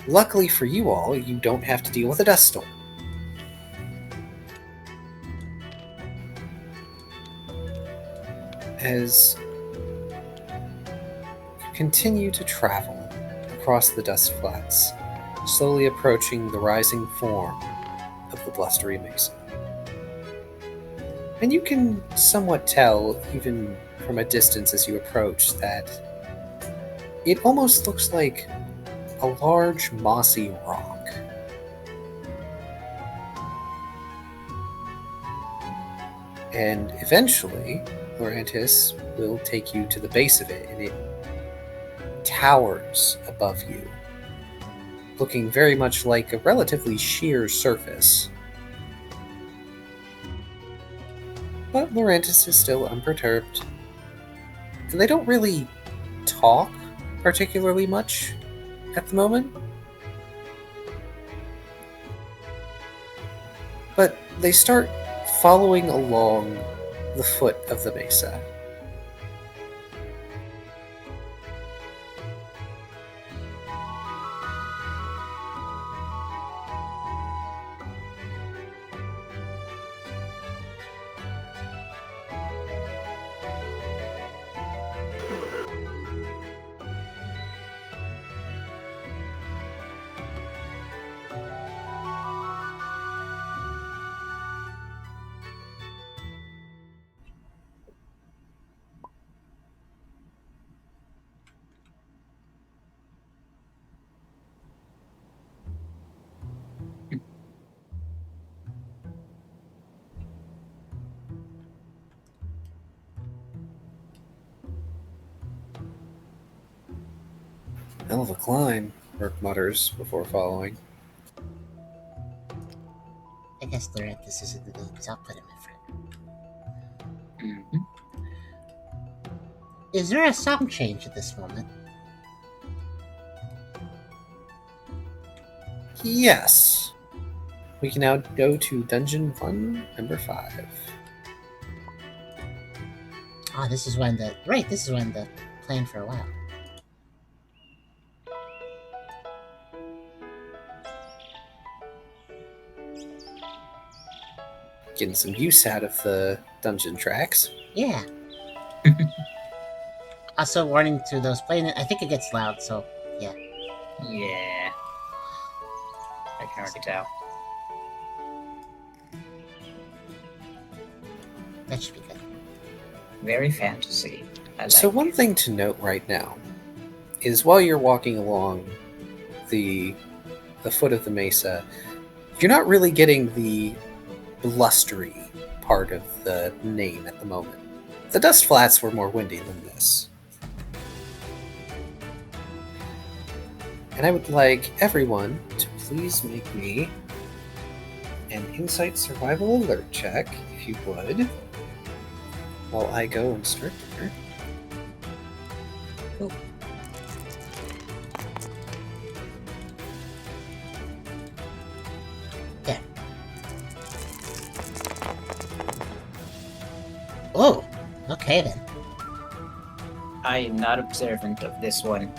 Luckily for you all, you don't have to deal with a dust storm. As you continue to travel across the dust flats, slowly approaching the rising form of the blustery mesa. And you can somewhat tell, even from a distance as you approach, that it almost looks like a large mossy rock. And eventually, Laurentis will take you to the base of it, and it towers above you, looking very much like a relatively sheer surface. But Laurentis is still unperturbed, and they don't really talk particularly much at the moment. But they start following along the foot of the mesa. Hell of a climb, Rook mutters before following. I guess Lorenthus isn't the names. I'll put him in front. Mhm. Is there a song change at this moment? Yes. We can now go to Dungeon 1, number 5. Oh, this is when the plan for a while. Getting some use out of the dungeon tracks. Yeah. Also, warning to those playing it. I think it gets loud, so yeah. Yeah. I can already tell. That should be good. Very fantasy. I like So one thing to note right now is while you're walking along the foot of the mesa, you're not really getting the blustery part of the name at the moment. The dust flats were more windy than this. And I would like everyone to please make me an insight survival alert check, if you would, while I go and start dinner. There. Oh, okay then. I am not observant of this one.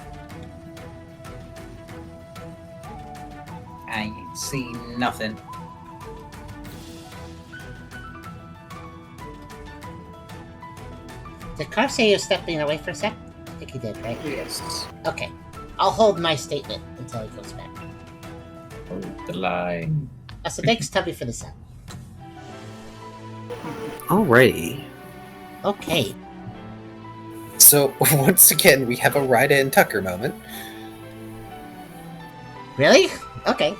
I see nothing. Did Karserus stepping away for a sec? I think he did, right? Yes. Okay. I'll hold my statement until he goes back. Hold the line. So thanks, Tubby, for the sound. Alrighty. Okay. So, once again, we have a Ryda and Tucker moment. Really? Okay.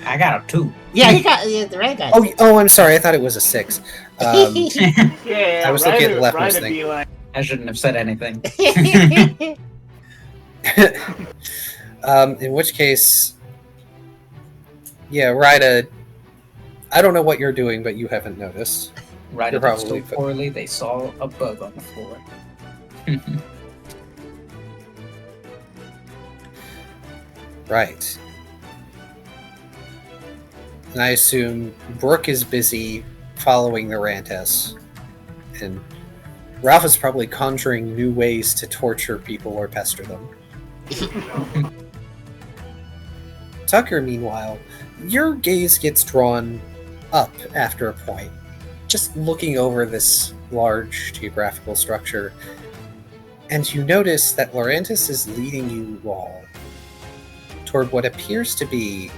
I got a 2. Yeah, you got the right guy. Oh, I'm sorry. I thought it was a 6. Yeah, I was looking at the leftmost Ryder thing. be like, I shouldn't have said anything. In which case, yeah, Ryda, I don't know what you're doing, but you haven't noticed. Right You're up so probably- poorly, they saw a bug on the floor. Right. And I assume Brooke is busy following the Rantes, and Ralph is probably conjuring new ways to torture people or pester them. Tucker, meanwhile, your gaze gets drawn up after a point, just looking over this large geographical structure, and you notice that Laurentis is leading you all toward what appears to be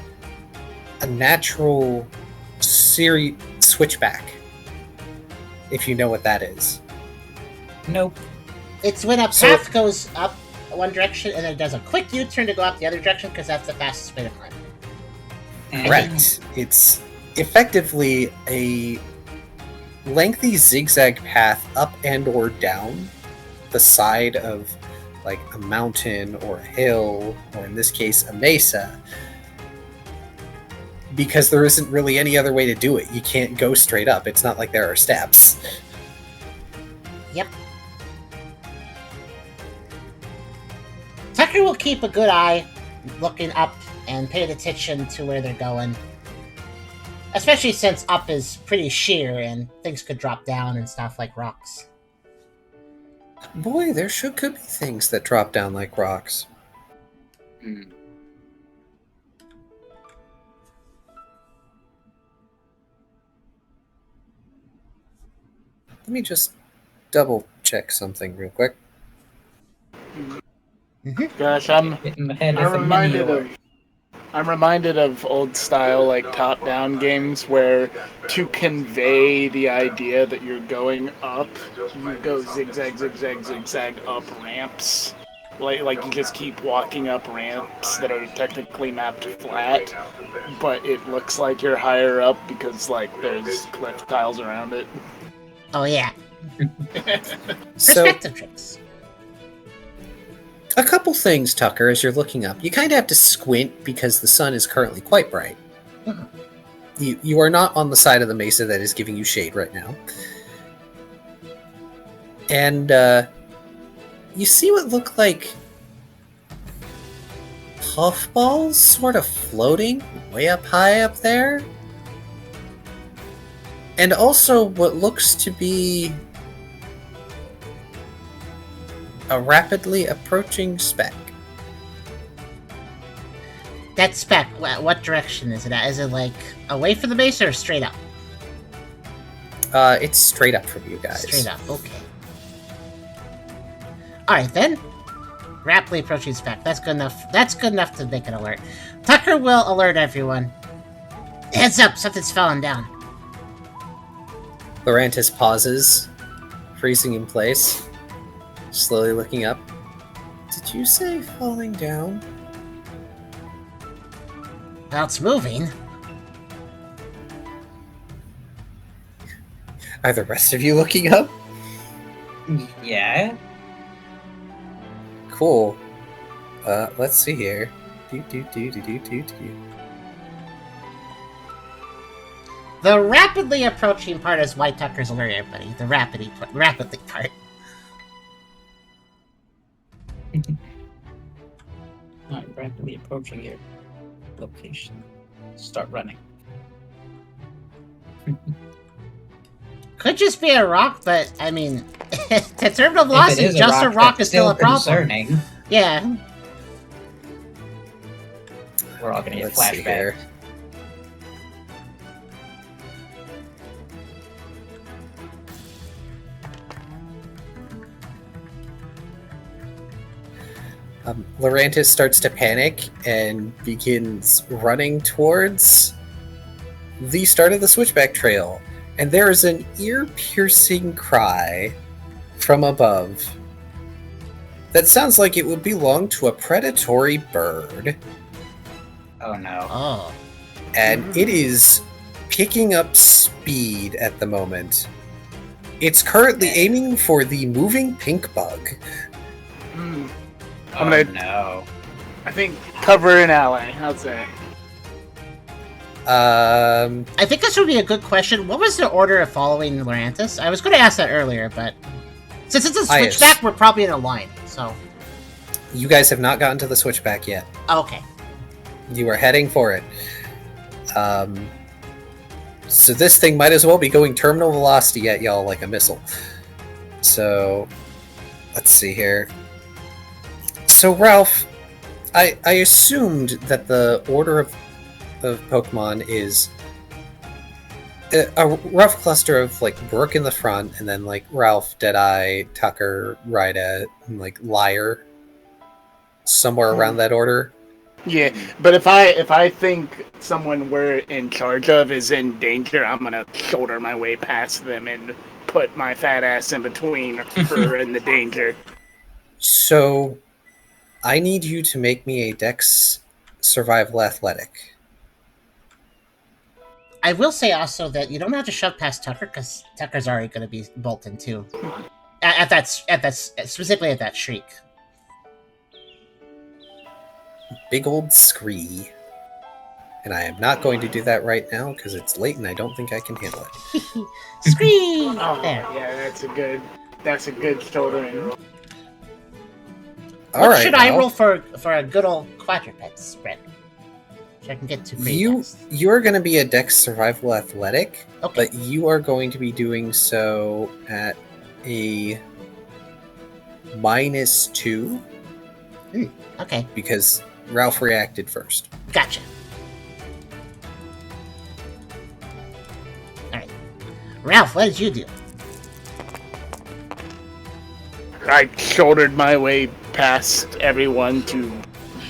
a natural switchback, if you know what that is. Nope. It's when a So- path goes up one direction and then it does a quick U-turn to go up the other direction because that's the fastest way to climb. Correct. It's effectively a lengthy zigzag path up and or down the side of like a mountain or a hill, or in this case a mesa, because there isn't really any other way to do it. You can't go straight up. It's not like there are steps. Yep. Tucker will keep a good eye looking up and paying attention to where they're going. Especially since up is pretty sheer and things could drop down and stuff like rocks. Boy, there could be things that drop down like rocks. Hmm. Let me just double check something real quick. gosh, I'm Hitting the head with a mini I'm reminded of old style like top-down games where to convey the idea that you're going up, you go zigzag, zigzag, zigzag up ramps. Like you just keep walking up ramps that are technically mapped flat, but it looks like you're higher up because like there's cliff tiles around it. Oh yeah. So, Perspective tricks. A couple things, Tucker, as you're looking up. You kind of have to squint because the sun is currently quite bright. Mhm. You are not on the side of the mesa that is giving you shade right now. And you see what look like puffballs sort of floating way up high up there. And also what looks to be a rapidly approaching speck. That speck, what direction is it at? Is it like away from the base or straight up? It's straight up from you guys. Straight up, okay. Alright then. Rapidly approaching speck. That's good enough. That's good enough to make an alert. Tucker will alert everyone. Heads up, something's falling down. Lorantis pauses, freezing in place, slowly looking up. Did you say falling down? Well, it's moving. Are the rest of you looking up? Yeah. Cool. Let's see here. The rapidly approaching part is why Tucker's alerting everybody. The rapidly part. I'm rapidly approaching your location. Start running. Could just be a rock, but I mean, to terminal velocity, If it is just a rock that's is still a problem. concerning. Yeah. We're all gonna get Let's see flashbacks. here. Lorantis starts to panic and begins running towards the start of the switchback trail. And there is an ear-piercing cry from above that sounds like it would belong to a predatory bird. Oh no. Oh. And it is picking up speed at the moment. It's currently aiming for the moving pink bug. Hmm. Oh gonna- no. I think cover an ally. How's that? I think this would be a good question. What was the order of following Lorantis? I was going to ask that earlier, but since it's a switchback, we're probably in a line. So, You guys have not gotten to the switchback yet. okay. You are heading for it. So this thing might as well be going terminal velocity at y'all like a missile. So, let's see here. So Ralph, I assumed that the order of Pokemon is a rough cluster of like Brook in the front, and then like Ralph, Deadeye, Tucker, Rida, and like Liar, somewhere around that order. Yeah, but if I think someone we're in charge of is in danger, I'm gonna shoulder my way past them and put my fat ass in between her and the danger. So, I need you to make me a Dex Survival Athletic. I will say also that you don't have to shove past Tucker because Tucker's already going to be bolting too. At that specifically at that shriek. Big old scree. And I am not going to do that right now because it's late and I don't think I can handle it. Scream! Oh, There. yeah, that's a good shouldering. All What right, should I Ralph. roll for a good old quadruped spread? So I can get to You are going to be a Dex Survival Athletic, Okay. but you are going to be doing so at a -2 Okay, because Ralph reacted first. gotcha. Alright. Ralph, what did you do? I shouldered my way past everyone to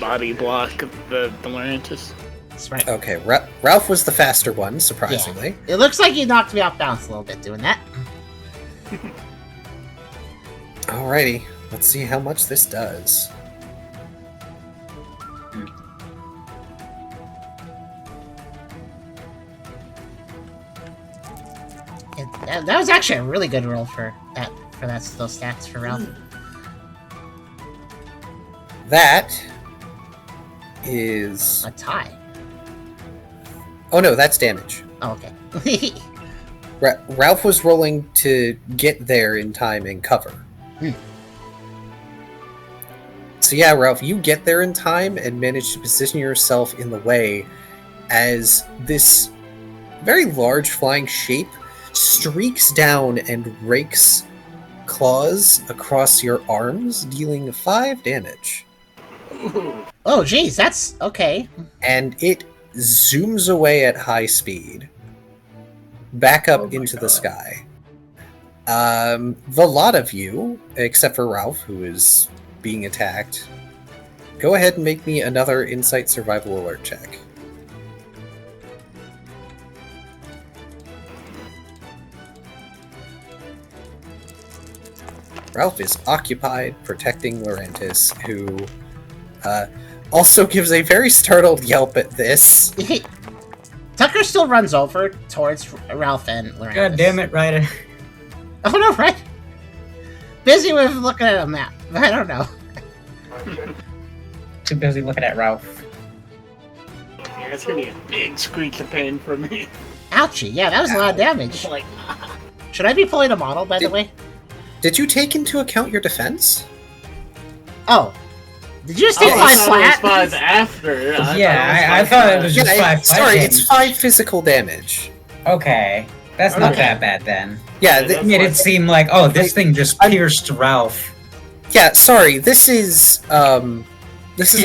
body block the Lorantis. That's right. Okay, Ralph was the faster one, surprisingly. It looks like you knocked me off balance a little bit doing that. Alrighty, let's see how much this does. That was actually a really good roll for those stats for Ralph. That is... A tie. Oh no, that's damage. Oh, okay. Ralph was rolling to get there in time and cover. So yeah, Ralph, you get there in time and manage to position yourself in the way as this very large flying shape streaks down and rakes claws across your arms, dealing 5 damage. Oh, geez, that's okay. And it zooms away at high speed, back up into the sky. The lot of you, except for Ralph, who is being attacked, go ahead and make me another Insight Survival Alert check. Ralph is occupied protecting Laurentis, who also gives a very startled yelp at this. Tucker still runs over towards Ralph and Laurentis. God damn it, Ryder. Oh no, right? Busy with looking at a map. I don't know. Too busy looking at Ralph. Yeah, it's gonna be a big screech of pain for me. Ouchie, yeah, that was a lot of damage. Like, Should I be pulling a model, by the way? Did you take into account your defense? Oh. Did you just take I 5 thought it was flat? 5 after. I thought it was just Yeah, 5 sorry, flat it's 5 physical damage. Okay. That's not Okay. that bad then. Yeah, Okay, It made it seem like, oh, this thing just pierced Ralph. yeah. Sorry, this is a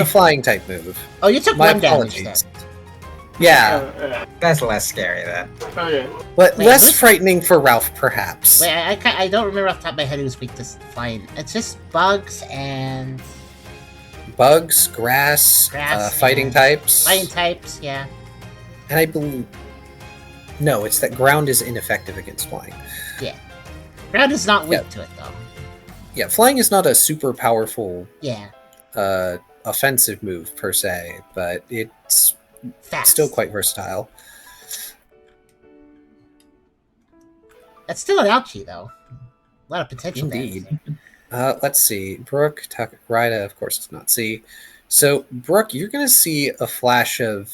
flying type move. Oh, you took My 1 damage then. apologies. Yeah, That's less scary then. Okay. but Wait, less what? frightening for Ralph, perhaps. Wait, I don't remember off the top of my head who's weak to flying. It's just bugs and Bugs, grass, Grass, fighting and types, flying types, yeah. and I believe no, it's that ground is ineffective against flying. Ground is not weak Yeah. to it, though. Yeah, flying is not a super powerful Yeah, offensive move per se, but it's fast. still quite versatile. That's still an ouchie, though. A lot of potential there. Indeed. Let's see. Brooke, Tucker, Ryda, of course, does not see. So, Brooke, you're going to see a flash of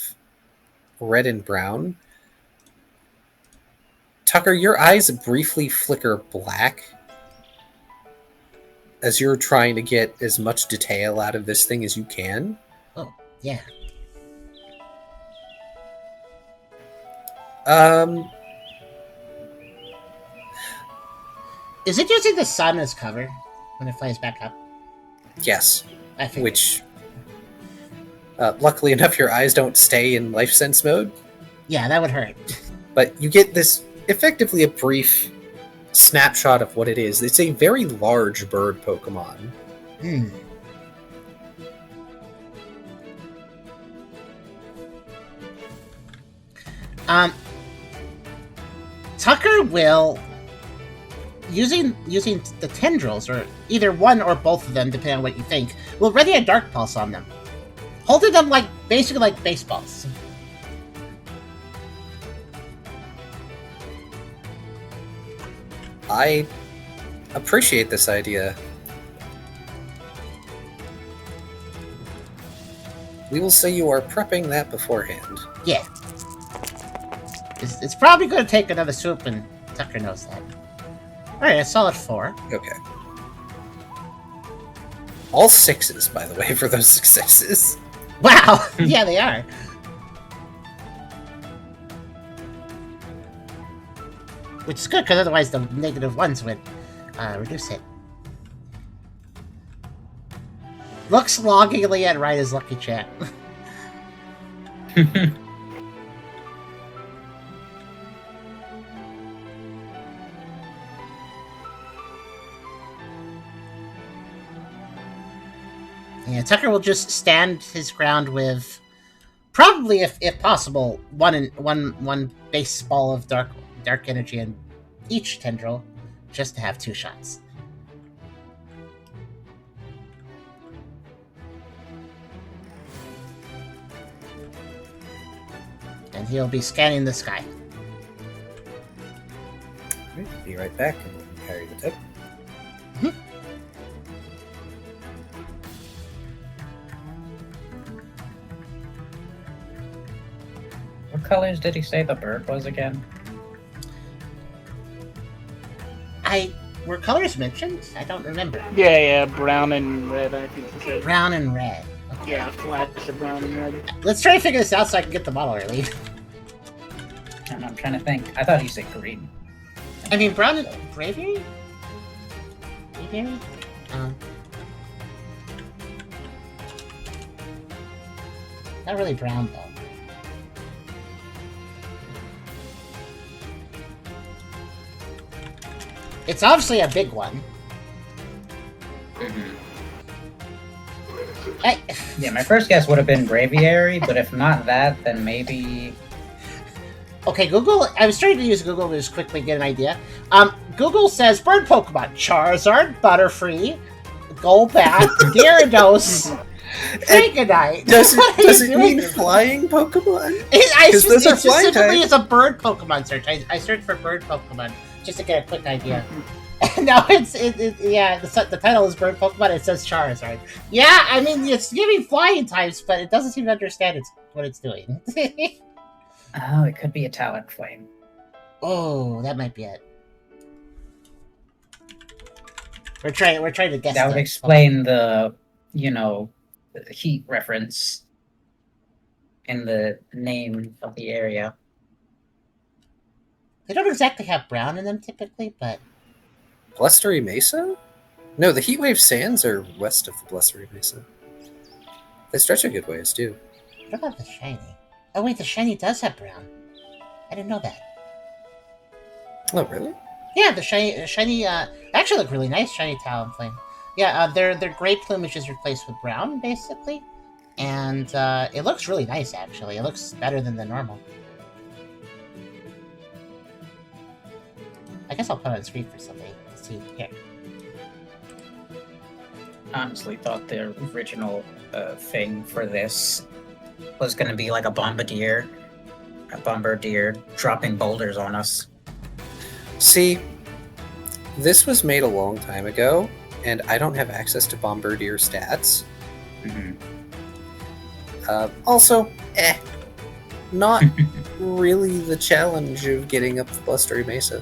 red and brown. Tucker, your eyes briefly flicker black as you're trying to get as much detail out of this thing as you can. Yeah. Is it using the sun as cover when it flies back up? Yes. I think. Which, luckily enough, your eyes don't stay in life sense mode. Yeah, that would hurt. But you get this, effectively a brief snapshot of what it is. It's a very large bird Pokemon. Hmm. Tucker will using the tendrils, or either one or both of them, depending on what you think, will ready a Dark Pulse on them, holding them like basically like baseballs. I appreciate this idea. We will say you are prepping that beforehand. Yeah. It's probably going to take another swoop, and Tucker knows that. Alright, a solid 4. Okay. All 6s, by the way, for those successes. Wow! Yeah, they are. Which is good, because otherwise the negative ones would reduce it. Looks longingly at Ryder's lucky chat. Yeah, Tucker will just stand his ground with, probably, if possible, one base ball of dark energy in each tendril, just to have 2 shots. And he'll be scanning the sky. Alright, be right back, and we can carry the tip. What colors did he say the bird was again? Were colors mentioned? I don't remember. Yeah, brown and red, I think you said. Brown and red. Okay. Yeah, flash of brown and red. Let's try to figure this out so I can get the model early. I'm trying to think. I thought he said green. I mean, brown and... Braviary? Braviary? Not really brown, though. It's obviously a big one. Mm-hmm. I... Yeah, my first guess would have been Braviary, but if not that, then maybe... Okay, Google... I was trying to use Google to just quickly get an idea. Google says bird Pokemon. Charizard, Butterfree, Golbat, Gyarados, Dragonite. Does it doing? mean flying Pokemon? It those are flying specifically type. is a bird Pokemon search. I searched for bird Pokemon just to get a quick idea. No, yeah, the title is bird Pokemon. It says Charizard. Yeah, I mean it's giving flying types, but it doesn't seem to understand what it's doing. Oh, it could be a Talonflame. Oh, that might be it. We're trying to guess. That would explain the, the heat reference in the name of the area. They don't exactly have brown in them typically, but Blustery Mesa? No, the Heatwave Sands are west of the Blustery Mesa. They stretch a good ways, too. what about the shiny? Oh wait, the shiny does have brown. I didn't know that. Oh, really? Yeah, the shiny actually look really nice. Shiny Talonflame. Yeah, their gray plumage is replaced with brown, basically, and it looks really nice. Actually, it looks better than the normal. I guess I'll put it on screen for somebody to see here. Honestly, thought the original thing for this was going to be like a bombardier dropping boulders on us. See, this was made a long time ago, and I don't have access to Bombardier stats. Mm-hmm. Also, not really the challenge of getting up the Blustery Mesa.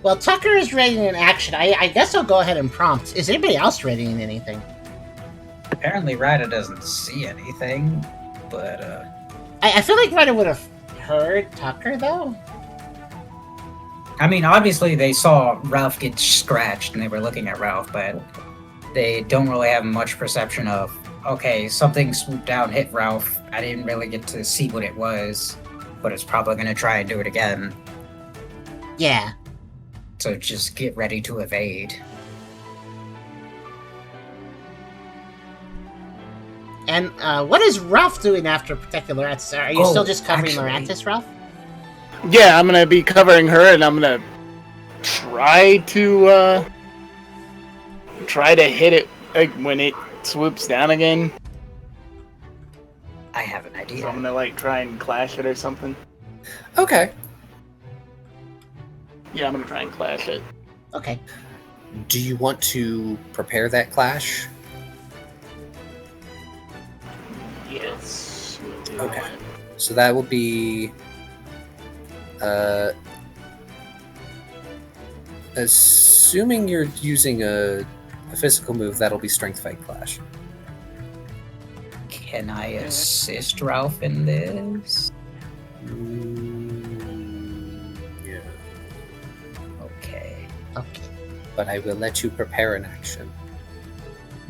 Well, Tucker is rating in action. I guess I'll go ahead and prompt. Is anybody else rating anything? Apparently, Ryder doesn't see anything, but I feel like Ryder would have heard Tucker, though. I mean, obviously they saw Ralph get scratched and they were looking at Ralph, but they don't really have much perception of, okay, something swooped down, hit Ralph. I didn't really get to see what it was, but it's probably going to try and do it again. Yeah. So just get ready to evade. And what is Ralph doing after protecting Lorantis? Are you still just covering actually, Lorantis, Ralph? Yeah, I'm gonna be covering her, and I'm gonna try to hit it when it swoops down again. I have an idea. So I'm gonna try and clash it or something. Okay. Yeah, I'm gonna try and clash it. Okay. Do you want to prepare that clash? Yes. Okay. So that will be... assuming you're using a physical move, that'll be Strength Fight Clash. Can I assist Ralph in this? Yeah. Okay. Okay. But I will let you prepare an action.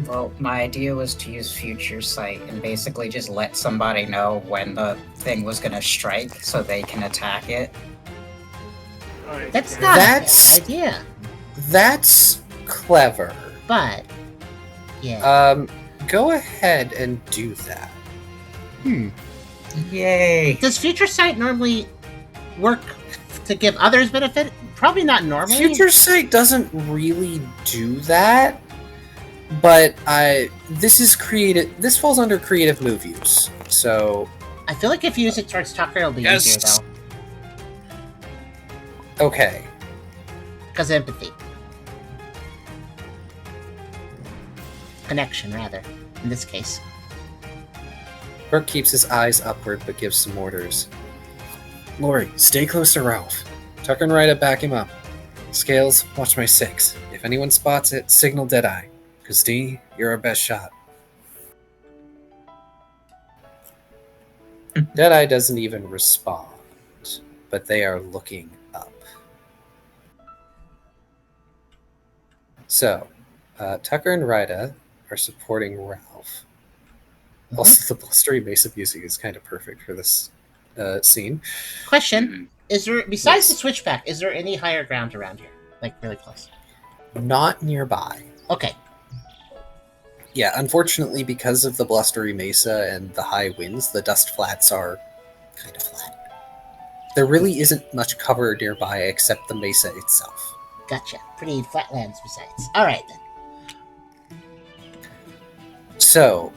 Well, my idea was to use Future Sight and basically just let somebody know when the thing was going to strike so they can attack it. That's not a bad idea. That's clever. But, yeah. Go ahead and do that. Yay! Does Future Sight normally work to give others benefit? Probably not normally. Future Sight doesn't really do that, but this is creative. This falls under creative move use. So I feel like if you use it towards Tucker, it'll be easier though. Okay. Because of empathy. connection, rather, in this case. Brooke keeps his eyes upward but gives some orders. Lori, stay close to Ralph. Tucker and Ryda back him up. Scales, watch my 6. If anyone spots it, signal Deadeye. Christine, you're our best shot. Deadeye doesn't even respond, but they are looking up. So, Tucker and Ryda are supporting Ralph. Also, the blustery mesa music is kind of perfect for this scene. Question: Is there, besides Yes. the switchback, is there any higher ground around here, like really close? Not nearby. Okay. Yeah, unfortunately, because of the blustery mesa and the high winds, the dust flats are kind of flat. There really isn't much cover nearby except the mesa itself. Gotcha. Pretty flatlands besides. All right then. So,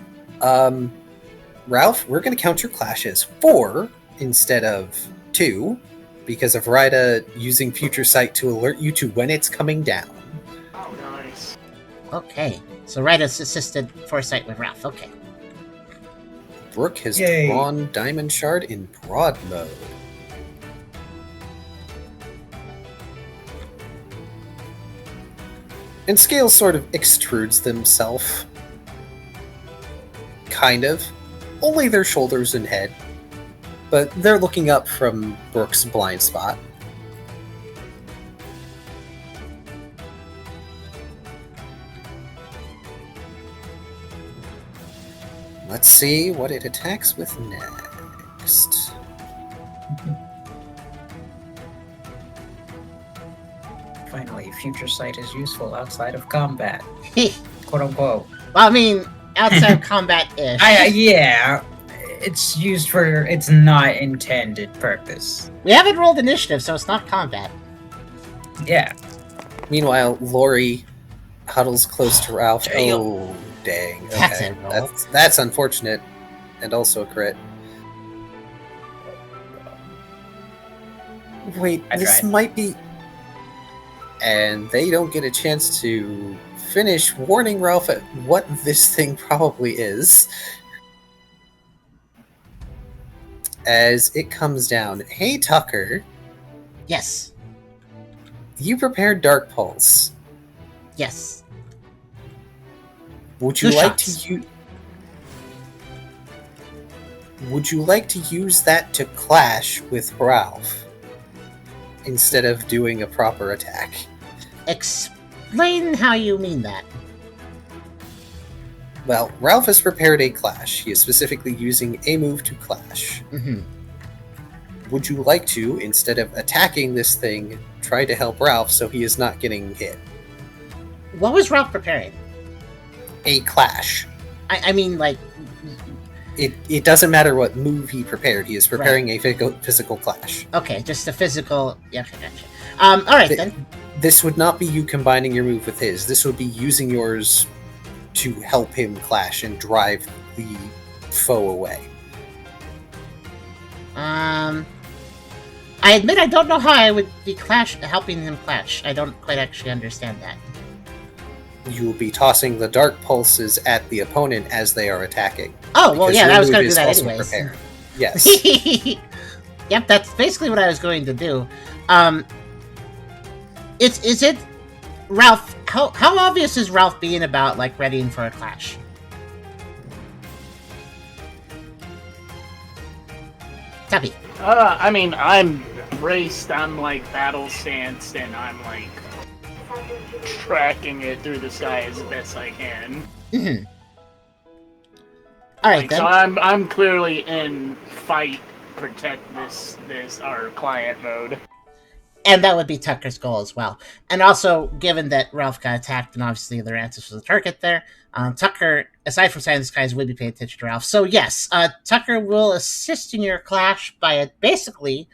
Ralph, we're going to count your clashes 4 instead of 2 because of Ryda using Future Sight to alert you to when it's coming down. Oh, nice. Okay. So Ryda's assisted foresight with Ralph. Okay. Brooke has Yay. drawn Diamond Shard in broad mode. And Scales sort of extrudes themselves. Kind of. Only their shoulders and head. But they're looking up from Brooke's blind spot. Let's see what it attacks with next. Finally, future sight is useful outside of combat. Well, Quote unquote. I mean, outside combat-ish. Yeah. It's used for its not intended purpose. We haven't rolled initiative, so it's not combat. Yeah. Meanwhile, Lori huddles close to Ralph. Damn. Oh, dang. That's Okay. a roll. That's unfortunate. And also a crit. Wait, I this tried. might be... And they don't get a chance to finish warning Ralph at what this thing probably is. As it comes down. Hey, Tucker. Yes. You prepared Dark Pulse. Yes. Would you Two like shots. to use... Would you like to use that to clash with Ralph instead of doing a proper attack? Explain how you mean that. Well, Ralph has prepared a clash. He is specifically using a move to clash. Mm-hmm. Would you like to, instead of attacking this thing, try to help Ralph so he is not getting hit? What was Ralph preparing? A clash. I mean, like, It doesn't matter what move he prepared. He is preparing a physical clash. okay, just a physical. Yeah, okay, gotcha. All right then. This would not be you combining your move with his. This would be using yours to help him clash and drive the foe away. I admit I don't know how I would be helping him clash. I don't quite actually understand that. You will be tossing the dark pulses at the opponent as they are attacking. Oh, well, because yeah, your I was move going to do is that also anyways. prepared. Yes. Yep, that's basically what I was going to do. Is it Ralph? How obvious is Ralph being about like readying for a clash? Tubby. I mean, I'm braced, I'm like battle stanced, and I'm like tracking it through the sky as best I can. Mm-hmm. All right Like, then. so I'm clearly in fight, protect this our client mode. And that would be Tucker's goal as well. And also, given that Ralph got attacked and obviously their answers was a target there, Tucker, aside from Silent Skies, would be paying attention to Ralph. So yes, Tucker will assist in your clash by basically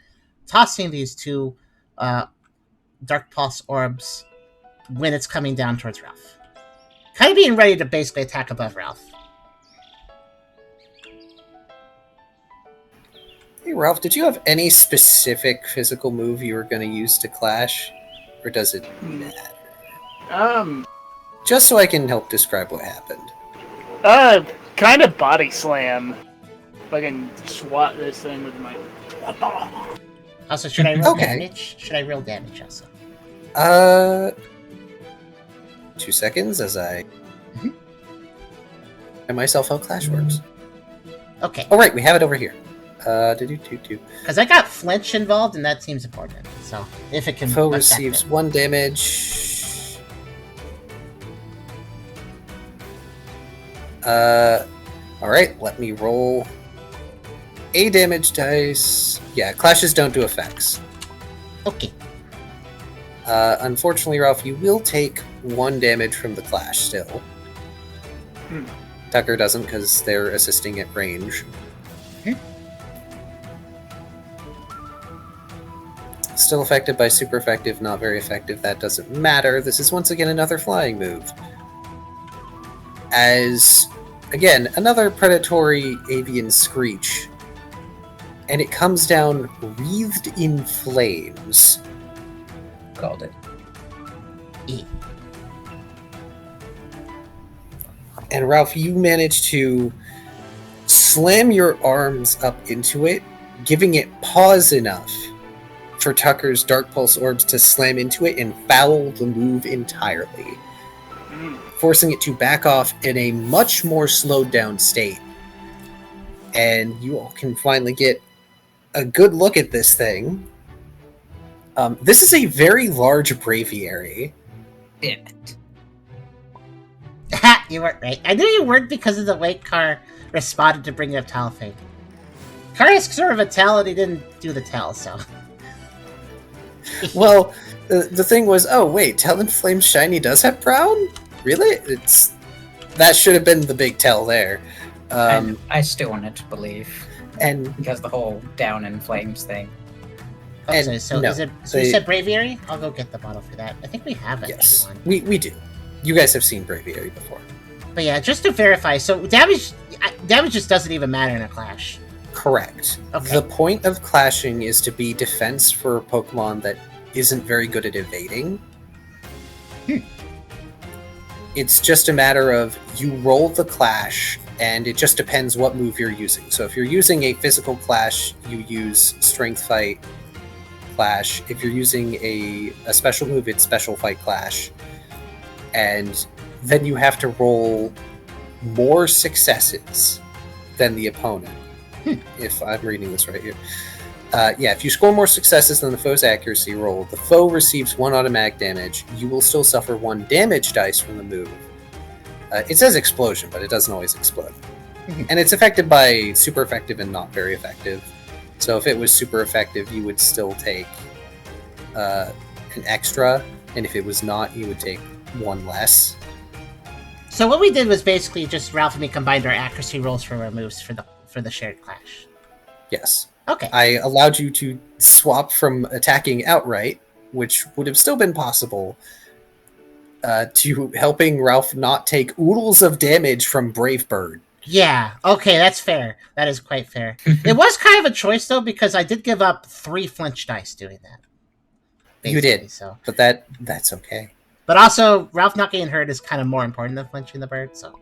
tossing these two Dark Pulse orbs when it's coming down towards Ralph. Kind of being ready to basically attack above Ralph. Hey, Ralph, did you have any specific physical move you were going to use to clash? Or does it matter? just so I can help describe what happened. Kind of body slam. If I can swat this thing with my... Also, should I roll Okay. damage? Should I roll damage also? 2 seconds as I... And myself how Clash works. Okay. Oh, right, we have it over here. Because I got flinch involved, and that seems important. So, if it can... Foe affect receives it. 1 damage. Alright, let me roll a damage dice. Yeah, clashes don't do effects. Okay. Unfortunately, Ralph, you will take 1 damage from the clash still. Tucker doesn't because they're assisting at range. Still affected by super effective, not very effective. That doesn't matter. This is once again another flying move. As, again, another predatory avian screech. And it comes down wreathed in flames. Called it. And Ralph, you manage to slam your arms up into it, giving it pause enough for Tucker's Dark Pulse orbs to slam into it and foul the move entirely, forcing it to back off in a much more slowed down state. And you all can finally get a good look at this thing. This is a very large braviary. Damn it. Ha! You weren't right. I knew you weren't because of the way Car responded to bringing up Talfate. Car is sort of a tell, and he didn't do the tell, so... Well, the thing was, oh wait, Talonflame Shiny does have brown? Really? That should have been the big tell there. And I still wanted to believe. And Because the whole down in flames thing. Okay, And so no, is it? So they- you said Braviary? I'll go get the bottle for that. I think we have it. yes, Everyone. we do. You guys have seen Braviary before. But yeah, just to verify, so damage just doesn't even matter in a clash. Correct. Okay. The point of clashing is to be defense for a Pokemon that isn't very good at evading. It's just a matter of you roll the clash, and it just depends what move you're using. So if you're using a physical clash, you use Strength Fight Clash. If you're using a special move, it's Special Fight Clash. And then you have to roll more successes than the opponent. If I'm reading this right here. If you score more successes than the foe's accuracy roll, the foe receives 1 automatic damage. You will still suffer 1 damage dice from the move. It says explosion, but it doesn't always explode. And it's affected by super effective and not very effective. So if it was super effective, you would still take an extra, and if it was not, you would take 1 less. So what we did was basically just Ralph and me combined our accuracy rolls for our moves for the shared clash. Yes. Okay. I allowed you to swap from attacking outright, which would have still been possible, to helping Ralph not take oodles of damage from Brave Bird. Yeah. Okay, that's fair. That is quite fair. It was kind of a choice though, because I did give up 3 flinch dice doing that. You did. Basically, so. But that's okay. But also, Ralph not getting hurt is kind of more important than flinching the bird, so...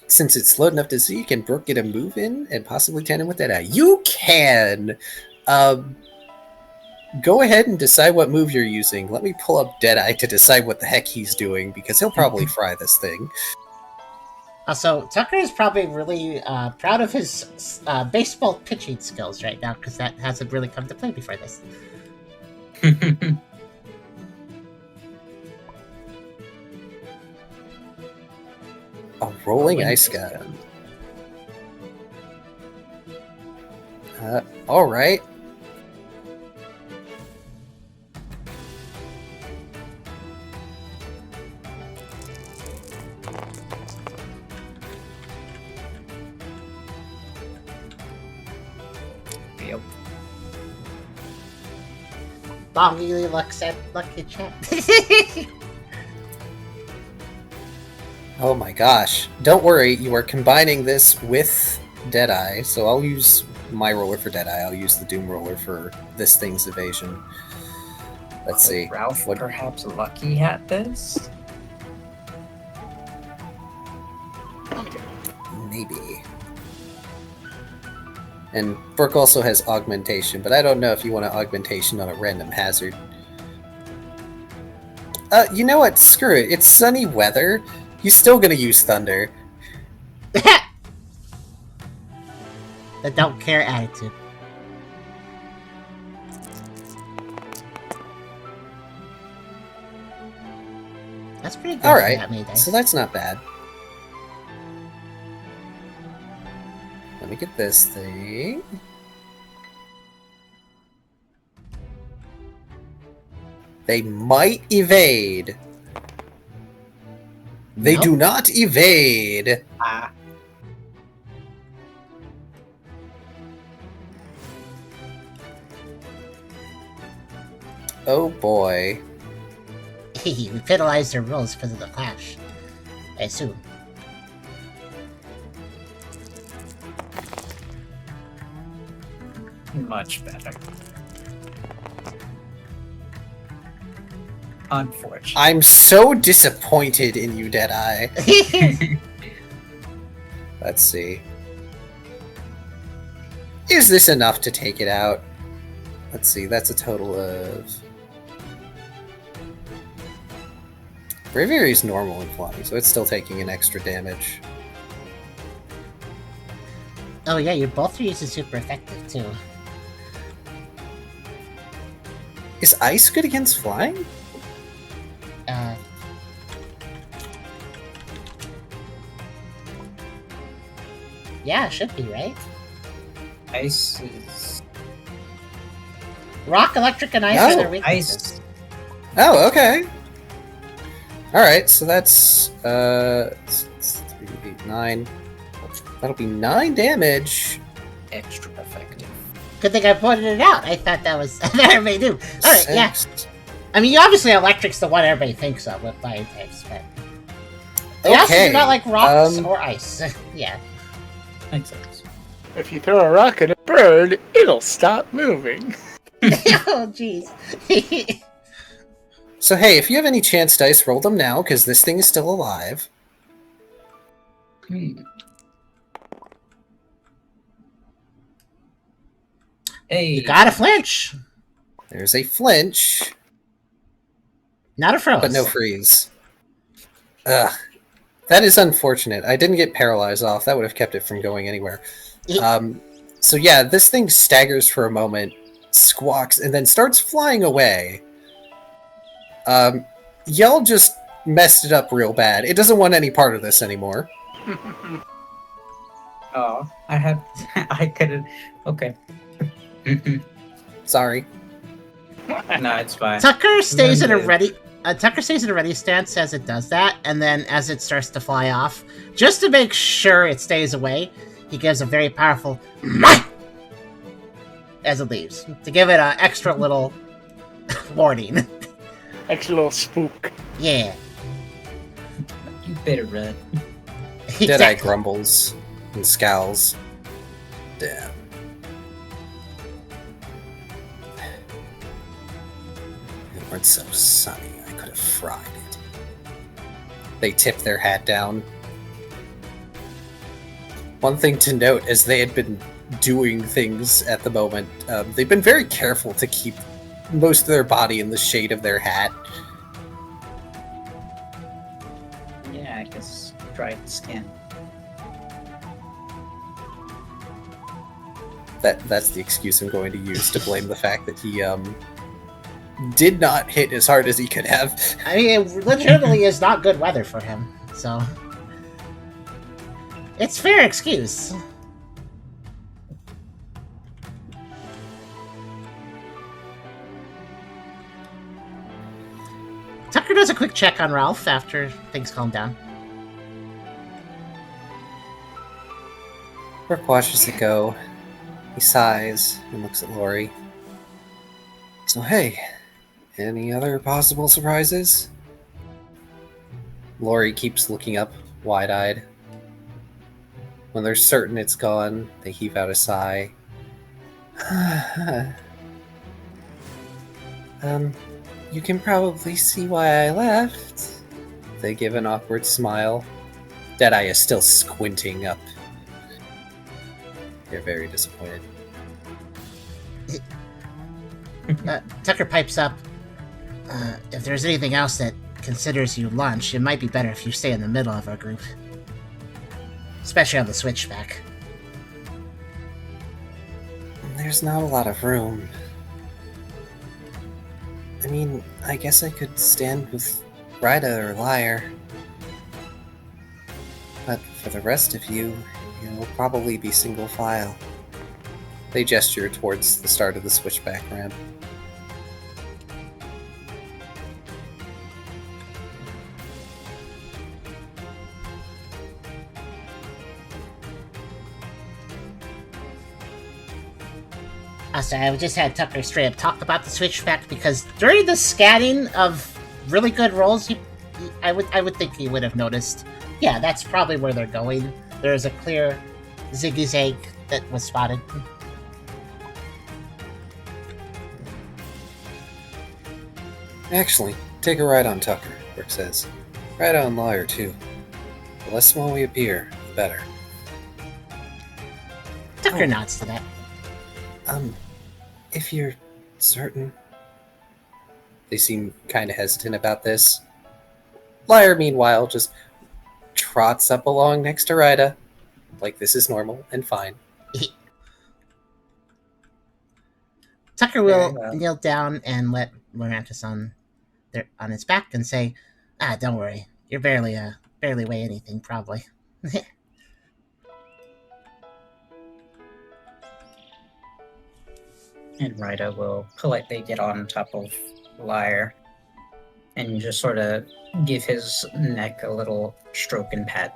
Since it's slow enough to see, can Brooke get a move in and possibly tandem with Deadeye? You can! Go ahead and decide what move you're using. Let me pull up Deadeye to decide what the heck he's doing, because he'll probably fry this thing. Also, Tucker is probably really proud of his baseball pitching skills right now, because that hasn't really come to play before this. A rolling ice gun. Alright. Yep. Bongy looks at Lucky Chat. Oh my gosh. Don't worry, you are combining this with Deadeye, so I'll use my roller for Deadeye. I'll use the Doom roller for this thing's evasion. Let's see. Ralph What- perhaps lucky at this? Maybe. And Brooke also has augmentation, but I don't know if you want an augmentation on a random hazard. You know what? Screw it. It's sunny weather. He's still gonna use thunder. The don't care attitude. That's pretty good. Alright, for that May dice. so that's not bad. Let me get this thing. They might evade. They Nope. do not evade. Ah. Oh boy. We penalized their rules because of the clash. I assume. Much better. Unfortunately. I'm so disappointed in you, Deadeye. Let's see. Is this enough to take it out? Let's see, that's a total of... Braviary is normal in flying, so it's still taking an extra damage. Oh yeah, your both of these is super effective too. Is ice good against flying? Yeah, it should be, right? Ice is... Rock, electric, and ice No, are their weaknesses. Ice. Oh, okay. Alright, so that's 3, 8, 9. That'll be 9 damage. Extra effective. Good thing I pointed it out. I thought that was that everybody knew. Alright, yeah. 6. I mean, obviously electric's the one everybody thinks of with fire types, but... They also Okay. do not like rocks or ice. Yeah. Makes sense. If you throw a rock at a bird, it'll stop moving. Oh, jeez. So hey, if you have any chance dice, roll them now, because this thing is still alive. Hmm. Hey. You gotta flinch! There's a flinch, Not a froze. but no freeze. Ugh. That is unfortunate. I didn't get paralyzed off. That would have kept it from going anywhere. So yeah, this thing staggers for a moment, squawks, and then starts flying away. Y'all just messed it up real bad. It doesn't want any part of this anymore. Oh, I couldn't. Okay. Sorry. No, it's fine. Tucker stays in a Remember- ready... Tucker stays in a ready stance as it does that, and then as it starts to fly off, just to make sure it stays away, he gives a very powerful "Mah!" as it leaves, to give it an extra little warning. Extra little spook. Yeah. You better run. Deadeye Exactly. grumbles and scowls. Damn. It weren't so sunny. I could have fried it. They tip their hat down. One thing to note, as they had been doing things at the moment, they've been very careful to keep most of their body in the shade of their hat. Yeah, I guess dried skin. That's the excuse I'm going to use to blame the fact that he did not hit as hard as he could have. I mean, it legitimately is not good weather for him, so... It's fair excuse. Tucker does a quick check on Ralph after things calm down. Brooke watches it go. He sighs and looks at Lori. So hey, any other possible surprises? Lori keeps looking up, wide-eyed. When they're certain it's gone, they heave out a sigh. You can probably see why I left. They give an awkward smile. Deadeye is still squinting up. They're very disappointed. Tucker pipes up. If there's anything else that considers you lunch, it might be better if you stay in the middle of our group. Especially on the switchback. There's not a lot of room. I mean, I guess I could stand with Rida or Lyre. But for the rest of you, you'll probably be single file. They gesture towards the start of the switchback ramp. I just had Tucker straight up talk about the switchback because during the scanning of really good rolls, I would think he would have noticed. Yeah, that's probably where they're going. There is a clear zigzag that was spotted. Actually, take a ride on Tucker, Brooke says. Ride on Lyre, too. The less small we appear, the better. Tucker nods to that. If you're certain. They seem kind of hesitant about this. Lyre, meanwhile, just trots up along next to Rida, like this is normal and fine. Tucker will kneel down and let Lorantis on his back and say, don't worry. You're barely weigh anything, probably. And Rida will politely get on top of Lyre and just sort of give his neck a little stroke and pat.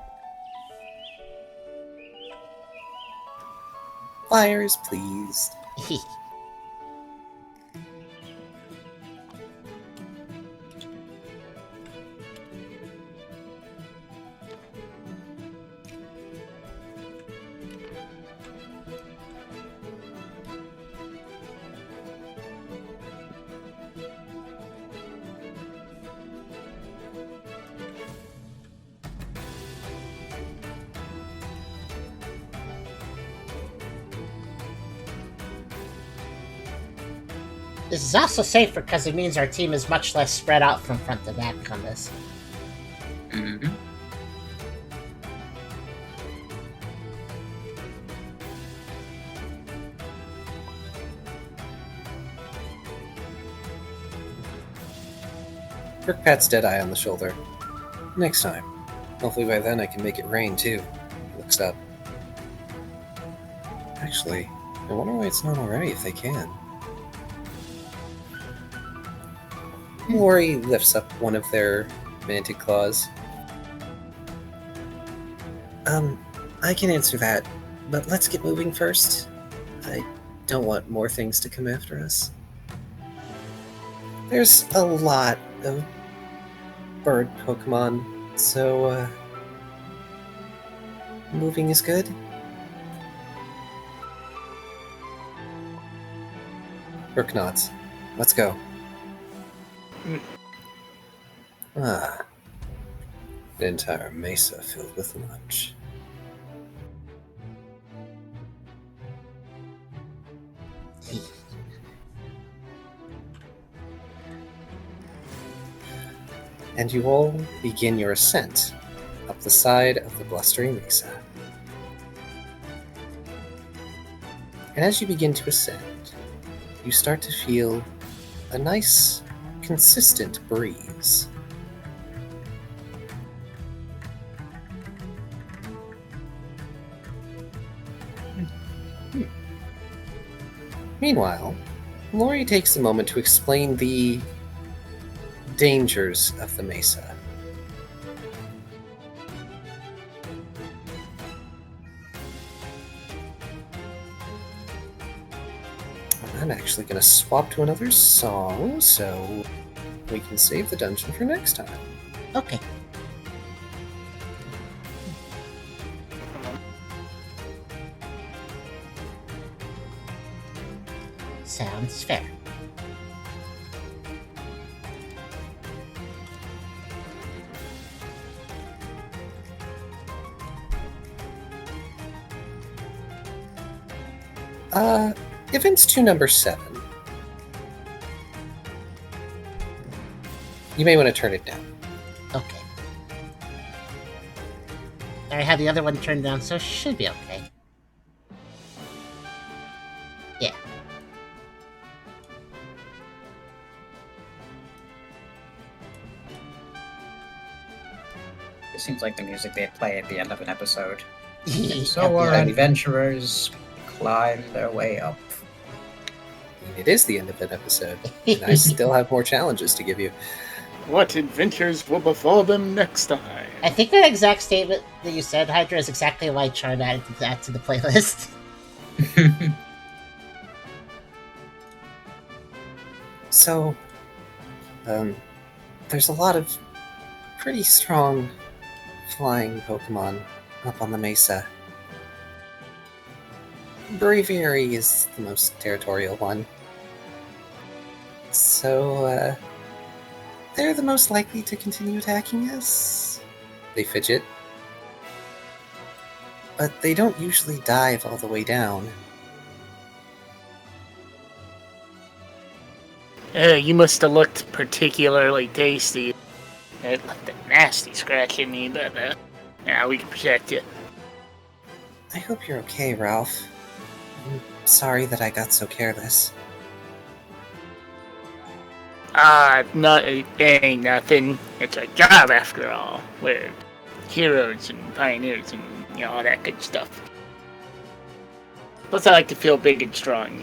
Lyre is pleased. This is also safer because it means our team is much less spread out from front to back on this. Mm-hmm. Brooke pats Deadeye on the shoulder. Next time. Hopefully by then I can make it rain too. He looks up. Actually, I wonder why it's not already if they can. Lori lifts up one of their mantic claws. I can answer that, but let's get moving first. I don't want more things to come after us. There's a lot of bird Pokemon, so, moving is good. Brooke nods. Let's go. An entire mesa filled with lunch. And you all begin your ascent up the side of the blustering mesa. And as you begin to ascend, you start to feel a nice, consistent breeze. Meanwhile, Lori takes a moment to explain the dangers of the mesa. I'm actually going to swap to another song, so we can save the dungeon for next time. Okay. Sounds fair. Events to number 7. You may want to turn it down. Okay. I had the other one turned down, so it should be okay. Yeah. It seems like the music they play at the end of an episode. So So our adventurers climb their way up. It is the end of an episode, and I still have more challenges to give you. What adventures will befall them next time? I think that exact statement that you said, Hydra, is exactly why Charm added that to the playlist. So, there's a lot of pretty strong flying Pokemon up on the mesa. Braviary is the most territorial one. So, they're the most likely to continue attacking us. They fidget. But they don't usually dive all the way down. You must have looked particularly tasty. It left a nasty scratch in me, but yeah, we can protect you. I hope you're okay, Ralph. I'm sorry that I got so careless. It ain't nothing. It's a job after all. We're heroes and pioneers and, all that good stuff. Plus, I like to feel big and strong,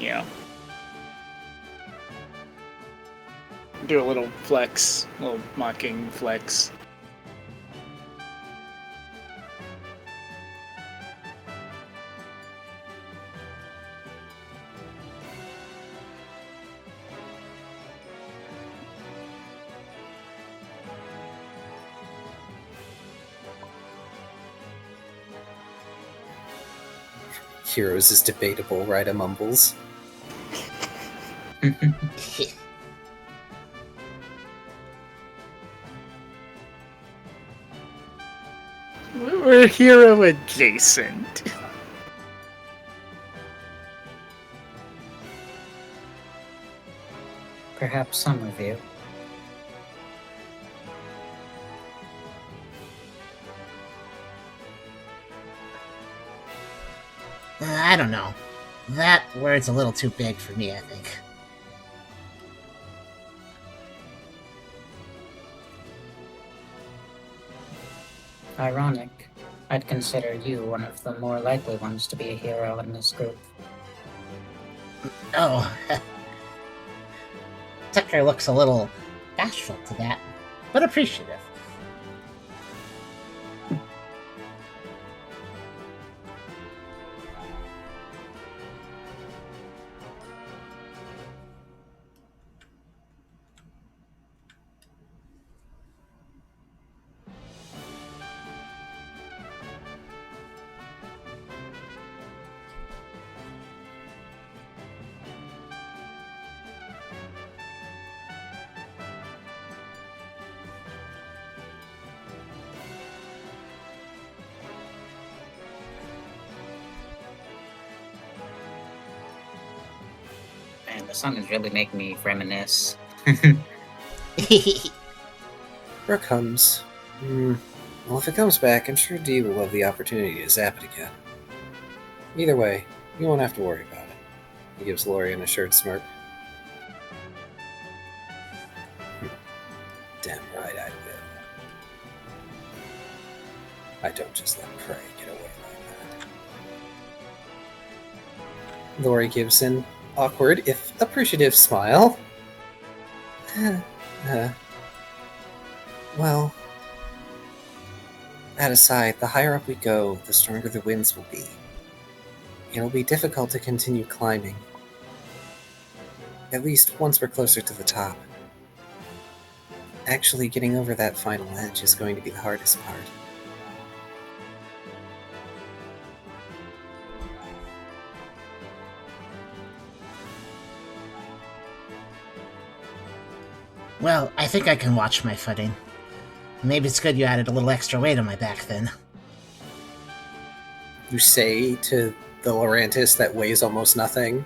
Do a little flex, a little mocking flex. Heroes is debatable, Ryda mumbles. We're hero adjacent. Perhaps some of you. I don't know. That word's a little too big for me, I think. Ironic. I'd consider you one of the more likely ones to be a hero in this group. Oh. Tucker looks a little bashful to that, but appreciative. Man, the sun is really making me reminisce. Brooke comes. Well, if it comes back, I'm sure Dee will have the opportunity to zap it again. Either way, you won't have to worry about it. He gives Lori an assured smirk. Damn right I will. I don't just let prey get away like that. Lori gives an awkward, if appreciative smile. Well, that aside, the higher up we go, the stronger the winds will be. It'll be difficult to continue climbing. At least once we're closer to the top. Actually, getting over that final edge is going to be the hardest part. Well, I think I can watch my footing. Maybe it's good you added a little extra weight on my back then. You say to the Lorantis that weighs almost nothing.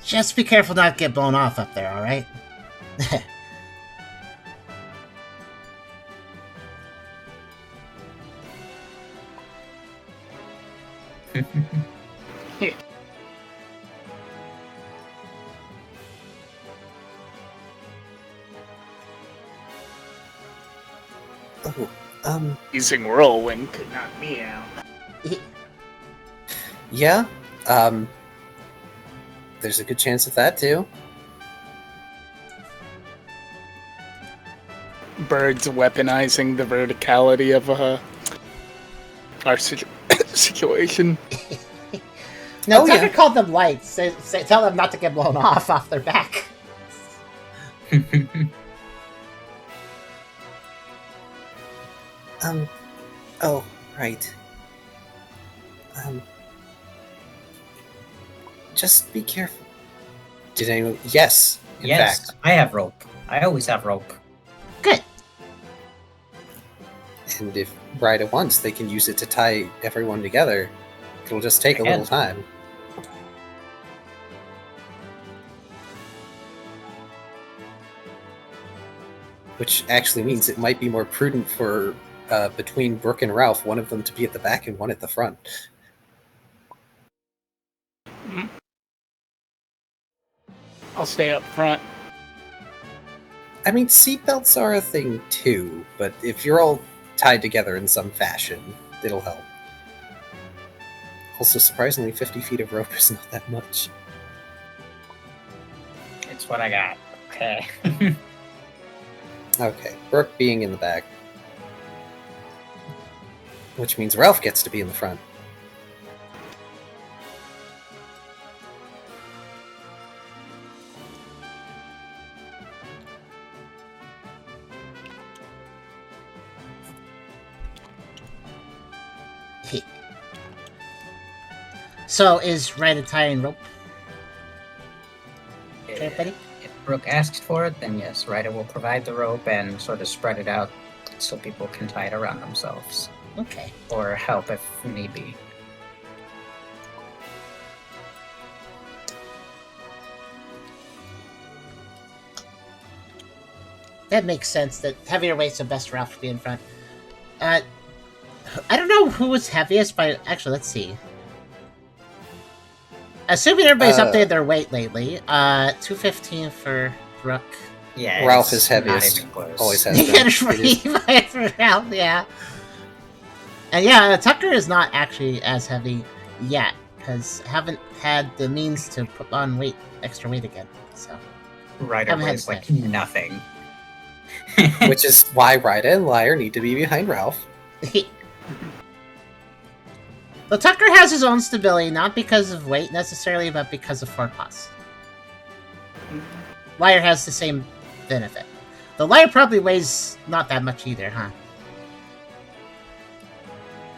Just be careful not to get blown off up there, alright? Oh, Using Whirlwind could knock me out. yeah. There's a good chance of that too. Birds weaponizing the verticality of our situation. No, Oh, Tucker yeah. called them lights. Tell them not to get blown off their back. Oh, right. Just be careful. Did anyone? Yes, in Yes, fact. I have rope. I always have rope. Good. And if right at once, they can use it to tie everyone together. It'll just take a Again. little time. Which actually means it might be more prudent for between Brooke and Ralph, one of them to be at the back and one at the front. I'll stay up front. I mean, seatbelts are a thing too, but if you're all tied together in some fashion, it'll help. Also, surprisingly, 50 feet of rope is not that much. It's what I got. Okay. Okay, Brooke being in the back. Which means Ralph gets to be in the front. So, is Ryder tying rope? Everybody? If Brooke asks for it, then yes, Ryder will provide the rope and sort of spread it out so people can tie it around themselves. Okay. Or help if need be. That makes sense. That heavier weight's the best Ralph to be in front. I don't know who was heaviest, but actually, let's see. Assuming everybody's updated their weight lately, 215 for Brooke. Yeah, Ralph it's is not heaviest. even close. Always has You been. get It is- for Ralph, yeah. And yeah, Tucker is not actually as heavy yet, because haven't had the means to put on extra weight again. So Ryder haven't had weighs like sex. nothing. Which is why Ryder and Liar need to be behind Ralph. Well, Tucker has his own stability, not because of weight necessarily, but because of forepaws. Liar has the same benefit. The Liar probably weighs not that much either, huh?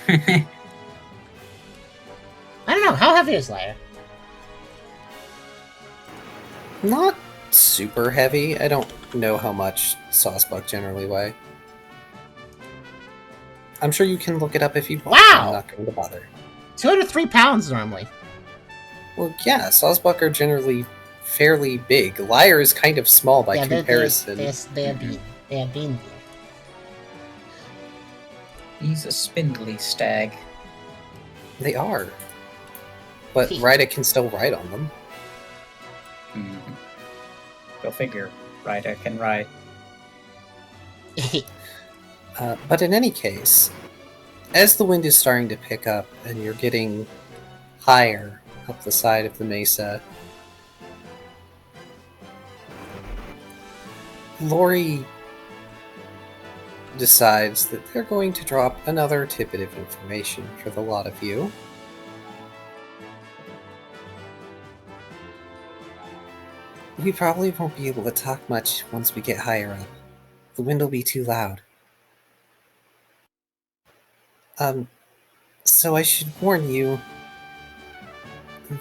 I don't know. How heavy is Liar? Not super heavy. I don't know how much Saucebuck generally weigh. I'm sure you can look it up if you want. Wow! I'm not going to bother. 203 pounds normally. Well, yeah, Saucebuck are generally fairly big. Liar is kind of small by comparison. They have been. They have been. He's a spindly stag. They are. But Ryder can still ride on them. Mm-hmm. Go figure. Ryder can ride. But in any case, as the wind is starting to pick up and you're getting higher up the side of the mesa, Lori decides that they're going to drop another tidbit of information for the lot of you. We probably won't be able to talk much once we get higher up. The wind will be too loud. So I should warn you,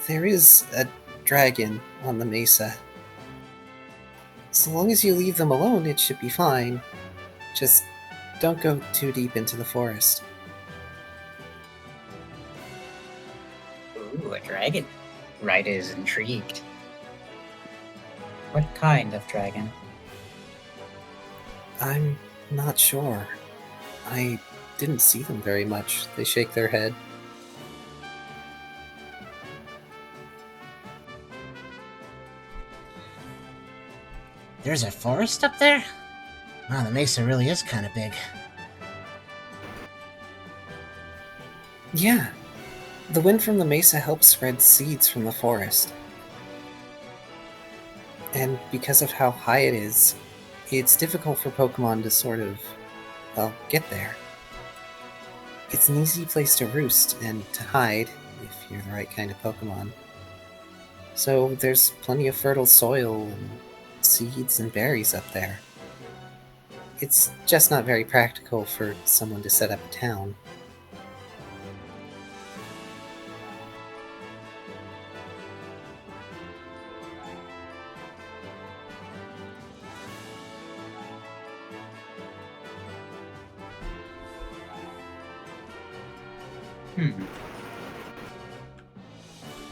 there is a dragon on the mesa. So long as you leave them alone, it should be fine. Just don't go too deep into the forest. Ooh, a dragon. Ryder is intrigued. What kind of dragon? I'm not sure. I didn't see them very much. They shake their head. There's a forest up there? Wow, the mesa really is kind of big. Yeah. The wind from the mesa helps spread seeds from the forest. And because of how high it is, it's difficult for Pokemon to sort of, well, get there. It's an easy place to roost and to hide, if you're the right kind of Pokemon. So there's plenty of fertile soil and seeds and berries up there. It's just not very practical for someone to set up a town.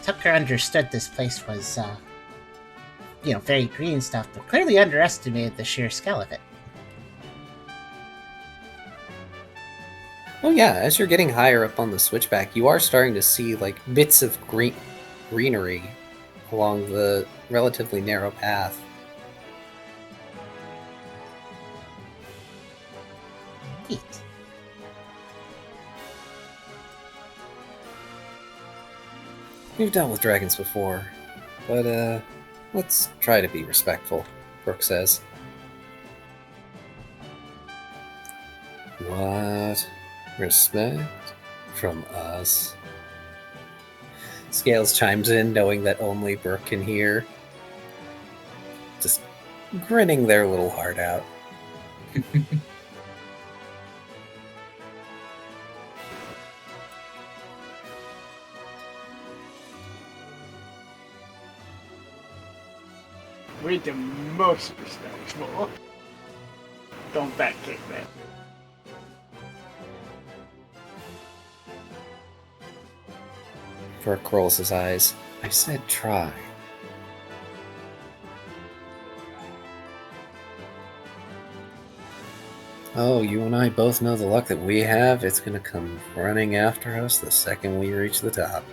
Tucker understood this place was, very green stuff, but clearly underestimated the sheer scale of it. Oh yeah, as you're getting higher up on the switchback, you are starting to see like bits of greenery along the relatively narrow path. Neat. We've dealt with dragons before, but let's try to be respectful, Brooke says. What? Respect? From us? Scales chimes in, knowing that only Brooke can hear. Just grinning their little heart out. We're the most respectful. Don't backkick that. Brooke rolls his eyes. I said try. Oh, you and I both know the luck that we have. It's gonna come running after us the second we reach the top.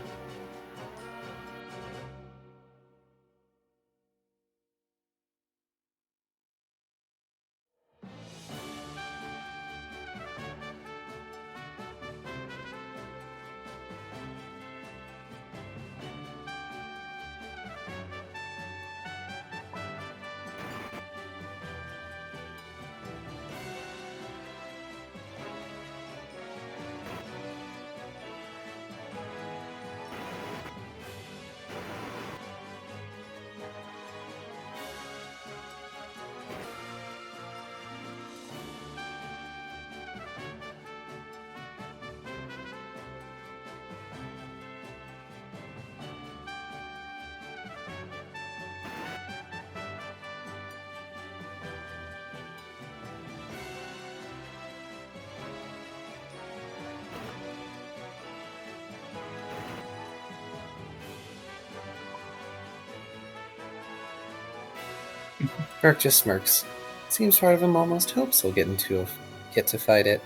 Burke just smirks. Seems part of him almost hopes he'll get to fight it.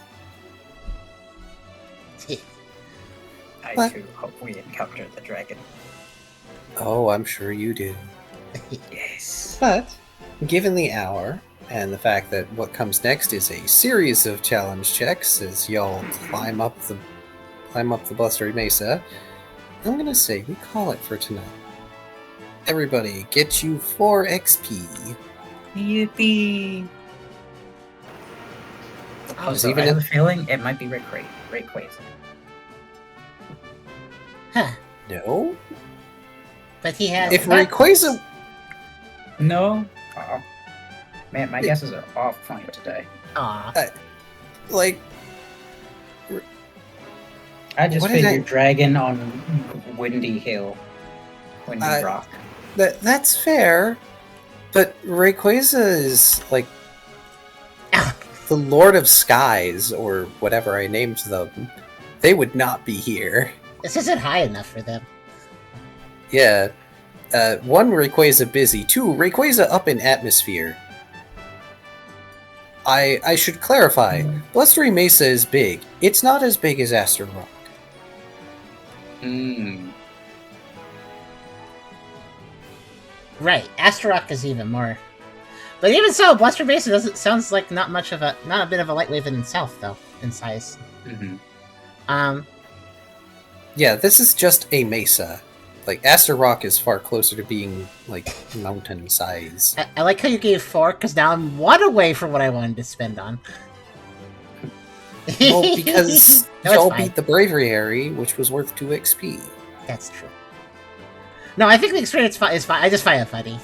I What? too hope we encounter the dragon. Oh, I'm sure you do. Yes. But, given the hour, and the fact that what comes next is a series of challenge checks as y'all climb up the blustery mesa, I'm gonna say we call it for tonight. Everybody, get you 4 XP. Yippee! Also, even I have if- a feeling it might be Rayquaza. Huh. No? But he has... If Rayquaza... No? Oh. Man, my guesses are off point today. Aw. Like... I just What did figured dragon on Windy Hill. Windy Rock. That's fair, but Rayquaza is, like, the Lord of Skies, or whatever I named them. They would not be here. This isn't high enough for them. Yeah. 1, Rayquaza busy. 2, Rayquaza up in atmosphere. I should clarify. Blustery Mesa is big. It's not as big as Aster Rock. Right, Astarock is even more. But even so, Bluster Mesa sounds like not a bit of a light wave in itself, though, in size. Yeah, this is just a mesa. Like, Aster Rock is far closer to being, like, mountain size. I like how you gave 4, because now I'm 1 away from what I wanted to spend on. Well, because No, it's y'all fine. beat the Bravery Area, which was worth 2 XP. That's true. No, I think the experience is fine. I just find it funny.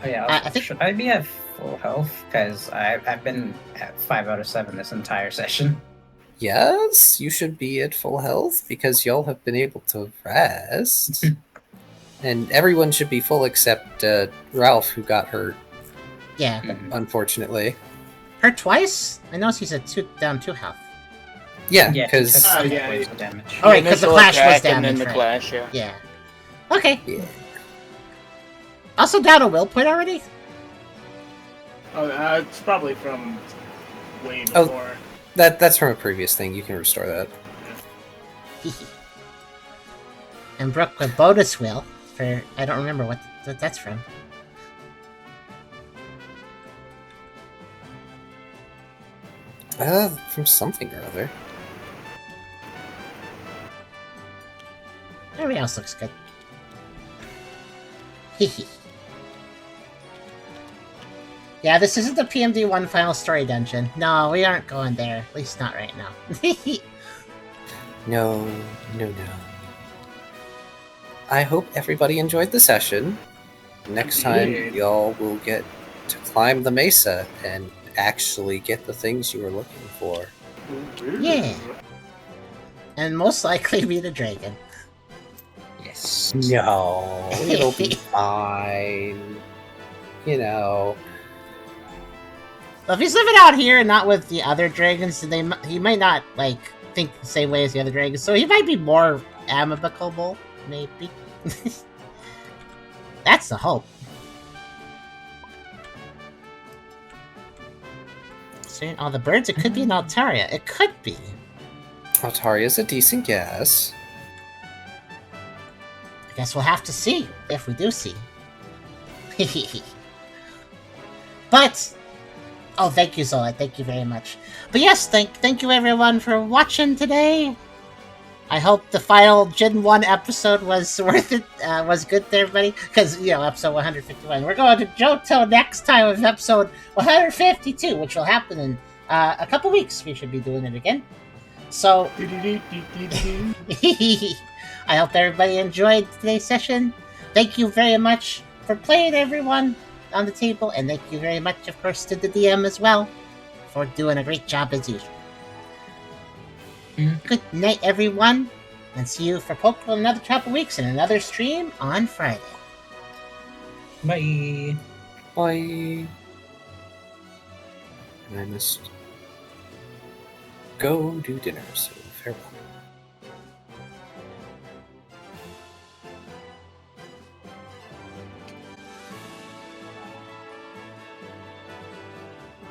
Oh yeah, I think- should I be at full health? Because I've been at 5 out of 7 this entire session. Yes, you should be at full health, because y'all have been able to rest. And everyone should be full except Ralph, who got hurt, Yeah. unfortunately. Hurt twice? I noticed he's at down 2 health. Yeah, Yeah, because... he took yeah, points of damage. Oh, right, 'cause the Initial clash was attack and damage, then the right. clash, yeah. Yeah. Okay. Yeah. Also down a will point already? Oh, it's probably from way Oh. before. That's from a previous thing. You can restore that. And Brooke with bonus will for I don't remember what that's from. From something or other. Everything else looks good. Yeah, this isn't the PMD 1 final story dungeon. No, we aren't going there. At least not right now. No. I hope everybody enjoyed the session. Next time, Indeed. y'all will get to climb the mesa and actually get the things you were looking for. Yeah. And most likely meet a dragon. Yes. No, it'll be fine. You know. Well, if he's living out here and not with the other dragons, then he might not like think the same way as the other dragons. So he might be more amicable, maybe. That's the hope. Seeing all the birds, it could be an Altaria. It could be. Altaria's a decent guess. I guess we'll have to see if we do see. But oh, thank you, Zola. Thank you very much. But yes, thank you everyone for watching today. I hope the final Gen 1 episode was worth it, was good to everybody. Because, you know, episode 151. We're going to Johto next time with episode 152, which will happen in a couple weeks. We should be doing it again. So, I hope everybody enjoyed today's session. Thank you very much for playing, everyone on the table. And thank you very much, of course, to the DM as well for doing a great job as usual. Good night, everyone, and see you for Pokerole in another couple weeks and another stream on Friday. Bye. Bye. And I must go do dinner, so farewell.